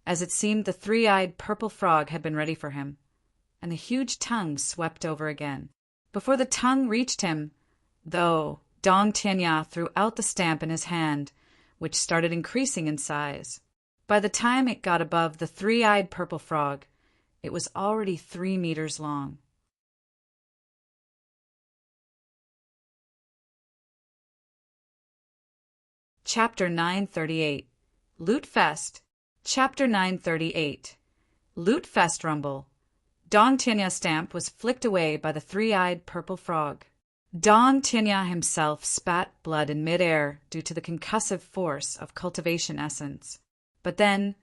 [SPEAKER 1] as it seemed the three-eyed purple frog had been ready for him, and the huge tongue swept over again. Before the tongue reached him, though, Dong Tinya threw out the stamp in his hand, which started increasing in size. By the time it got above the three-eyed purple frog, it was already 3 meters long. Chapter 938 Loot Fest. Chapter 938 Loot Fest Rumble. Dong Tinya's stamp was flicked away by the three-eyed purple frog. Dong Tinya himself spat blood in midair due to the concussive force of cultivation essence. But then,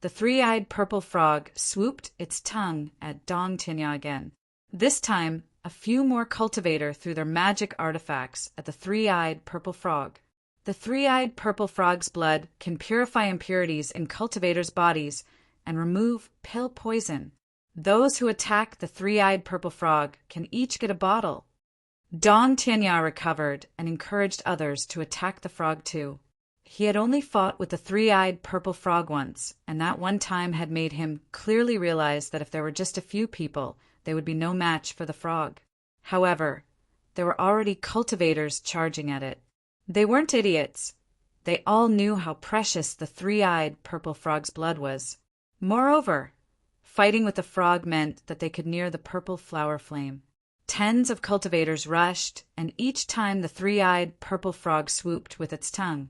[SPEAKER 1] the three-eyed purple frog swooped its tongue at Dong Tinya again. This time, a few more cultivators threw their magic artifacts at the three-eyed purple frog. The three-eyed purple frog's blood can purify impurities in cultivators' bodies and remove pill poison. Those who attack the three-eyed purple frog can each get a bottle. Dong Tinya recovered and encouraged others to attack the frog too. He had only fought with the three-eyed purple frog once, and that one time had made him clearly realize that if there were just a few people, they would be no match for the frog. However, there were already cultivators charging at it. They weren't idiots. They all knew how precious the three-eyed purple frog's blood was. Moreover, fighting with the frog meant that they could near the purple flower flame. Tens of cultivators rushed, and each time the three-eyed purple frog swooped with its tongue,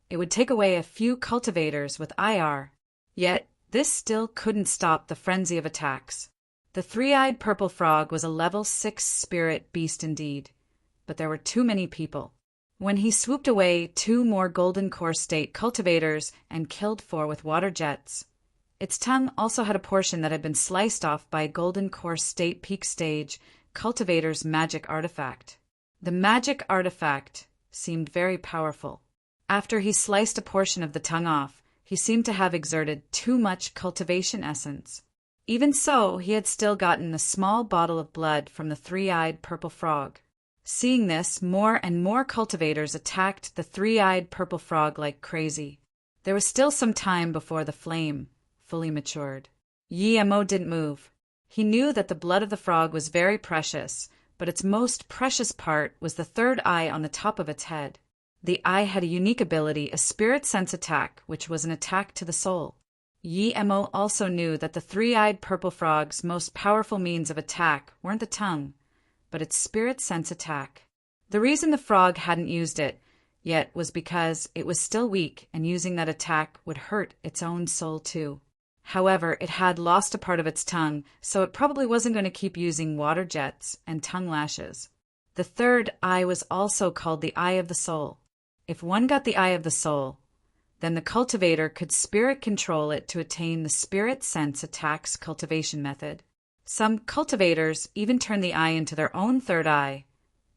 [SPEAKER 1] it would take away a few cultivators with IR. Yet, this still couldn't stop the frenzy of attacks. The three-eyed purple frog was a level 6 spirit beast indeed, but there were too many people. When he swooped away 2 more golden core state cultivators and killed 4 with water jets, its tongue also had a portion that had been sliced off by a golden core state peak stage cultivator's magic artifact. The magic artifact seemed very powerful. After he sliced a portion of the tongue off, he seemed to have exerted too much cultivation essence. Even so, he had still gotten a small bottle of blood from the three-eyed purple frog. Seeing this, more and more cultivators attacked the three-eyed purple frog like crazy. There was still some time before the flame fully matured. Yemo didn't move. He knew that the blood of the frog was very precious, but its most precious part was the third eye on the top of its head. The eye had a unique ability, a spirit sense attack, which was an attack to the soul. Yemo also knew that the three-eyed purple frog's most powerful means of attack weren't the tongue, but its spirit sense attack. The reason the frog hadn't used it yet was because it was still weak, and using that attack would hurt its own soul too. However, it had lost a part of its tongue, so it probably wasn't going to keep using water jets and tongue lashes. The third eye was also called the Eye of the Soul. If one got the Eye of the Soul, then the cultivator could spirit control it to attain the spirit sense attacks cultivation method. Some cultivators even turned the eye into their own third eye,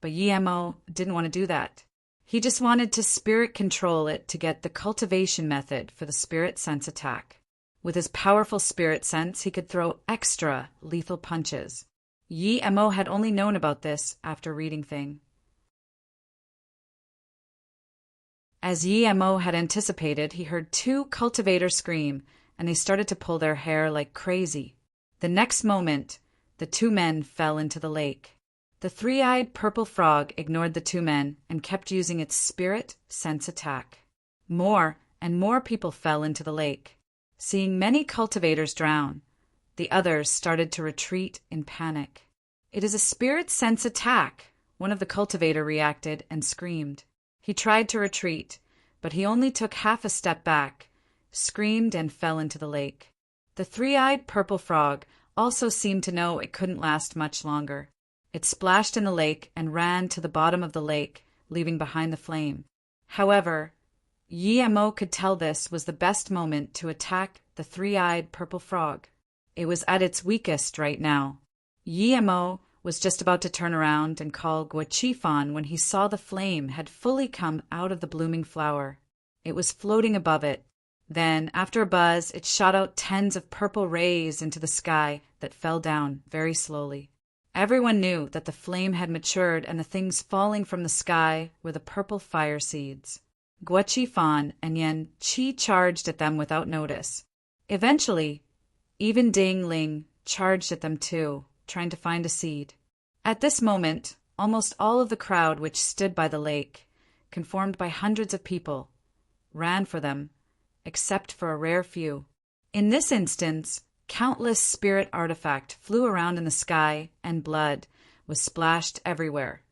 [SPEAKER 1] but Yemo didn't want to do that. He just wanted to spirit control it to get the cultivation method for the spirit sense attack. With his powerful spirit sense, he could throw extra lethal punches. Yemo had only known about this after reading Thing. As Yemo had anticipated, he heard 2 cultivators scream, and they started to pull their hair like crazy. The next moment, the 2 men fell into the lake. The three-eyed purple frog ignored the 2 men and kept using its spirit sense attack. More and more people fell into the lake. Seeing many cultivators drown, the others started to retreat in panic. "It is a spirit sense attack," one of the cultivator reacted and screamed. He tried to retreat, but he only took half a step back, screamed, and fell into the lake. The three-eyed purple frog also seemed to know it couldn't last much longer. It splashed in the lake and ran to the bottom of the lake, leaving behind the flame. However, Yemo could tell this was the best moment to attack the three-eyed purple frog. It was at its weakest right now. Yemo was just about to turn around and call Guachifan when he saw the flame had fully come out of the blooming flower. It was floating above it. Then, after a buzz, it shot out tens of purple rays into the sky that fell down very slowly. Everyone knew that the flame had matured, and the things falling from the sky were the purple fire seeds. Guachifan and Yen Qi charged at them without notice. Eventually, even Ding Ling charged at them too, trying to find a seed. At this moment, almost all of the crowd which stood by the lake, conformed by hundreds of people, ran for them, except for a rare few. In this instance, countless spirit artifact flew around in the sky, and blood was splashed everywhere,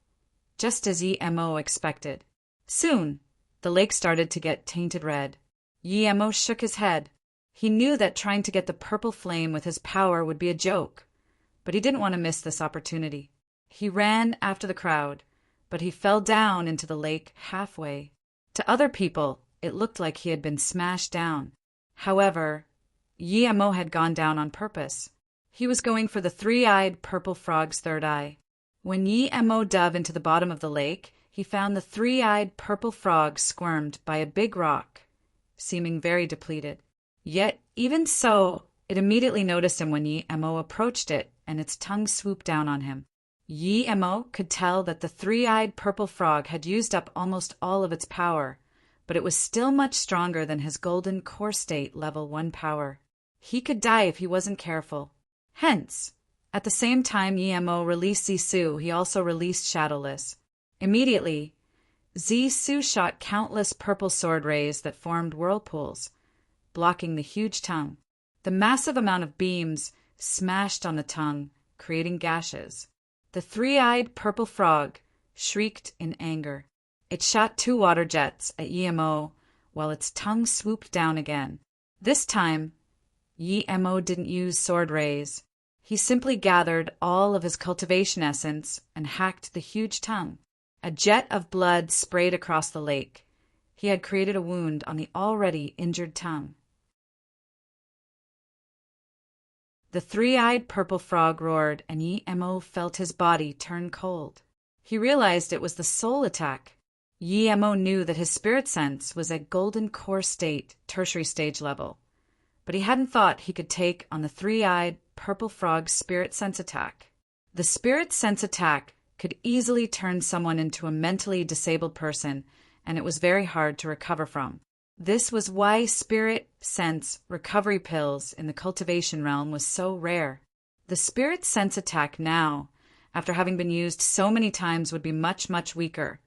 [SPEAKER 1] just as Yemo expected. Soon, the lake started to get tainted red. Yemo shook his head. He knew that trying to get the purple flame with his power would be a joke, but he didn't want to miss this opportunity. He ran after the crowd, but he fell down into the lake halfway. To other people, it looked like he had been smashed down. However, Yemo had gone down on purpose. He was going for the three-eyed purple frog's third eye. When Yemo dove into the bottom of the lake, he found the three-eyed purple frog squirmed by a big rock, seeming very depleted. Yet, even so, it immediately noticed him when Yemo approached it, and its tongue swooped down on him. Yemo could tell that the three-eyed purple frog had used up almost all of its power, but it was still much stronger than his golden core state level 1 power. He could die if he wasn't careful. Hence, at the same time Yemo released Zisu, he also released Shadowless. Immediately, Zisu shot countless purple sword rays that formed whirlpools, blocking the huge tongue. The massive amount of beams smashed on the tongue, creating gashes. The three-eyed purple frog shrieked in anger. It shot 2 water jets at Yemo while its tongue swooped down again. This time, Yemo didn't use sword rays. He simply gathered all of his cultivation essence and hacked the huge tongue. A jet of blood sprayed across the lake. He had created a wound on the already injured tongue. The three-eyed purple frog roared, and Yemo felt his body turn cold. He realized it was the soul attack. Yemo knew that his spirit sense was at golden core state, tertiary stage level, but he hadn't thought he could take on the three-eyed purple frog's spirit sense attack. The spirit sense attack could easily turn someone into a mentally disabled person, and it was very hard to recover from. This was why spirit sense recovery pills in the cultivation realm was so rare. The spirit sense attack now, after having been used so many times, would be much, much weaker.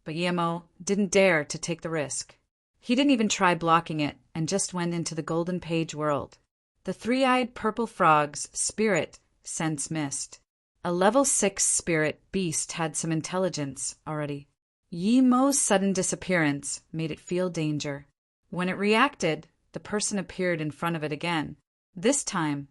[SPEAKER 1] But Yemo didn't dare to take the risk. He didn't even try blocking it and just went into the golden page world. The three-eyed purple frog's spirit sense missed. A level 6 spirit beast had some intelligence already. Yemo's sudden disappearance made it feel danger. When it reacted, the person appeared in front of it again. This time,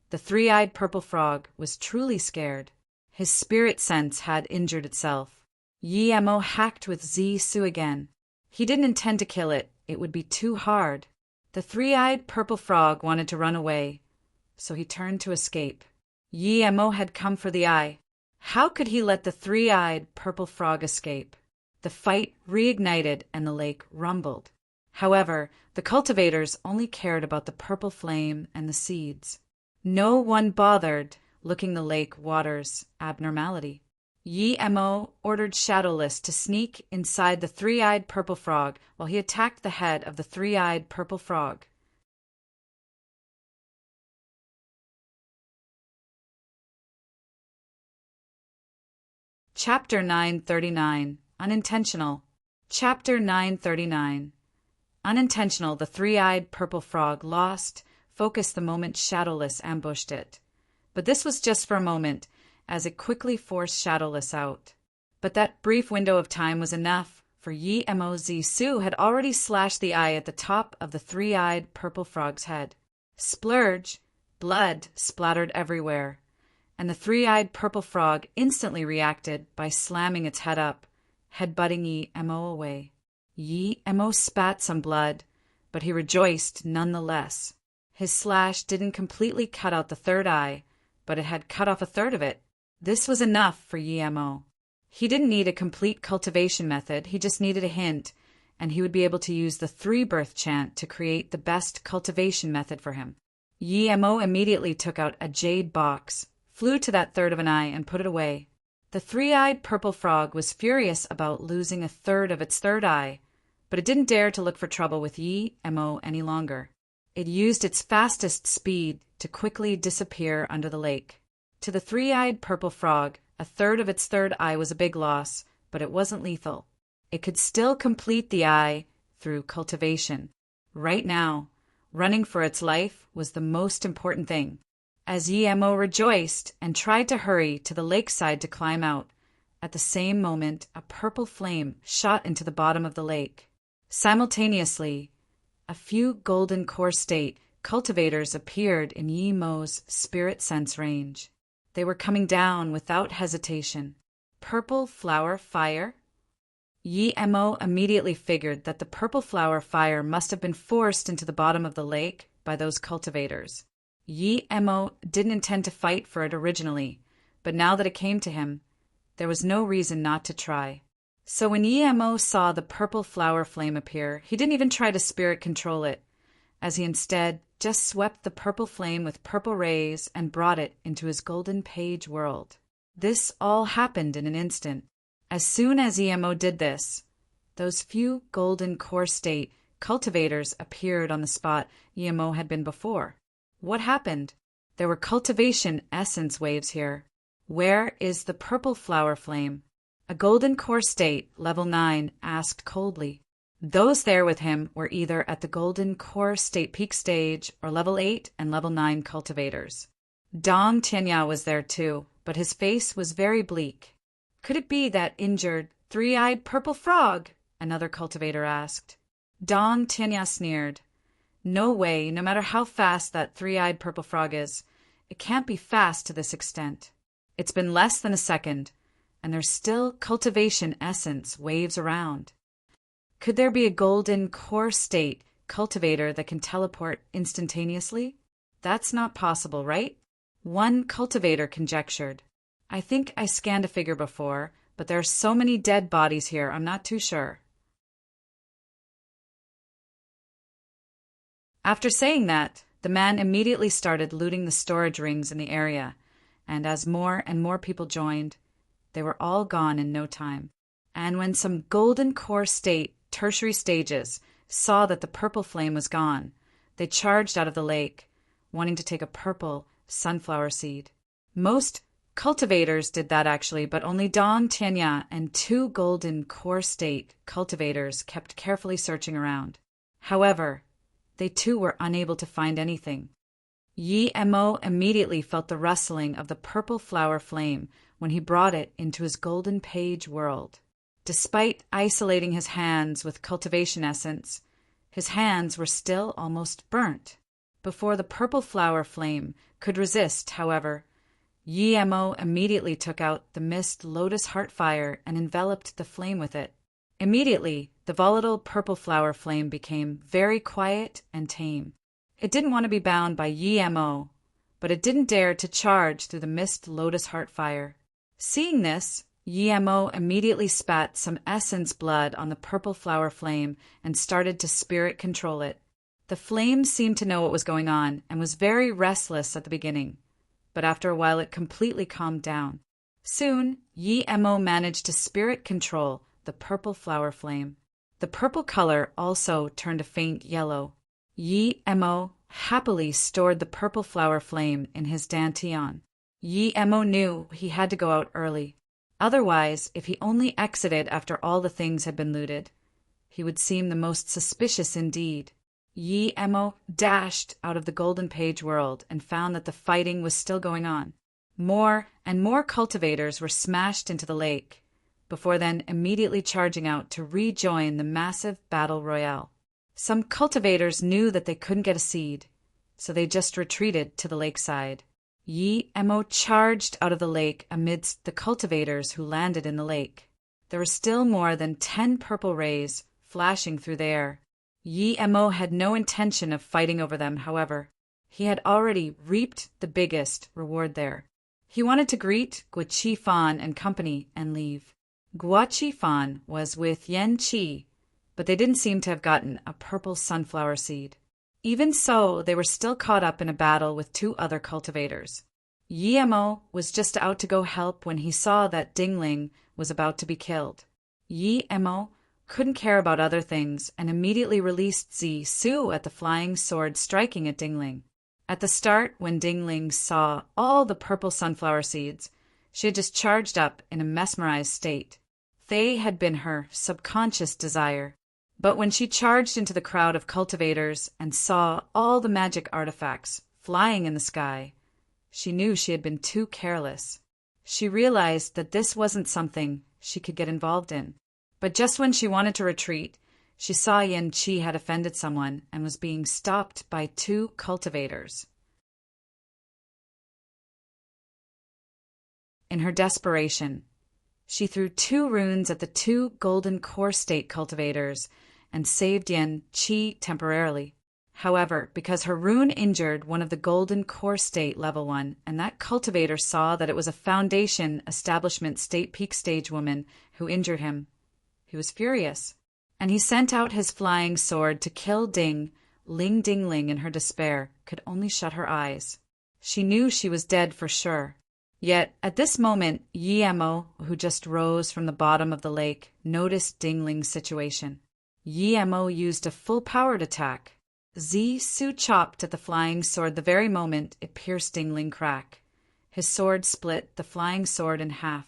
[SPEAKER 1] the three-eyed purple frog was truly scared. His spirit sense had injured itself. Yemo hacked with Zisu again. He didn't intend to kill it. It would be too hard. The three-eyed purple frog wanted to run away, so he turned to escape. Yemo had come for the eye. How could he let the three-eyed purple frog escape? The fight reignited and the lake rumbled. However, the cultivators only cared about the purple flame and the seeds. No one bothered looking the lake water's abnormality. Yemo ordered Shadowless to sneak inside the three-eyed purple frog while he attacked the head of the three-eyed purple frog. Chapter 939. Unintentional. Chapter 939. Unintentional, the three-eyed purple frog lost focus the moment Shadowless ambushed it. But this was just for a moment, as it quickly forced Shadowless out. But that brief window of time was enough, for Yemo Zisu had already slashed the eye at the top of the three-eyed purple frog's head. Splurge, blood splattered everywhere, and the three-eyed purple frog instantly reacted by slamming its head up, headbutting Yemo away. Yemo spat some blood, but he rejoiced nonetheless. His slash didn't completely cut out the third eye, but it had cut off a third of it. This was enough for Yemo. He didn't need a complete cultivation method, he just needed a hint, and he would be able to use the three-birth chant to create the best cultivation method for him. Yemo immediately took out a jade box, flew to that third of an eye, and put it away. The three-eyed purple frog was furious about losing a third of its third eye, but it didn't dare to look for trouble with Yemo any longer. It used its fastest speed to quickly disappear under the lake. To the three-eyed purple frog, a third of its third eye was a big loss, but it wasn't lethal. It could still complete the eye through cultivation. Right now, running for its life was the most important thing. As Yemo rejoiced and tried to hurry to the lakeside to climb out, at the same moment a purple flame shot into the bottom of the lake. Simultaneously, a few golden core state cultivators appeared in Yemo's spirit sense range. They were coming down without hesitation. Purple flower fire? Yemo immediately figured that the purple flower fire must have been forced into the bottom of the lake by those cultivators. Yemo didn't intend to fight for it originally, but now that it came to him, there was no reason not to try. So when Yemo saw the purple flower flame appear, he didn't even try to spirit control it, as he instead just swept the purple flame with purple rays and brought it into his golden page world. This all happened in an instant. As soon as Yemo did this, those few golden core state cultivators appeared on the spot Yemo had been before. What happened? There were cultivation essence waves here. Where is the purple flower flame? A golden core state, level 9, asked coldly. Those there with him were either at the golden core state peak stage or level 8 and level 9 cultivators. Dong Tianya was there too, but his face was very bleak. Could it be that injured, three-eyed purple frog? Another cultivator asked. Dong Tianya sneered. No way, no matter how fast that three-eyed purple frog is. It can't be fast to this extent. It's been less than a second, and there's still cultivation essence waves around. Could there be a golden core state cultivator that can teleport instantaneously? That's not possible, right? One cultivator conjectured. I think I scanned a figure before, but there are so many dead bodies here, I'm not too sure. After saying that, the man immediately started looting the storage rings in the area, and as more and more people joined, they were all gone in no time. And when some golden core state tertiary stages saw that the purple flame was gone, they charged out of the lake, wanting to take a purple sunflower seed. Most cultivators did that actually, but only Dong Tianya and 2 golden core state cultivators kept carefully searching around. However, they too were unable to find anything. Yi Mo immediately felt the rustling of the purple flower flame when he brought it into his golden page world. Despite isolating his hands with cultivation essence, his hands were still almost burnt. Before the purple flower flame could resist, however, Yi Mo immediately took out the mist lotus heart fire and enveloped the flame with it. Immediately, the volatile purple flower flame became very quiet and tame. It didn't want to be bound by Yi Mo, but it didn't dare to charge through the mist lotus heart fire. Seeing this, Yi Mo immediately spat some essence blood on the purple flower flame and started to spirit control it. The flame seemed to know what was going on and was very restless at the beginning, but after a while it completely calmed down. Soon, Yi Mo managed to spirit control the purple flower flame. The purple color also turned a faint yellow. Yi Mo happily stored the purple flower flame in his dantian. Yi Mo knew he had to go out early. Otherwise, if he only exited after all the things had been looted, he would seem the most suspicious indeed. Yi Mo dashed out of the golden page world and found that the fighting was still going on. More and more cultivators were smashed into the lake, before then immediately charging out to rejoin the massive battle royale. Some cultivators knew that they couldn't get a seed, so they just retreated to the lakeside. Yi Mo charged out of the lake amidst the cultivators who landed in the lake. There were still more than 10 purple rays flashing through the air. Yi Mo had no intention of fighting over them, however. He had already reaped the biggest reward there. He wanted to greet Guo Qi Fan and company and leave. Guo Qi Fan was with Yan Qi, but they didn't seem to have gotten a purple sunflower seed. Even so, they were still caught up in a battle with 2 other cultivators. Yi Mo was just out to go help when he saw that Dingling was about to be killed. Yi Mo couldn't care about other things and immediately released Zi Su at the flying sword striking at Dingling. At the start, when Dingling saw all the purple sunflower seeds, she had just charged up in a mesmerized state. They had been her subconscious desire. But when she charged into the crowd of cultivators and saw all the magic artifacts flying in the sky, she knew she had been too careless. She realized that this wasn't something she could get involved in. But just when she wanted to retreat, she saw Yan Qi had offended someone and was being stopped by 2 cultivators. In her desperation, she threw 2 runes at the 2 golden core state cultivators and saved Yan Qi temporarily. However, because her rune injured one of the golden core state level 1, and that cultivator saw that it was a foundation establishment state peak stage woman who injured him, he was furious, and he sent out his flying sword to kill Ling Dingling in her despair could only shut her eyes. She knew she was dead for sure. Yet, at this moment, Yi Mo, who just rose from the bottom of the lake, noticed Dingling's situation. Yi Mo used a full-powered attack. Zi Su chopped at the flying sword the very moment it pierced Dingling crack. His sword split the flying sword in half.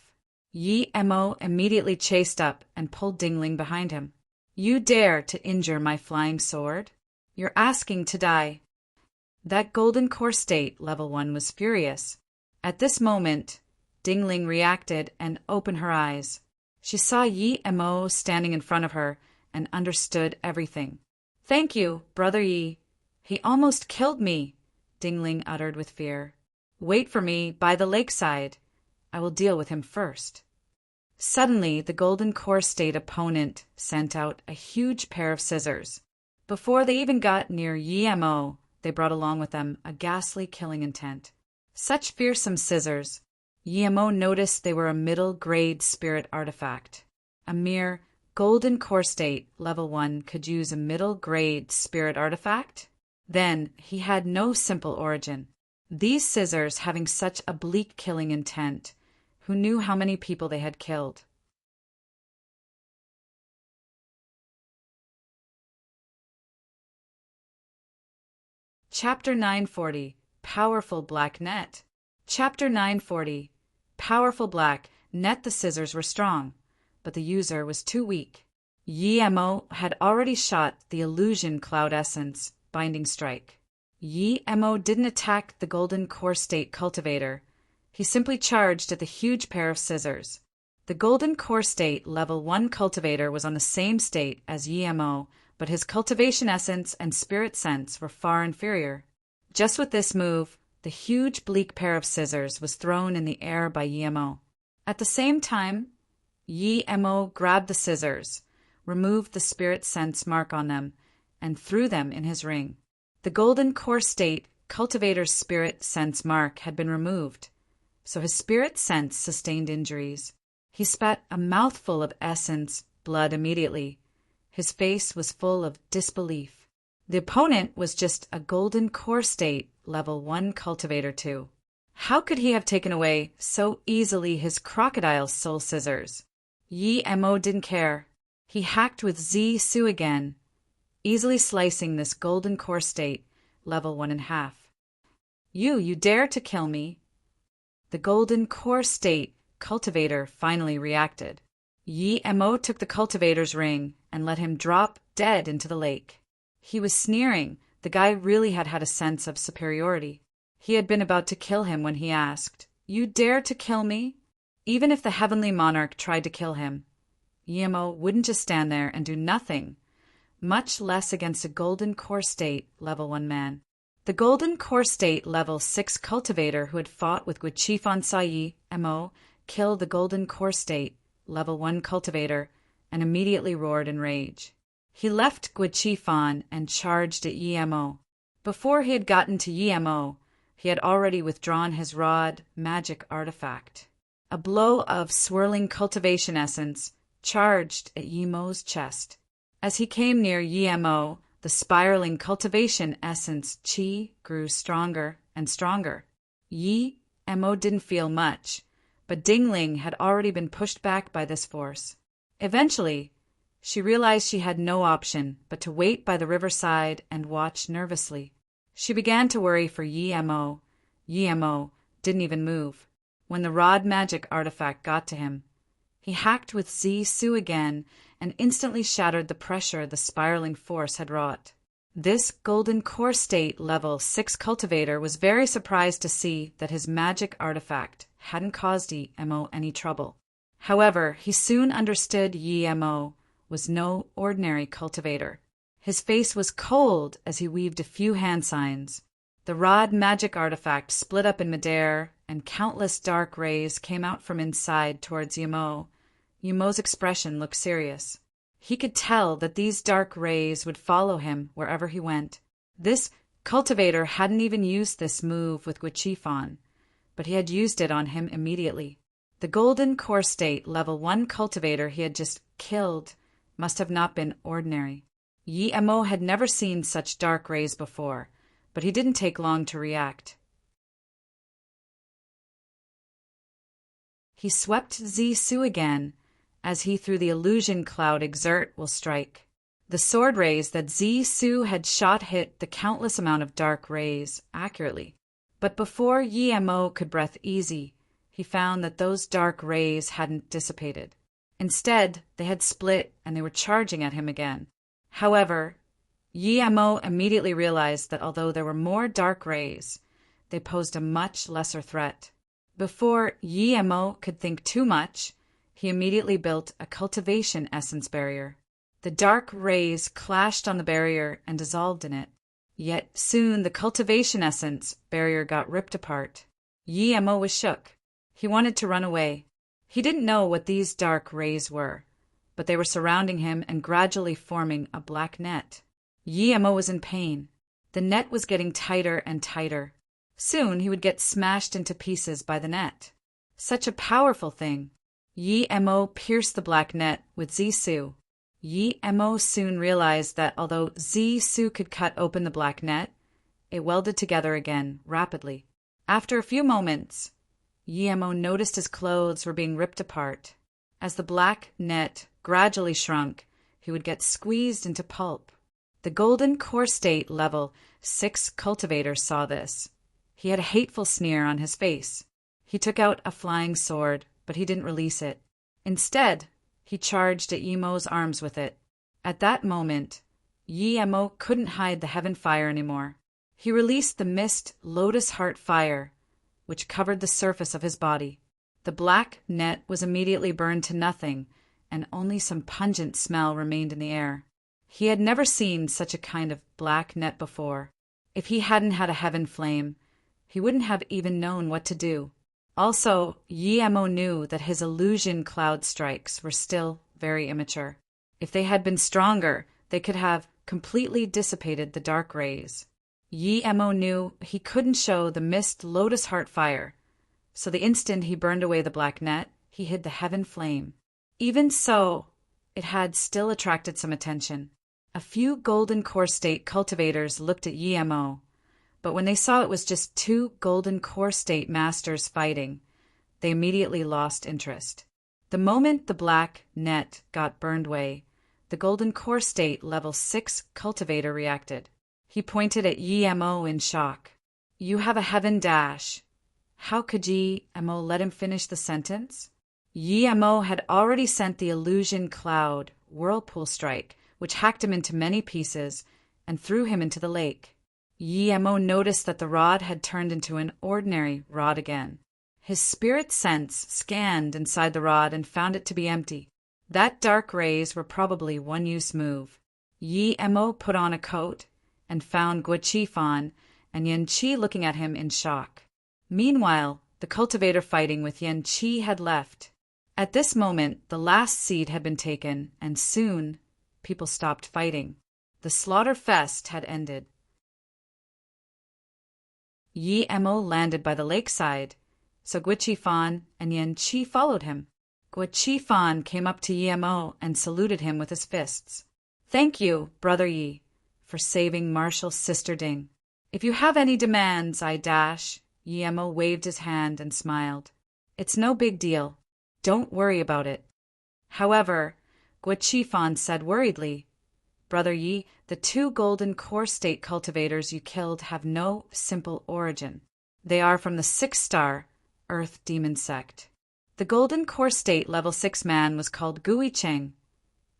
[SPEAKER 1] Yi Mo immediately chased up and pulled Dingling behind him. "You dare to injure my flying sword? You're asking to die." That golden core state, level 1, was furious. At this moment, Dingling reacted and opened her eyes. She saw Yi Mo standing in front of her and understood everything. "Thank you, Brother Yi. He almost killed me," Dingling uttered with fear. "Wait for me by the lakeside. I will deal with him first." Suddenly, the Golden Core State opponent sent out a huge pair of scissors. Before they even got near Yi Mo, they brought along with them a ghastly killing intent. Such fearsome scissors! Yi Mo noticed they were a middle-grade spirit artifact. A mere Golden Core State Level 1 could use a middle-grade spirit artifact? Then he had no simple origin. These scissors having such a bleak killing intent, who knew how many people they had killed? Chapter 940 Powerful Black Net. Chapter 940 Powerful Black Net. The scissors were strong, but the user was too weak. Yi Mo had already shot the Illusion Cloud Essence Binding Strike. Yi Mo didn't attack the Golden Core State Cultivator. He simply charged at the huge pair of scissors. The Golden Core State Level 1 Cultivator was on the same state as Yi Mo, but his cultivation essence and spirit sense were far inferior. Just with this move, the huge bleak pair of scissors was thrown in the air by Yi Mo. At the same time, Yi Mo grabbed the scissors, removed the spirit sense mark on them, and threw them in his ring. The Golden Core State Cultivator's spirit sense mark had been removed, so his spirit sense sustained injuries. He spat a mouthful of essence blood immediately. His face was full of disbelief. The opponent was just a Golden Core State Level 1 Cultivator too. How could he have taken away so easily his crocodile soul scissors? Yi Mo didn't care. He hacked with Zi-Su again, easily slicing this Golden Core State Level 1 in half. You dare to kill me?" The Golden Core State Cultivator finally reacted. Yi Mo took the cultivator's ring and let him drop dead into the lake. He was sneering. The guy really had a sense of superiority. He had been about to kill him when he asked, "You dare to kill me?" Even if the Heavenly Monarch tried to kill him, Yi Mo wouldn't just stand there and do nothing, much less against a Golden Core State Level 1 man. The Golden Core State Level 6 Cultivator who had fought with Guichifan Yi Mo killed the Golden Core State Level 1 Cultivator and immediately roared in rage. He left Guichifan and charged at Yi Mo. Before he had gotten to Yi Mo, he had already withdrawn his rod magic artifact. A blow of swirling cultivation essence charged at Yi Mo's chest. As he came near Yi Mo, the spiraling cultivation essence chi grew stronger and stronger. Yi Mo didn't feel much, but Dingling had already been pushed back by this force. Eventually, she realized she had no option but to wait by the riverside and watch nervously. She began to worry for Yi Mo. Yi Mo didn't even move. When the rod magic artifact got to him, he hacked with Zi-Su again and instantly shattered the pressure the spiraling force had wrought. This Golden Core State Level 6 Cultivator was very surprised to see that his magic artifact hadn't caused Yi Mo any trouble. However, he soon understood Yi Mo was no ordinary cultivator. His face was cold as he weaved a few hand signs. The rod magic artifact split up in midair, and countless dark rays came out from inside towards Yi Mo. Yi Mo's expression looked serious. He could tell that these dark rays would follow him wherever he went. This cultivator hadn't even used this move with Guichifan, but he had used it on him immediately. The Golden Core State Level 1 cultivator he had just killed must have not been ordinary. Yi Mo had never seen such dark rays before, but he didn't take long to react. He swept Zi-Su again, as he through the illusion cloud exert will strike. The sword rays that Zi-Su had shot hit the countless amount of dark rays accurately. But before Yi Mo could breathe easy, he found that those dark rays hadn't dissipated. Instead, they had split and they were charging at him again. However, Yi Mo immediately realized that although there were more dark rays, they posed a much lesser threat. Before Yi Mo could think too much, he immediately built a cultivation essence barrier. The dark rays clashed on the barrier and dissolved in it. Yet soon the cultivation essence barrier got ripped apart. Yi Mo was shook. He wanted to run away. He didn't know what these dark rays were, but they were surrounding him and gradually forming a black net. Yi Mo was in pain. The net was getting tighter and tighter. Soon he would get smashed into pieces by the net. Such a powerful thing. Yi Mo pierced the black net with Zisu. Yi Mo soon realized that although Zisu could cut open the black net, it welded together again rapidly. After a few moments, Yi Mo noticed his clothes were being ripped apart. As the black net gradually shrunk, he would get squeezed into pulp. The Golden Core State Level 6 cultivator saw this. He had a hateful sneer on his face. He took out a flying sword, but he didn't release it. Instead, he charged at Yi Mo's arms with it. At that moment, Yi Mo couldn't hide the heaven fire anymore. He released the mist lotus heart fire, which covered the surface of his body. The black net was immediately burned to nothing, and only some pungent smell remained in the air. He had never seen such a kind of black net before. If he hadn't had a heaven flame, he wouldn't have even known what to do. Also, Yi Mo knew that his illusion cloud strikes were still very immature. If they had been stronger, they could have completely dissipated the dark rays. Yi Mo knew he couldn't show the mist lotus heart fire, so the instant he burned away the black net, he hid the heaven flame. Even so, it had still attracted some attention. A few Golden Core State cultivators looked at Yi Mo, but when they saw it was just two Golden Core State masters fighting, they immediately lost interest. The moment the black net got burned away, the Golden Core State Level 6 cultivator reacted. He pointed at Yi Mo in shock. "You have a heaven dash." How could Yi Mo let him finish the sentence? Yi Mo had already sent the illusion cloud whirlpool strike, which hacked him into many pieces and threw him into the lake. Yi Mo noticed that the rod had turned into an ordinary rod again. His spirit sense scanned inside the rod and found it to be empty. That dark rays were probably one-use move. Yi Mo put on a coat and found Guo Fan and Yan Qi looking at him in shock. Meanwhile, the cultivator fighting with Yan Qi had left. At this moment, the last seed had been taken, and soon people stopped fighting. The slaughter fest had ended. Yi Mo landed by the lakeside, so Guo Fan and Yan Qi followed him. Guo Fan came up to Yi Mo and saluted him with his fists. "Thank you, Brother Yi, for saving Marshall's sister Ding. If you have any demands, I dash." Yi Mo waved his hand and smiled. "It's no big deal. Don't worry about it." However, Guo Fan said worriedly, "Brother Yi, the two Golden Core State cultivators you killed have no simple origin. They are from the 6-star Earth Demon Sect. The Golden Core State Level 6 man was called Gui Cheng,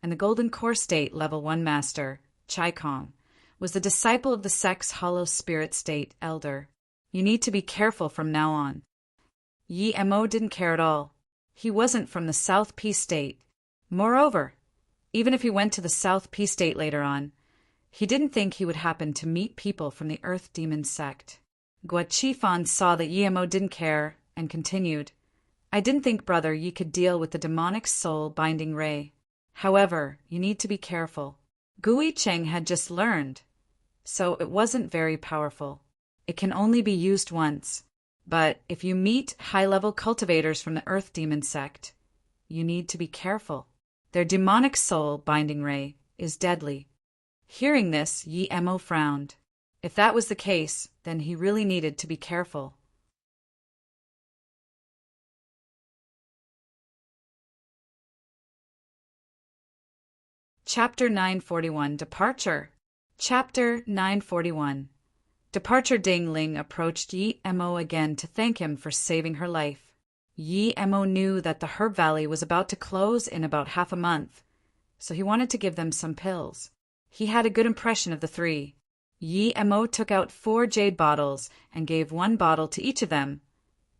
[SPEAKER 1] and the Golden Core State Level 1 master, Chai Kong, was the disciple of the sect's Hollow Spirit State Elder. You need to be careful from now on." Yi Mo didn't care at all. He wasn't from the South Peace State. Moreover, even if he went to the South Peace State later on, he didn't think he would happen to meet people from the Earth Demon Sect. Guo Fan saw that Yi Mo didn't care and continued, "I didn't think, brother, you could deal with the demonic soul binding ray. However, you need to be careful. Gui Cheng had just learned, so it wasn't very powerful. It can only be used once. But if you meet high-level cultivators from the Earth Demon Sect, you need to be careful. Their demonic soul binding ray is deadly." Hearing this, Yi Mo frowned. If that was the case, then he really needed to be careful. Chapter 941 Departure. Chapter 941. Departure. Ding Ling approached Yi Mo again to thank him for saving her life. Yi Mo knew that the Herb Valley was about to close in about half a month, so he wanted to give them some pills. He had a good impression of the three. Yi Mo took out 4 jade bottles and gave 1 bottle to each of them,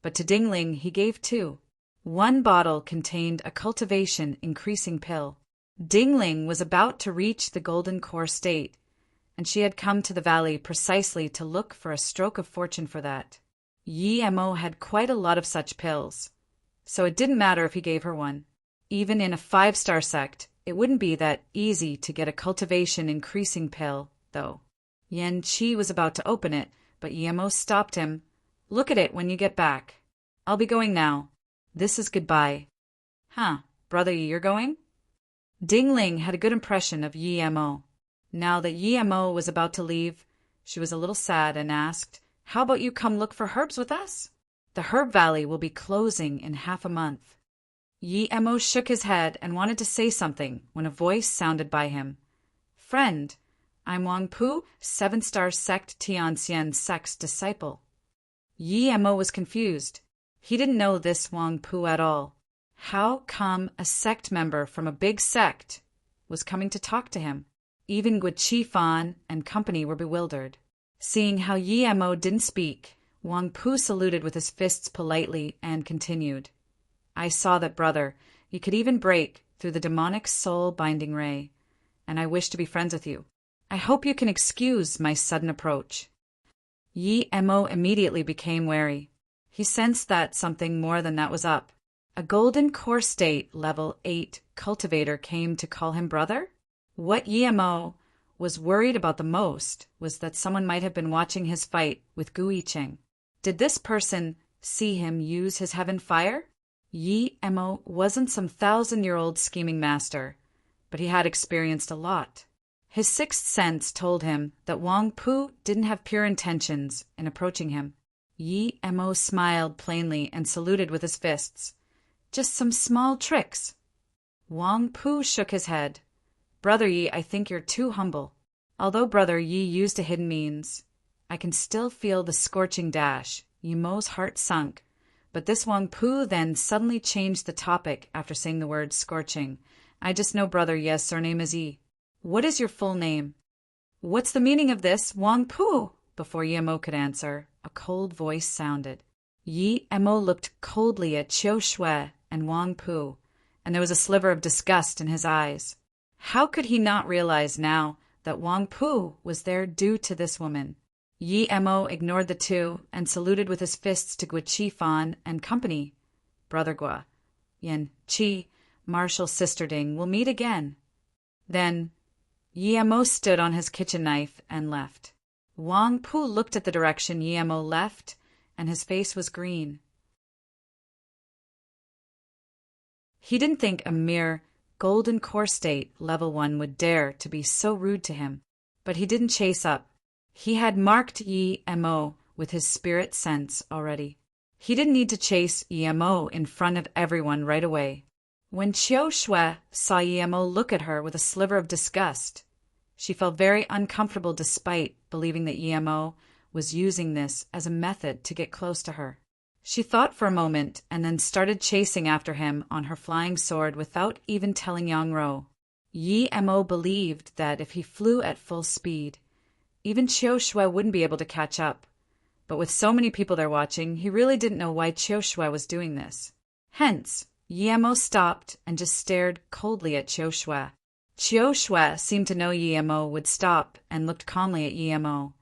[SPEAKER 1] but to Dingling he gave 2. One bottle contained a cultivation-increasing pill. Dingling was about to reach the golden core state, and she had come to the valley precisely to look for a stroke of fortune for that. Yi Mo had quite a lot of such pills, so it didn't matter if he gave her one. Even in a 5-star sect, it wouldn't be that easy to get a cultivation-increasing pill, though. Yan Qi was about to open it, but Yi Mo stopped him. "Look at it when you get back. I'll be going now. This is goodbye." "Huh, brother Yi, you're going?" Dingling had a good impression of Yi Mo. Now that Yi Mo was about to leave, she was a little sad and asked, "How about you come look for herbs with us? The herb valley will be closing in half a month." Yi Mo shook his head and wanted to say something when a voice sounded by him. "Friend, I'm Wang Pu, 7-star sect Tianxian sect's disciple." Yi Mo was confused. He didn't know this Wang Pu at all. How come a sect member from a big sect was coming to talk to him? Even Guo Qifan and company were bewildered. Seeing how Yi Mo didn't speak, Wang Pu saluted with his fists politely and continued. "I saw that, brother. You could even break through the demonic soul-binding ray, and I wish to be friends with you. I hope you can excuse my sudden approach." Yi Mo immediately became wary. He sensed that something more than that was up. A golden core state level 8 cultivator came to call him brother? What Yi Mo was worried about the most was that someone might have been watching his fight with Gu Yicheng. Did this person see him use his heaven fire? Yi Mo wasn't some 1,000-year-old scheming master, but he had experienced a lot. His sixth sense told him that Wang Pu didn't have pure intentions in approaching him. Yi Mo smiled plainly and saluted with his fists. "Just some small tricks." Wang Pu shook his head. "Brother Yi, I think you're too humble." Although Brother Yi used a hidden means, I can still feel the scorching dash. Yi Mo's heart sunk. But this Wang Pu then suddenly changed the topic after saying the word scorching. "I just know Brother Yi's surname is Yi. What is your full name?" "What's the meaning of this, Wang Pu?" Before Yi Mo could answer, a cold voice sounded. Yi Mo looked coldly at Qiu Shui and Wang Pu, and there was a sliver of disgust in his eyes. How could he not realize now that Wang Pu was there due to this woman? Yi Mo ignored the two and saluted with his fists to Guo Qifan and company. "Brother Guo, Yan Qi, Marshal Sister Ding, we'll meet again." Then Yi Mo stood on his kitchen knife and left. Wang Pu looked at the direction Yi Mo left, and his face was green. He didn't think a mere golden core state level 1 would dare to be so rude to him, but he didn't chase up. He had marked Yi Mo with his spirit sense already. He didn't need to chase Yi Mo in front of everyone right away. When Qiu Shui saw Yi Mo look at her with a sliver of disgust, she felt very uncomfortable despite believing that Yi Mo was using this as a method to get close to her. She thought for a moment and then started chasing after him on her flying sword without even telling Yang Ro. Yi Mo believed that if he flew at full speed, even Qiu Shui wouldn't be able to catch up. But with so many people there watching, he really didn't know why Qiu Shui was doing this. Hence, Yi Mo stopped and just stared coldly at Qiu Shui. Qiu Shui seemed to know Yi Mo would stop and looked calmly at Yi Mo.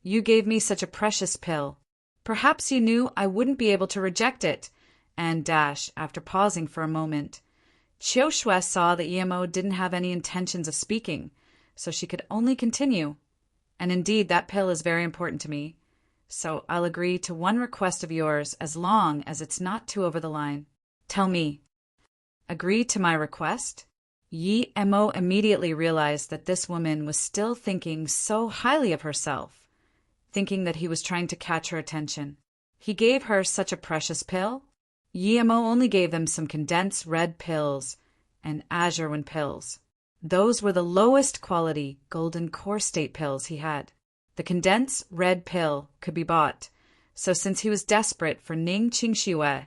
[SPEAKER 1] "You gave me such a precious pill. Perhaps you knew I wouldn't be able to reject it." And after pausing for a moment, Qiu Shui saw that Yi Mo didn't have any intentions of speaking, so she could only continue. "And indeed, that pill is very important to me, so I'll agree to one request of yours as long as it's not too over the line." "Tell me." "Agree to my request?" Yi Mo immediately realized that this woman was still thinking so highly of herself, thinking that he was trying to catch her attention. He gave her such a precious pill? Yi Mo only gave them some condensed red pills and azure pills. Those were the lowest quality golden core state pills he had. The condensed red pill could be bought, so since he was desperate for Ning Qingxiwei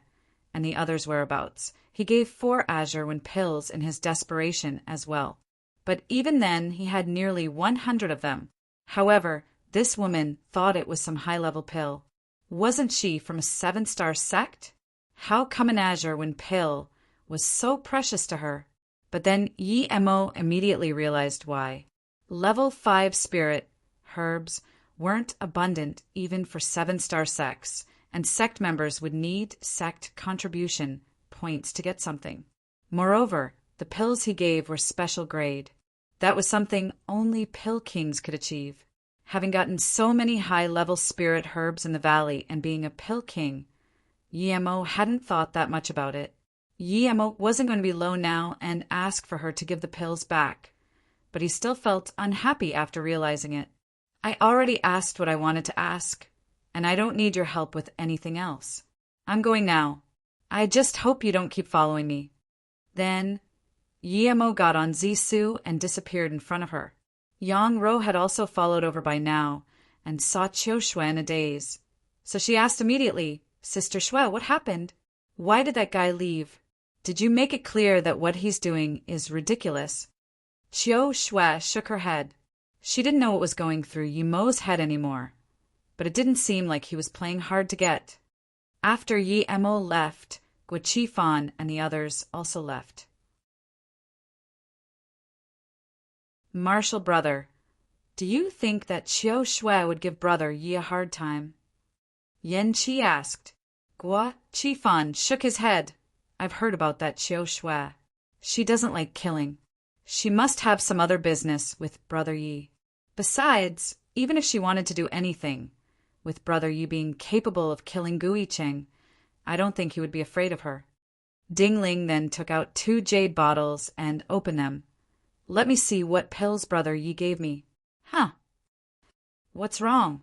[SPEAKER 1] and the others' whereabouts, he gave 4 azure pills in his desperation as well. But even then he had nearly 100 of them. However, this woman thought it was some high-level pill. Wasn't she from a 7-star sect? How come an azure when pill was so precious to her? But then Yi-Mo immediately realized why. Level 5 spirit herbs weren't abundant even for 7-star sects, and sect members would need sect contribution points to get something. Moreover, the pills he gave were special grade. That was something only pill kings could achieve. Having gotten so many high-level spirit herbs in the valley and being a pill king, Yi-Mo hadn't thought that much about it. Yi-Mo wasn't going to be low now and ask for her to give the pills back, but he still felt unhappy after realizing it. I already asked what I wanted to ask, and I don't need your help with anything else. I'm going now. I just hope you don't keep following me. Then Yi-Mo got on Zissou and disappeared in front of her. Yang Ro had also followed over by now and saw Qiu Shui in a daze. So she asked immediately, Sister Shui, what happened? Why did that guy leave? Did you make it clear that what he's doing is ridiculous? Qiu Shui shook her head. She didn't know what was going through Yi-Mo's head anymore, but it didn't seem like he was playing hard to get. After Yi-Mo left, Guo Qifan and the others also left. Martial brother, do you think that Qiu Shui would give brother Yi a hard time? Yan Qi asked. Guo Qifan shook his head. I've heard about that Qiu Shui. She doesn't like killing. She must have some other business with brother Yi. Besides, even if she wanted to do anything, with brother Yi being capable of killing Gu Yicheng, I don't think he would be afraid of her. Dingling then took out 2 jade bottles and opened them. Let me see what pills brother Yi gave me. Huh. What's wrong?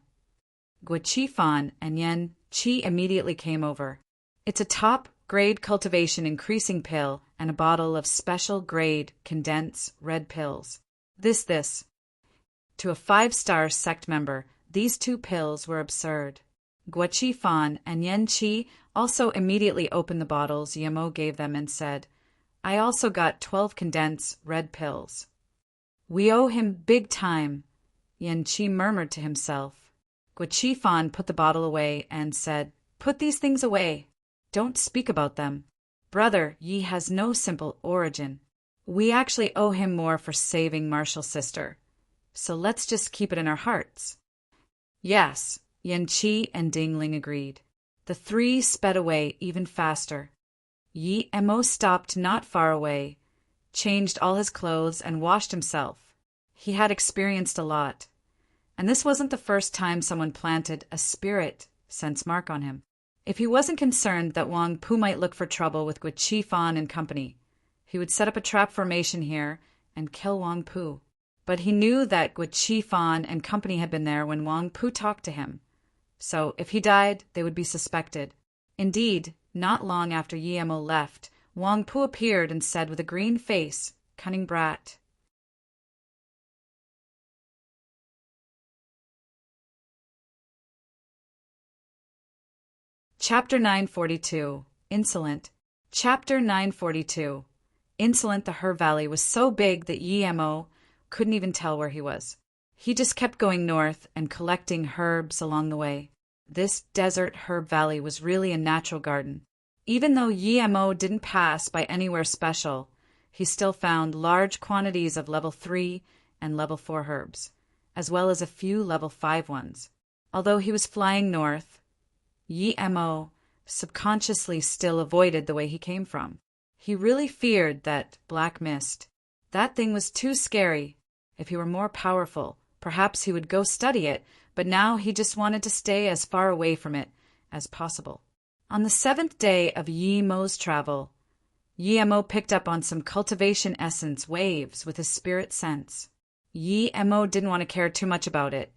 [SPEAKER 1] Guo Qifan and Yan Qi immediately came over. It's a top-grade cultivation increasing pill and a bottle of special-grade condensed red pills. This. To a 5-star sect member, these 2 pills were absurd. Guo Qifan and Yan Qi also immediately opened the bottles Yi-Mo gave them and said, I also got 12 condensed red pills. We owe him big time, Yan Qi murmured to himself. Guo Qifan put the bottle away and said, Put these things away. Don't speak about them. Brother Yi has no simple origin. We actually owe him more for saving Martial's sister. So let's just keep it in our hearts. Yes, Yan Qi and Dingling agreed. The 3 sped away even faster. Yi-Mo stopped not far away, changed all his clothes, and washed himself. He had experienced a lot, and this wasn't the first time someone planted a spirit sense mark on him. If he wasn't concerned that Wang Pu might look for trouble with Guo Qifan and company, he would set up a trap formation here and kill Wang Pu. But he knew that Guo Qifan and company had been there when Wang Pu talked to him, so if he died, they would be suspected. Indeed, not long after Yi-Mo left, Wang Pu appeared and said with a green face, Cunning brat. Chapter 942. Insolent. Chapter 942. Insolent the Herb Valley was so big that Yi-Mo couldn't even tell where he was. He just kept going north and collecting herbs along the way. This desert herb valley was really a natural garden. Even though Yi-Mo didn't pass by anywhere special, he still found large quantities of level 3 and level 4 herbs, as well as a few level 5 ones. Although he was flying north, Yi-Mo subconsciously still avoided the way he came from. He really feared that black mist. That thing was too scary. If he were more powerful, perhaps he would go study it, but now he just wanted to stay as far away from it as possible. On the 7th day of Yi-Mo's travel, Yi-Mo picked up on some cultivation essence waves with his spirit sense. Yi-Mo didn't want to care too much about it,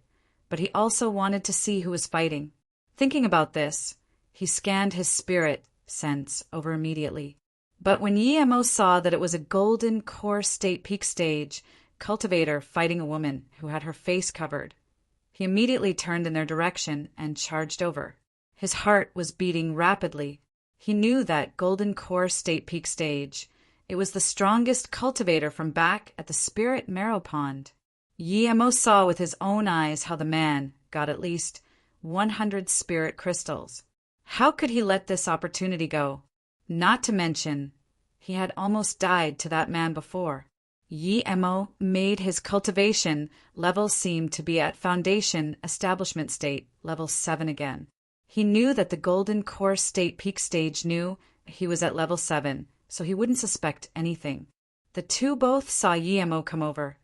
[SPEAKER 1] but he also wanted to see who was fighting. Thinking about this, he scanned his spirit sense over immediately. But when Yi-Mo saw that it was a golden core state peak stage cultivator fighting a woman who had her face covered, he immediately turned in their direction and charged over. His heart was beating rapidly. He knew that golden core state peak stage. It was the strongest cultivator from back at the spirit marrow pond. Yi-Mo saw with his own eyes how the man got at least 100 spirit crystals. How could he let this opportunity go? Not to mention, he had almost died to that man before. Yi-Mo made his cultivation level seem to be at foundation establishment state level 7 again. He knew that the golden core state peak stage knew he was at level 7, so he wouldn't suspect anything. The two both saw Yi-Mo come over,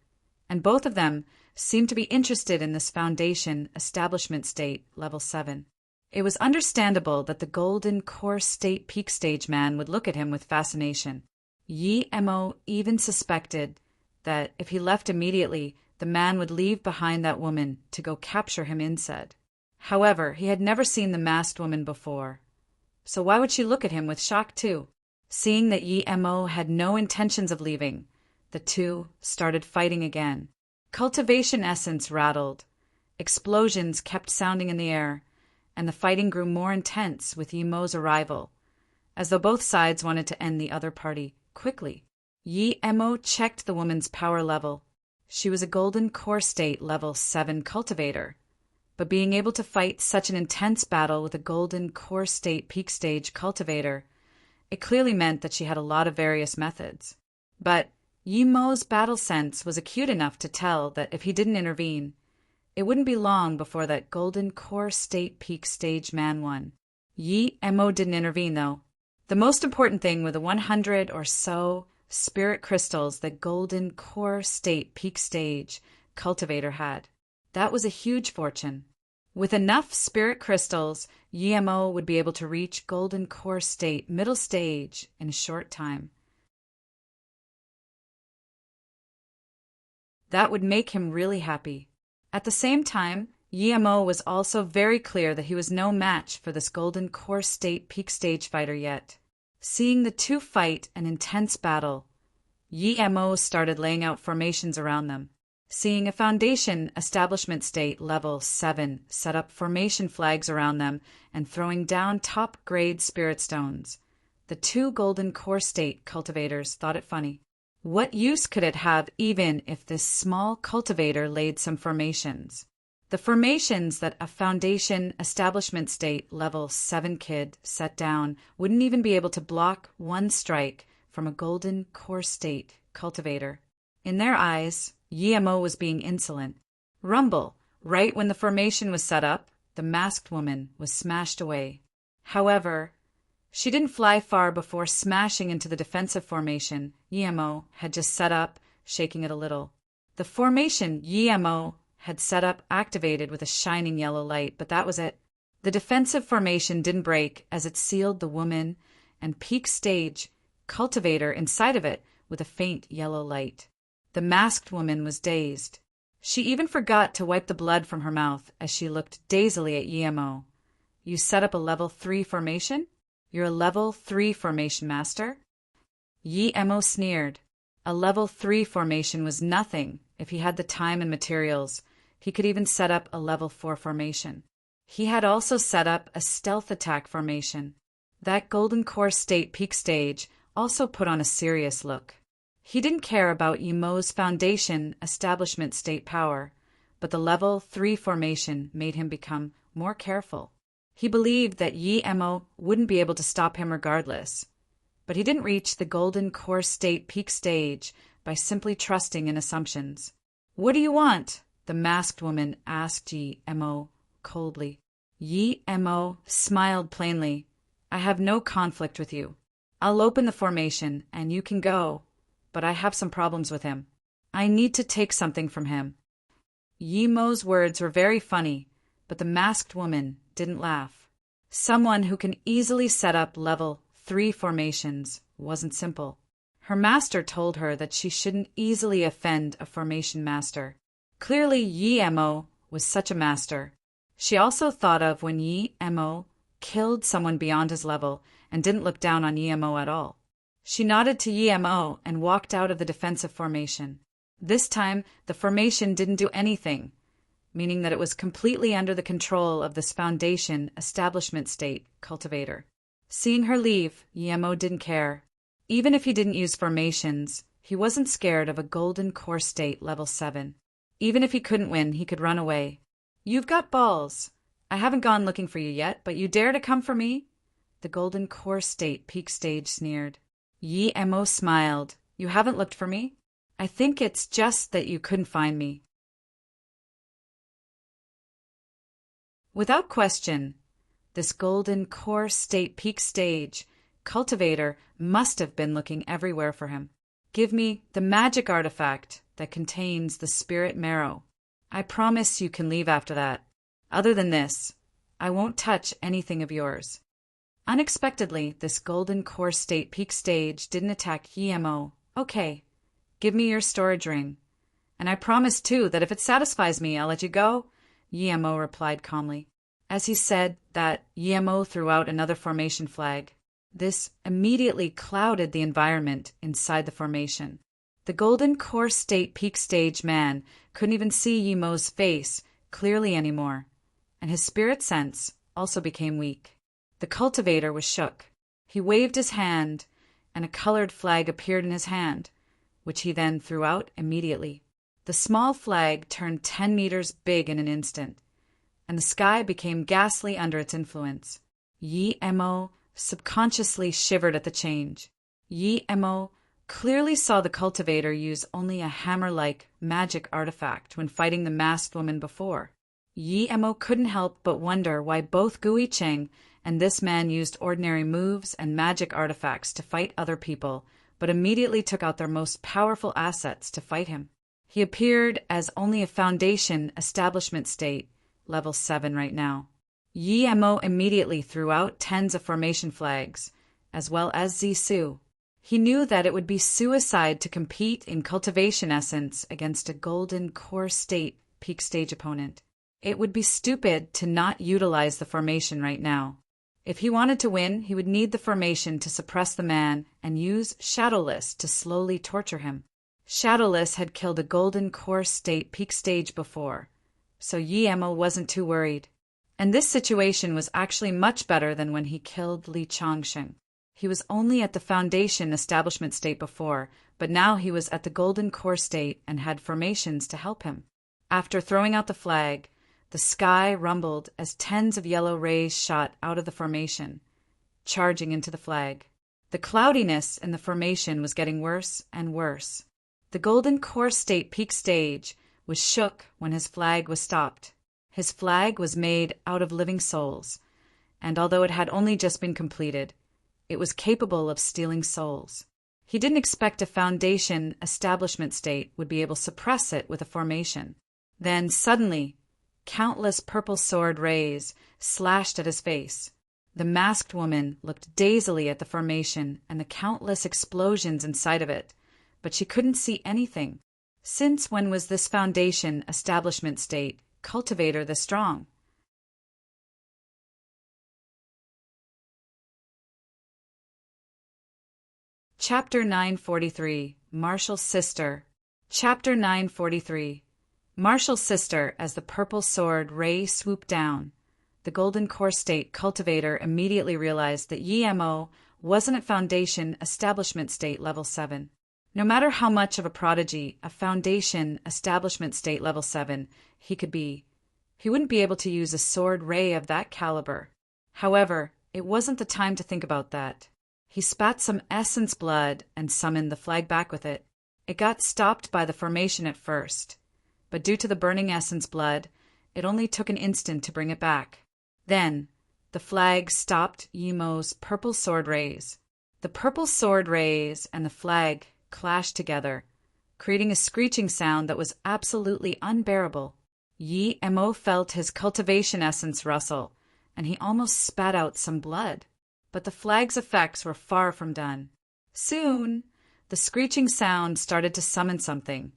[SPEAKER 1] and both of them seemed to be interested in this foundation establishment state level 7. It was understandable that the golden core state peak stage man would look at him with fascination. Yi-Mo even suspected that if he left immediately, the man would leave behind that woman to go capture him instead. However, he had never seen the masked woman before, so why would she look at him with shock too? Seeing that Yi-Mo had no intentions of leaving, the two started fighting again. Cultivation essence rattled. Explosions kept sounding in the air, and the fighting grew more intense with Yi-Mo's arrival, as though both sides wanted to end the other party quickly. Yi-Mo checked the woman's power level. She was a golden core state level 7 cultivator, but being able to fight such an intense battle with a golden core state peak stage cultivator, it clearly meant that she had a lot of various methods. But Yi-Mo's battle sense was acute enough to tell that if he didn't intervene, it wouldn't be long before that golden core state peak stage man won. Yi-Mo didn't intervene, though. The most important thing were the 100 or so spirit crystals that golden core state peak stage cultivator had. That was a huge fortune. With enough spirit crystals, Yi-Mo would be able to reach golden core state middle stage in a short time. That would make him really happy. At the same time, Yi-Mo was also very clear that he was no match for this golden core state peak stage fighter yet. Seeing the two fight an intense battle, Yi-Mo started laying out formations around them. Seeing a foundation establishment state level 7 set up formation flags around them and throwing down top-grade spirit stones, the two golden core state cultivators thought it funny. What use could it have even if this small cultivator laid some formations? The formations that a foundation establishment state level 7 kid set down wouldn't even be able to block one strike from a golden core state cultivator. In their eyes, Yi-Mo was being insolent. Rumble, right when the formation was set up, the masked woman was smashed away. However, she didn't fly far before smashing into the defensive formation Yi-Mo had just set up, shaking it a little. The formation Yi-Mo had set up activated with a shining yellow light, but that was it. The defensive formation didn't break as it sealed the woman and peak stage cultivator inside of it with a faint yellow light. The masked woman was dazed. She even forgot to wipe the blood from her mouth as she looked dazedly at Yi-Mo. You set up a level 3 formation? You're a level 3 formation master? Yi-Mo sneered. A level 3 formation was nothing if he had the time and materials. He could even set up a level 4 formation. He had also set up a stealth attack formation. That golden core state peak stage also put on a serious look. He didn't care about Yi-Mo's foundation establishment state power, but the level 3 formation made him become more careful. He believed that Yi-Mo wouldn't be able to stop him regardless, but he didn't reach the golden core state peak stage by simply trusting in assumptions. "What do you want?" the masked woman asked Yi-Mo coldly. Yi-Mo smiled plainly. "I have no conflict with you. I'll open the formation and you can go, but I have some problems with him. I need to take something from him." Yi-Mo's words were very funny, but the masked woman didn't laugh. Someone who can easily set up level 3 formations wasn't simple. Her master told her that she shouldn't easily offend a formation master. Clearly, Yi-Mo was such a master. She also thought of when Yi-Mo killed someone beyond his level and didn't look down on Yi-Mo at all. She nodded to Yi-Mo and walked out of the defensive formation. This time, the formation didn't do anything, meaning that it was completely under the control of this foundation establishment state cultivator. Seeing her leave, Yi-Mo didn't care. Even if he didn't use formations, he wasn't scared of a golden core state level 7. Even if he couldn't win, he could run away. "You've got balls. I haven't gone looking for you yet, but you dare to come for me? The Golden Core State Peak Stage sneered. Yi Mo smiled. You haven't looked for me? I think it's just that you couldn't find me. Without question, this Golden Core State Peak Stage cultivator must have been looking everywhere for him. Give me the magic artifact that contains the spirit marrow. I promise you can leave after that. Other than this, I won't touch anything of yours. Unexpectedly, this Golden Core State Peak Stage didn't attack Yemo. Okay, give me your storage ring. And I promise, too, that if it satisfies me, I'll let you go, Yemo replied calmly. As he said that, Yemo threw out another formation flag. This immediately clouded the environment inside the formation. The Golden Core State Peak Stage man couldn't even see Yemo's face clearly anymore, and his spirit sense also became weak. The cultivator was shook. He waved his hand, and a colored flag appeared in his hand, which he then threw out immediately. The small flag turned 10 meters big in an instant, and the sky became ghastly under its influence. Yi Mo subconsciously shivered at the change. Yi Mo clearly saw the cultivator use only a hammer-like magic artifact when fighting the masked woman before. Yi Mo couldn't help but wonder why both Gui Cheng and this man used ordinary moves and magic artifacts to fight other people, but immediately took out their most powerful assets to fight him. He appeared as only a foundation establishment state, level 7 right now. Yi Mo immediately threw out tens of formation flags, as well as Zisu. He knew that it would be suicide to compete in cultivation essence against a Golden Core State Peak Stage opponent. It would be stupid to not utilize the formation right now. If he wanted to win, he would need the formation to suppress the man and use Shadowless to slowly torture him. Shadowless had killed a Golden Core State Peak Stage before, so Yi Mo wasn't too worried. And this situation was actually much better than when he killed Li Changsheng. He was only at the Foundation establishment state before, but now he was at the Golden Core State and had formations to help him. After throwing out the flag, the sky rumbled as tens of yellow rays shot out of the formation, charging into the flag. The cloudiness in the formation was getting worse and worse. The Golden Core State Peak Stage was shook when his flag was stopped. His flag was made out of living souls, and although it had only just been completed, it was capable of stealing souls. He didn't expect a Foundation establishment state would be able to suppress it with a formation. Then, suddenly, countless purple sword rays slashed at his face. The masked woman looked dazedly at the formation and the countless explosions inside of it, but she couldn't see anything. Since when was this Foundation establishment state cultivator this strong? Chapter 943, Marshall's Sister. Chapter 943. Marshall's sister. As the purple sword ray swooped down, the Golden Core State cultivator immediately realized that Yi Mo wasn't at Foundation establishment state level 7. No matter how much of a prodigy a Foundation establishment state level 7 he could be, he wouldn't be able to use a sword ray of that caliber. However, it wasn't the time to think about that. He spat some essence blood and summoned the flag back with it. It got stopped by the formation at first, but due to the burning essence blood, it only took an instant to bring it back. Then, the flag stopped Yemo's purple sword rays. The purple sword rays and the flag clashed together, creating a screeching sound that was absolutely unbearable. Yi Mo felt his cultivation essence rustle, and he almost spat out some blood. But the flag's effects were far from done. Soon, the screeching sound started to summon something,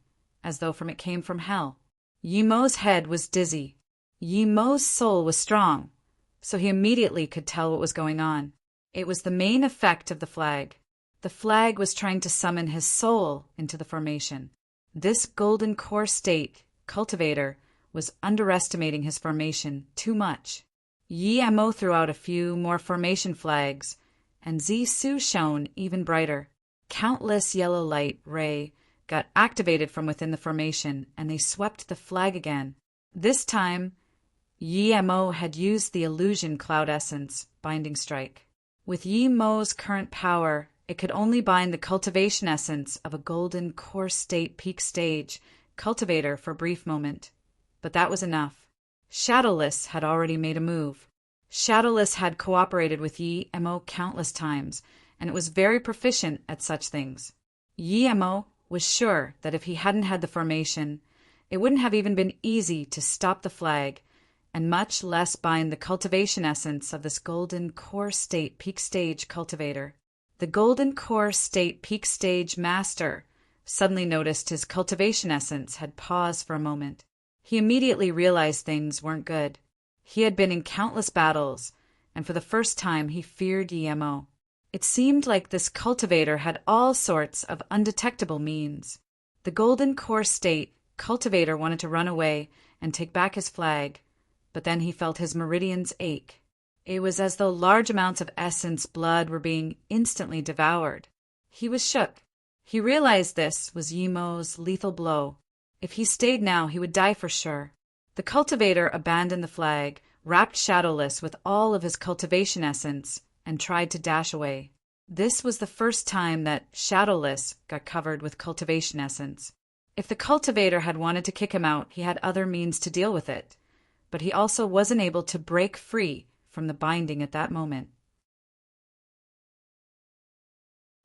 [SPEAKER 1] as though it came from hell. Yi Mo's head was dizzy. Yi Mo's soul was strong, so he immediately could tell what was going on. It was the main effect of the flag. The flag was trying to summon his soul into the formation. This Golden Core State cultivator was underestimating his formation too much. Yi Mo threw out a few more formation flags, and Zisu shone even brighter. Countless yellow light ray got activated from within the formation, and they swept the flag again. This time, Yi Mo had used the illusion cloud essence binding strike. With Yi Mo's current power, it could only bind the cultivation essence of a golden core state peak stage cultivator for a brief moment. But that was enough. Shadowless had already made a move. Shadowless had cooperated with Yi Mo countless times, and it was very proficient at such things. Yi Mo was sure that if he hadn't had the formation, it wouldn't have even been easy to stop the flag, and much less bind the cultivation essence of this golden core state peak stage cultivator. The golden core state peak stage master suddenly noticed his cultivation essence had paused for a moment. He immediately realized things weren't good. He had been in countless battles, and for the first time he feared Yi Mo. It seemed like this cultivator had all sorts of undetectable means. The golden core state cultivator wanted to run away and take back his flag, but then he felt his meridians ache. It was as though large amounts of essence blood were being instantly devoured. He was shook. He realized this was Yi Mo's lethal blow. If he stayed now, he would die for sure. The cultivator abandoned the flag, wrapped Shadowless with all of his cultivation essence, and tried to dash away. This was the first time that Shadowless got covered with cultivation essence. If the cultivator had wanted to kick him out, he had other means to deal with it. But he also wasn't able to break free from the binding at that moment.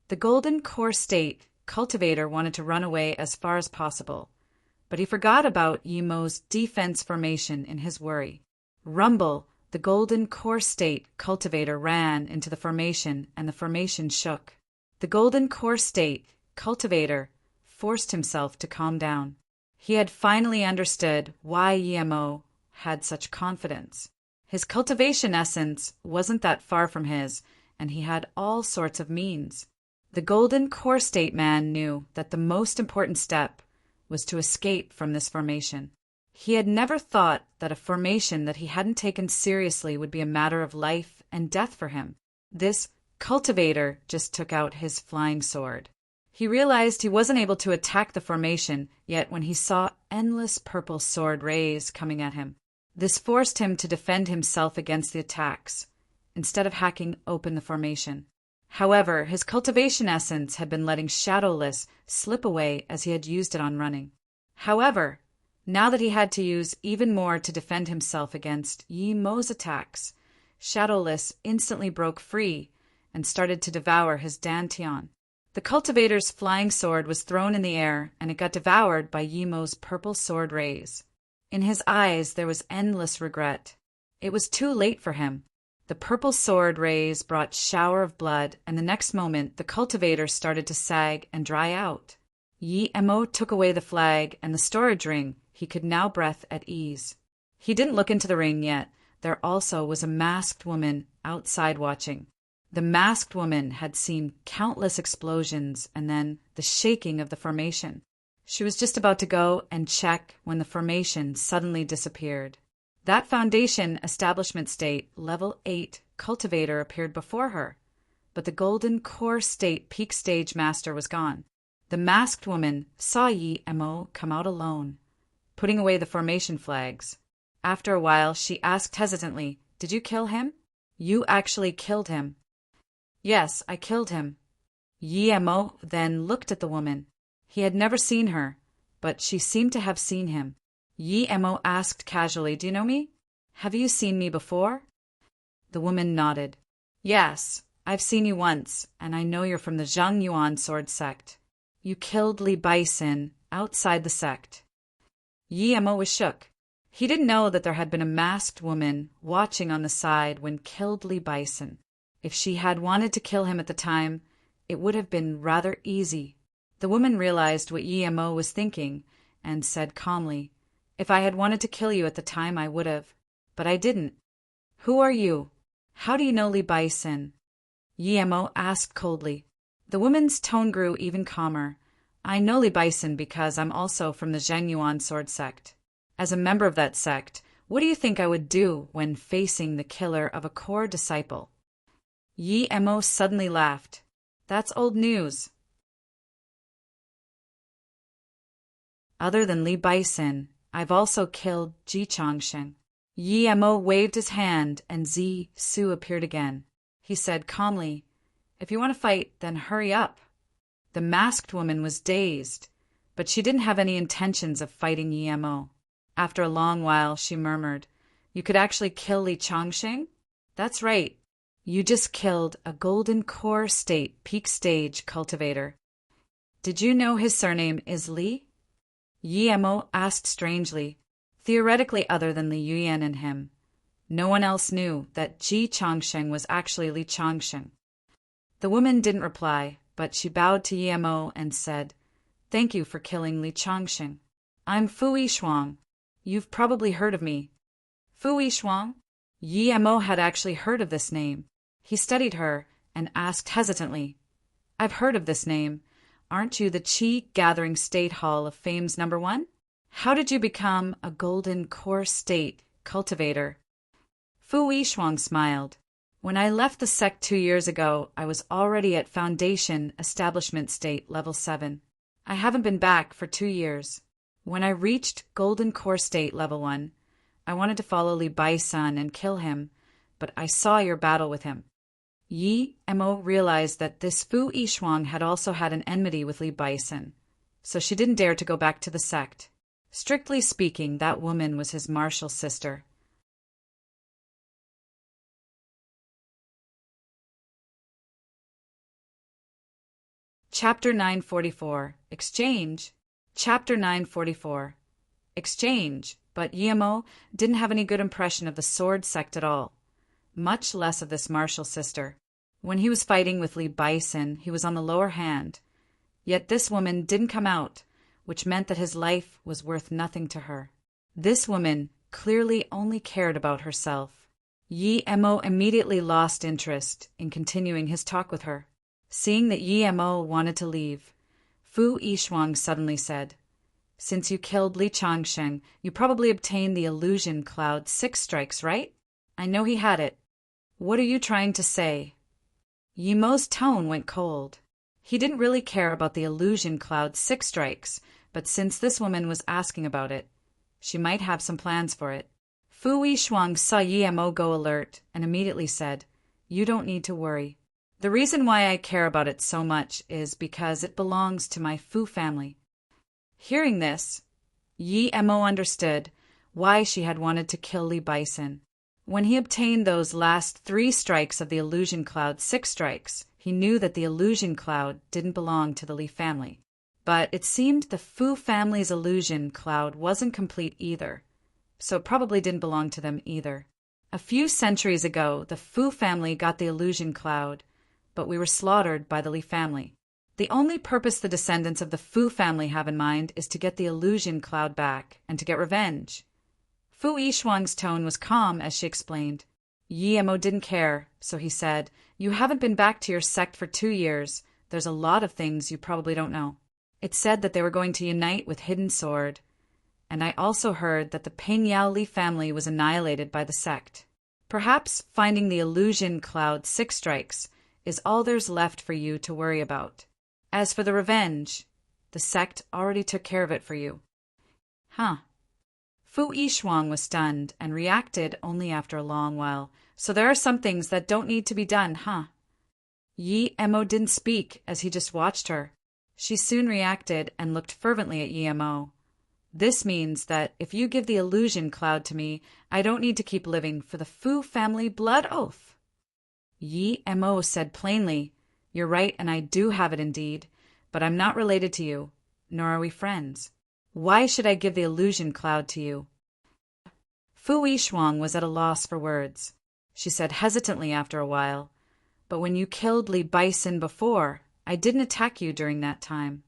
[SPEAKER 1] The golden core state cultivator wanted to run away as far as possible, but he forgot about Yi Mo's defense formation in his worry. Rumble, the golden core state cultivator ran into the formation, and the formation shook. The golden core state cultivator forced himself to calm down. He had finally understood why Yi Mo had such confidence. His cultivation essence wasn't that far from his, and he had all sorts of means. The golden core state man knew that the most important step was to escape from this formation. He had never thought that a formation that he hadn't taken seriously would be a matter of life and death for him. This cultivator just took out his flying sword. He realized he wasn't able to attack the formation, yet when he saw endless purple sword rays coming at him, this forced him to defend himself against the attacks, instead of hacking open the formation. However, his cultivation essence had been letting Shadowless slip away as he had used it on running. However, now that he had to use even more to defend himself against Yi Mo's attacks, Shadowless instantly broke free and started to devour his dantian. The cultivator's flying sword was thrown in the air, and it got devoured by Yi Mo's purple sword rays. In his eyes there was endless regret. It was too late for him. The purple sword rays brought shower of blood, and the next moment the cultivator started to sag and dry out. Yi Mo took away the flag and the storage ring. He could now breathe at ease. He didn't look into the ring yet. There also was a masked woman outside watching. The masked woman had seen countless explosions and then the shaking of the formation. She was just about to go and check when the formation suddenly disappeared. That Foundation Establishment State Level 8 cultivator appeared before her, but the Golden Core State Peak Stage Master was gone. The masked woman saw Yi Mo come out alone, putting away the formation flags. After a while, she asked hesitantly, "Did you kill him?" "You actually killed him." "Yes, I killed him." Yi Mo then looked at the woman. He had never seen her, but she seemed to have seen him. Yi Mo asked casually, "Do you know me? Have you seen me before?" The woman nodded. "Yes, I've seen you once, and I know you're from the Zhang Yuan sword sect. You killed Li Baisin outside the sect." Yi Mo was shook. He didn't know that there had been a masked woman watching on the side when killed Li Baisin. If she had wanted to kill him at the time, it would have been rather easy. The woman realized what Yi Mo was thinking and said calmly, "If I had wanted to kill you at the time, I would have. But I didn't." "Who are you? How do you know Li Baisin?" Yi Mo asked coldly. The woman's tone grew even calmer. "I know Li Baisin because I'm also from the Zhang Yuan sword sect. As a member of that sect, what do you think I would do when facing the killer of a core disciple?" Yi Mo suddenly laughed. "That's old news. Other than Li Baisin, I've also killed Ji Chongsheng." Yi Mo waved his hand and Zi Su appeared again. He said calmly, "If you want to fight, then hurry up." The masked woman was dazed, but she didn't have any intentions of fighting Yi Mo. After a long while, she murmured, "You could actually kill Li Chongqing?" "That's right. You just killed a Golden Core State peak stage cultivator." "Did you know his surname is Li?" Yi Mo asked strangely, theoretically other than Li Yuyan and him. No one else knew that Ji Chongsheng was actually Li Chongsheng. The woman didn't reply, but she bowed to Yi Mo and said, "Thank you for killing Li Chongsheng. I'm Fu Yishuang. You've probably heard of me." Fu Yishuang? Yi Mo had actually heard of this name. He studied her and asked hesitantly, "I've heard of this name. Aren't you the Qi Gathering State Hall of Fame's #1? How did you become a Golden Core State cultivator?" Fu Yishuang smiled. "When I left the sect 2 years ago, I was already at Foundation Establishment State Level 7. I haven't been back for 2 years. When I reached Golden Core State Level 1, I wanted to follow Li Baisan and kill him, but I saw your battle with him." Yi Mo realized that this Fu Yishuang had also had an enmity with Li Baisan, so she didn't dare to go back to the sect. Strictly speaking, that woman was his martial sister. Chapter 944 Exchange. Chapter 944 Exchange. But Yi Mo didn't have any good impression of the sword sect at all, much less of this martial sister. When he was fighting with Li Baisan, he was on the lower hand. Yet this woman didn't come out, which meant that his life was worth nothing to her. This woman clearly only cared about herself. Yi Mo immediately lost interest in continuing his talk with her. Seeing that Yi Mo wanted to leave, Fu Yishuang suddenly said, "Since you killed Li Chongsheng, you probably obtained the illusion cloud 6 strikes, right? I know he had it. What are you trying to say?" Yi Mo's tone went cold. He didn't really care about the illusion cloud 6 strikes, but since this woman was asking about it, she might have some plans for it. Fu Yishuang saw Yi Mo go alert and immediately said, "You don't need to worry. The reason why I care about it so much is because it belongs to my Fu family." Hearing this, Yi Mo understood why she had wanted to kill Li Baisan. When he obtained those last 3 strikes of the illusion cloud 6 strikes, he knew that the illusion cloud didn't belong to the Li family. But it seemed the Fu family's illusion cloud wasn't complete either, so it probably didn't belong to them either. A few centuries ago, the Fu family got the illusion cloud, but we were slaughtered by the Li family. The only purpose the descendants of the Fu family have in mind is to get the illusion cloud back and to get revenge. Fu Yishuang's tone was calm as she explained. Yi Mo didn't care, so he said, "You haven't been back to your sect for 2 years. There's a lot of things you probably don't know. It said that they were going to unite with Hidden Sword, and I also heard that the Pengyao Li family was annihilated by the sect. Perhaps finding the illusion cloud 6 strikes is all there's left for you to worry about. As for the revenge, the sect already took care of it for you." Huh. Fu Yishuang was stunned and reacted only after a long while. "So there are some things that don't need to be done, huh?" Yi Mo didn't speak as he just watched her. She soon reacted and looked fervently at Yi Mo. "This means that if you give the illusion cloud to me, I don't need to keep living for the Fu family blood oath." Yi Mo said plainly, "You're right, and I do have it indeed, but I'm not related to you, nor are we friends. Why should I give the illusion cloud to you?" Fu Yishuang was at a loss for words. She said hesitantly after a while, "But when you killed Li Baisan before, I didn't attack you during that time.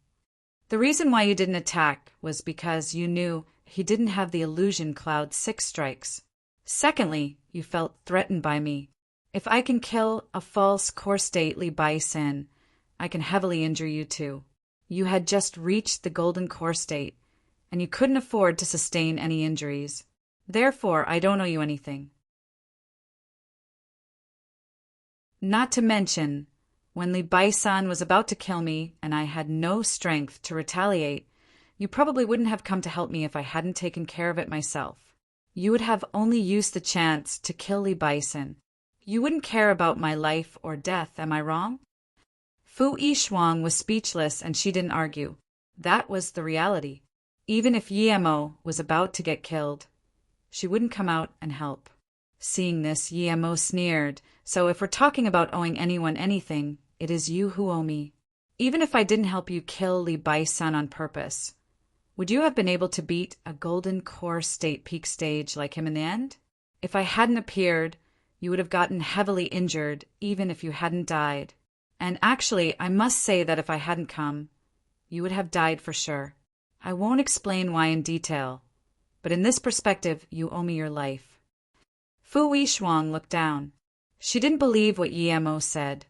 [SPEAKER 1] The reason why you didn't attack was because you knew he didn't have the illusion cloud 6 strikes. Secondly, you felt threatened by me. If I can kill a false core state Li Baisan, I can heavily injure you too. You had just reached the golden core state, and you couldn't afford to sustain any injuries. Therefore, I don't owe you anything. Not to mention, when Li Baisan was about to kill me and I had no strength to retaliate, you probably wouldn't have come to help me if I hadn't taken care of it myself. you would have only used the chance to kill Li Bison. You wouldn't care about my life or death, am I wrong? Fu Yishuang was speechless and she didn't argue. That was the reality. Even if Yemo was about to get killed, she wouldn't come out and help. Seeing this, Yemo sneered, "So if we're talking about owing anyone anything, it is you who owe me. Even if I didn't help you kill Li Baisan on purpose, would you have been able to beat a golden core state peak stage like him in the end? If I hadn't appeared, you would have gotten heavily injured even if you hadn't died. And actually, I must say that if I hadn't come, you would have died for sure. I won't explain why in detail, but in this perspective, you owe me your life." Fu Yishuang looked down. She didn't believe what Yemo said,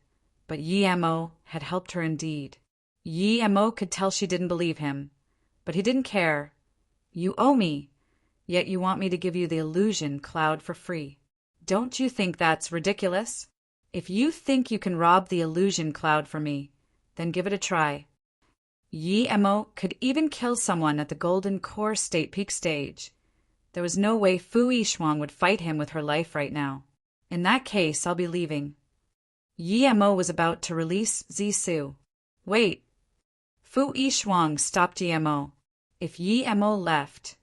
[SPEAKER 1] but Yemo had helped her indeed. Yemo could tell she didn't believe him, but he didn't care. "You owe me, yet you want me to give you the illusion cloud for free. Don't you think that's ridiculous? If you think you can rob the illusion cloud from me, then give it a try." Yemo could even kill someone at the golden core state peak stage. There was no way Fu Yishuang would fight him with her life right now. "In that case, I'll be leaving." Yemo was about to release Zisu. "Wait." Fu Yishuang stopped Yemo. If Yemo left,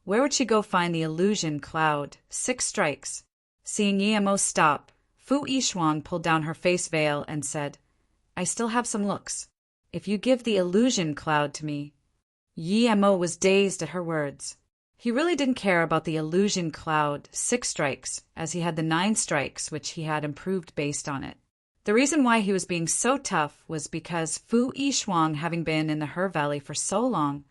[SPEAKER 1] where would she go find the illusion cloud? 6 strikes. Seeing Yemo stop, Fu Yishuang pulled down her face veil and said, "I still have some looks. If you give the illusion cloud to me." Yemo was dazed at her words. He really didn't care about the illusion cloud 6 strikes, as he had the 9 strikes which he had improved based on it. The reason why he was being so tough was because Fu Yishuang, having been in the Herb Valley for so long,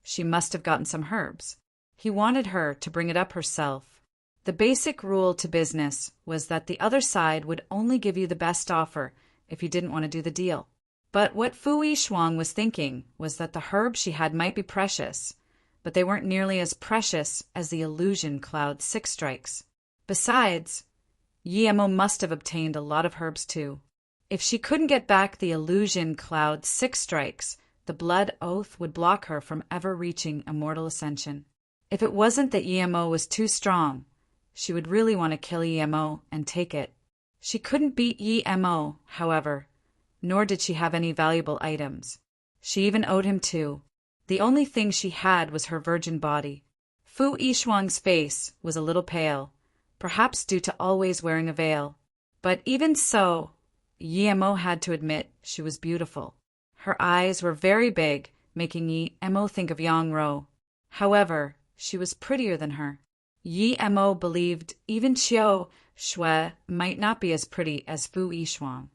[SPEAKER 1] she must have gotten some herbs. He wanted her to bring it up herself. The basic rule to business was that the other side would only give you the best offer if you didn't want to do the deal. But what Fu Yishuang was thinking was that the herbs she had might be precious, but they weren't nearly as precious as the illusion cloud 6 strikes. Besides, Yemo must have obtained a lot of herbs too. If she couldn't get back the illusion cloud 6 strikes, the blood oath would block her from ever reaching immortal ascension. If it wasn't that Yemo was too strong, she would really want to kill Yemo and take it. She couldn't beat Yemo, however, nor did she have any valuable items. She even owed him 2. The only thing she had was her virgin body. Fu Yishuang's face was a little pale, perhaps due to always wearing a veil. But even so, Yemo had to admit she was beautiful. Her eyes were very big, making Yemo think of Yang Ro. However, she was prettier than her. Yemo believed even Qiu Shui might not be as pretty as Fu Yishuang.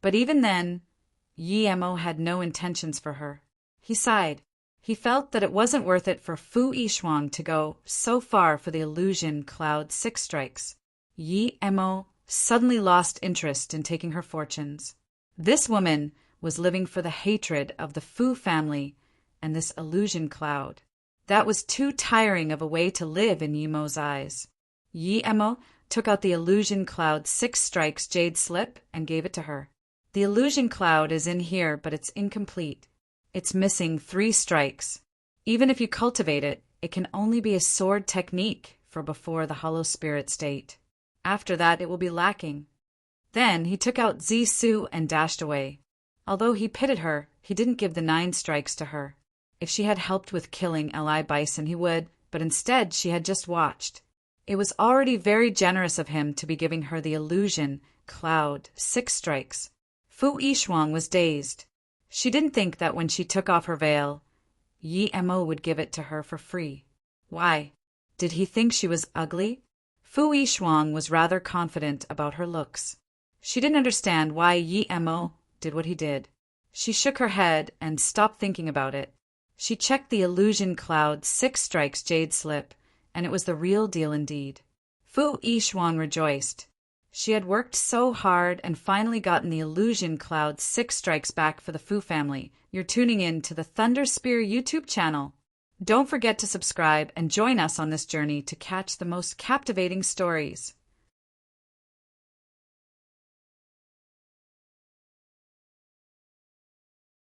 [SPEAKER 1] But even then, Yemo had no intentions for her. He sighed. He felt that it wasn't worth it for Fu Yishuang to go so far for the illusion cloud 6 strikes. Yemo suddenly lost interest in taking her fortunes. This woman was living for the hatred of the Fu family and this illusion cloud. That was too tiring of a way to live in Yemo's eyes. Yemo took out the illusion cloud 6 strikes jade slip and gave it to her. "The illusion cloud is in here, but it's incomplete. It's missing 3 strikes. Even if you cultivate it, it can only be a sword technique for before the hollow spirit state. After that, it will be lacking." Then he took out Zisu and dashed away. Although he pitied her, he didn't give the 9 strikes to her. If she had helped with killing Li Bison, he would, but instead she had just watched. It was already very generous of him to be giving her the illusion cloud 6 strikes. Fu Yishuang was dazed. She didn't think that when she took off her veil, Yemo would give it to her for free. Why? Did he think she was ugly? Fu Yishuang was rather confident about her looks. She didn't understand why Yemo did what he did. She shook her head and stopped thinking about it. She checked the illusion cloud 6 strikes jade slip, and it was the real deal indeed. Fu Yishuang rejoiced. She had worked so hard and finally gotten the illusion cloud 6 strikes back for the Fu family. You're tuning in to the Thunder Spear YouTube channel. Don't forget to subscribe and join us on this journey to catch the most captivating stories.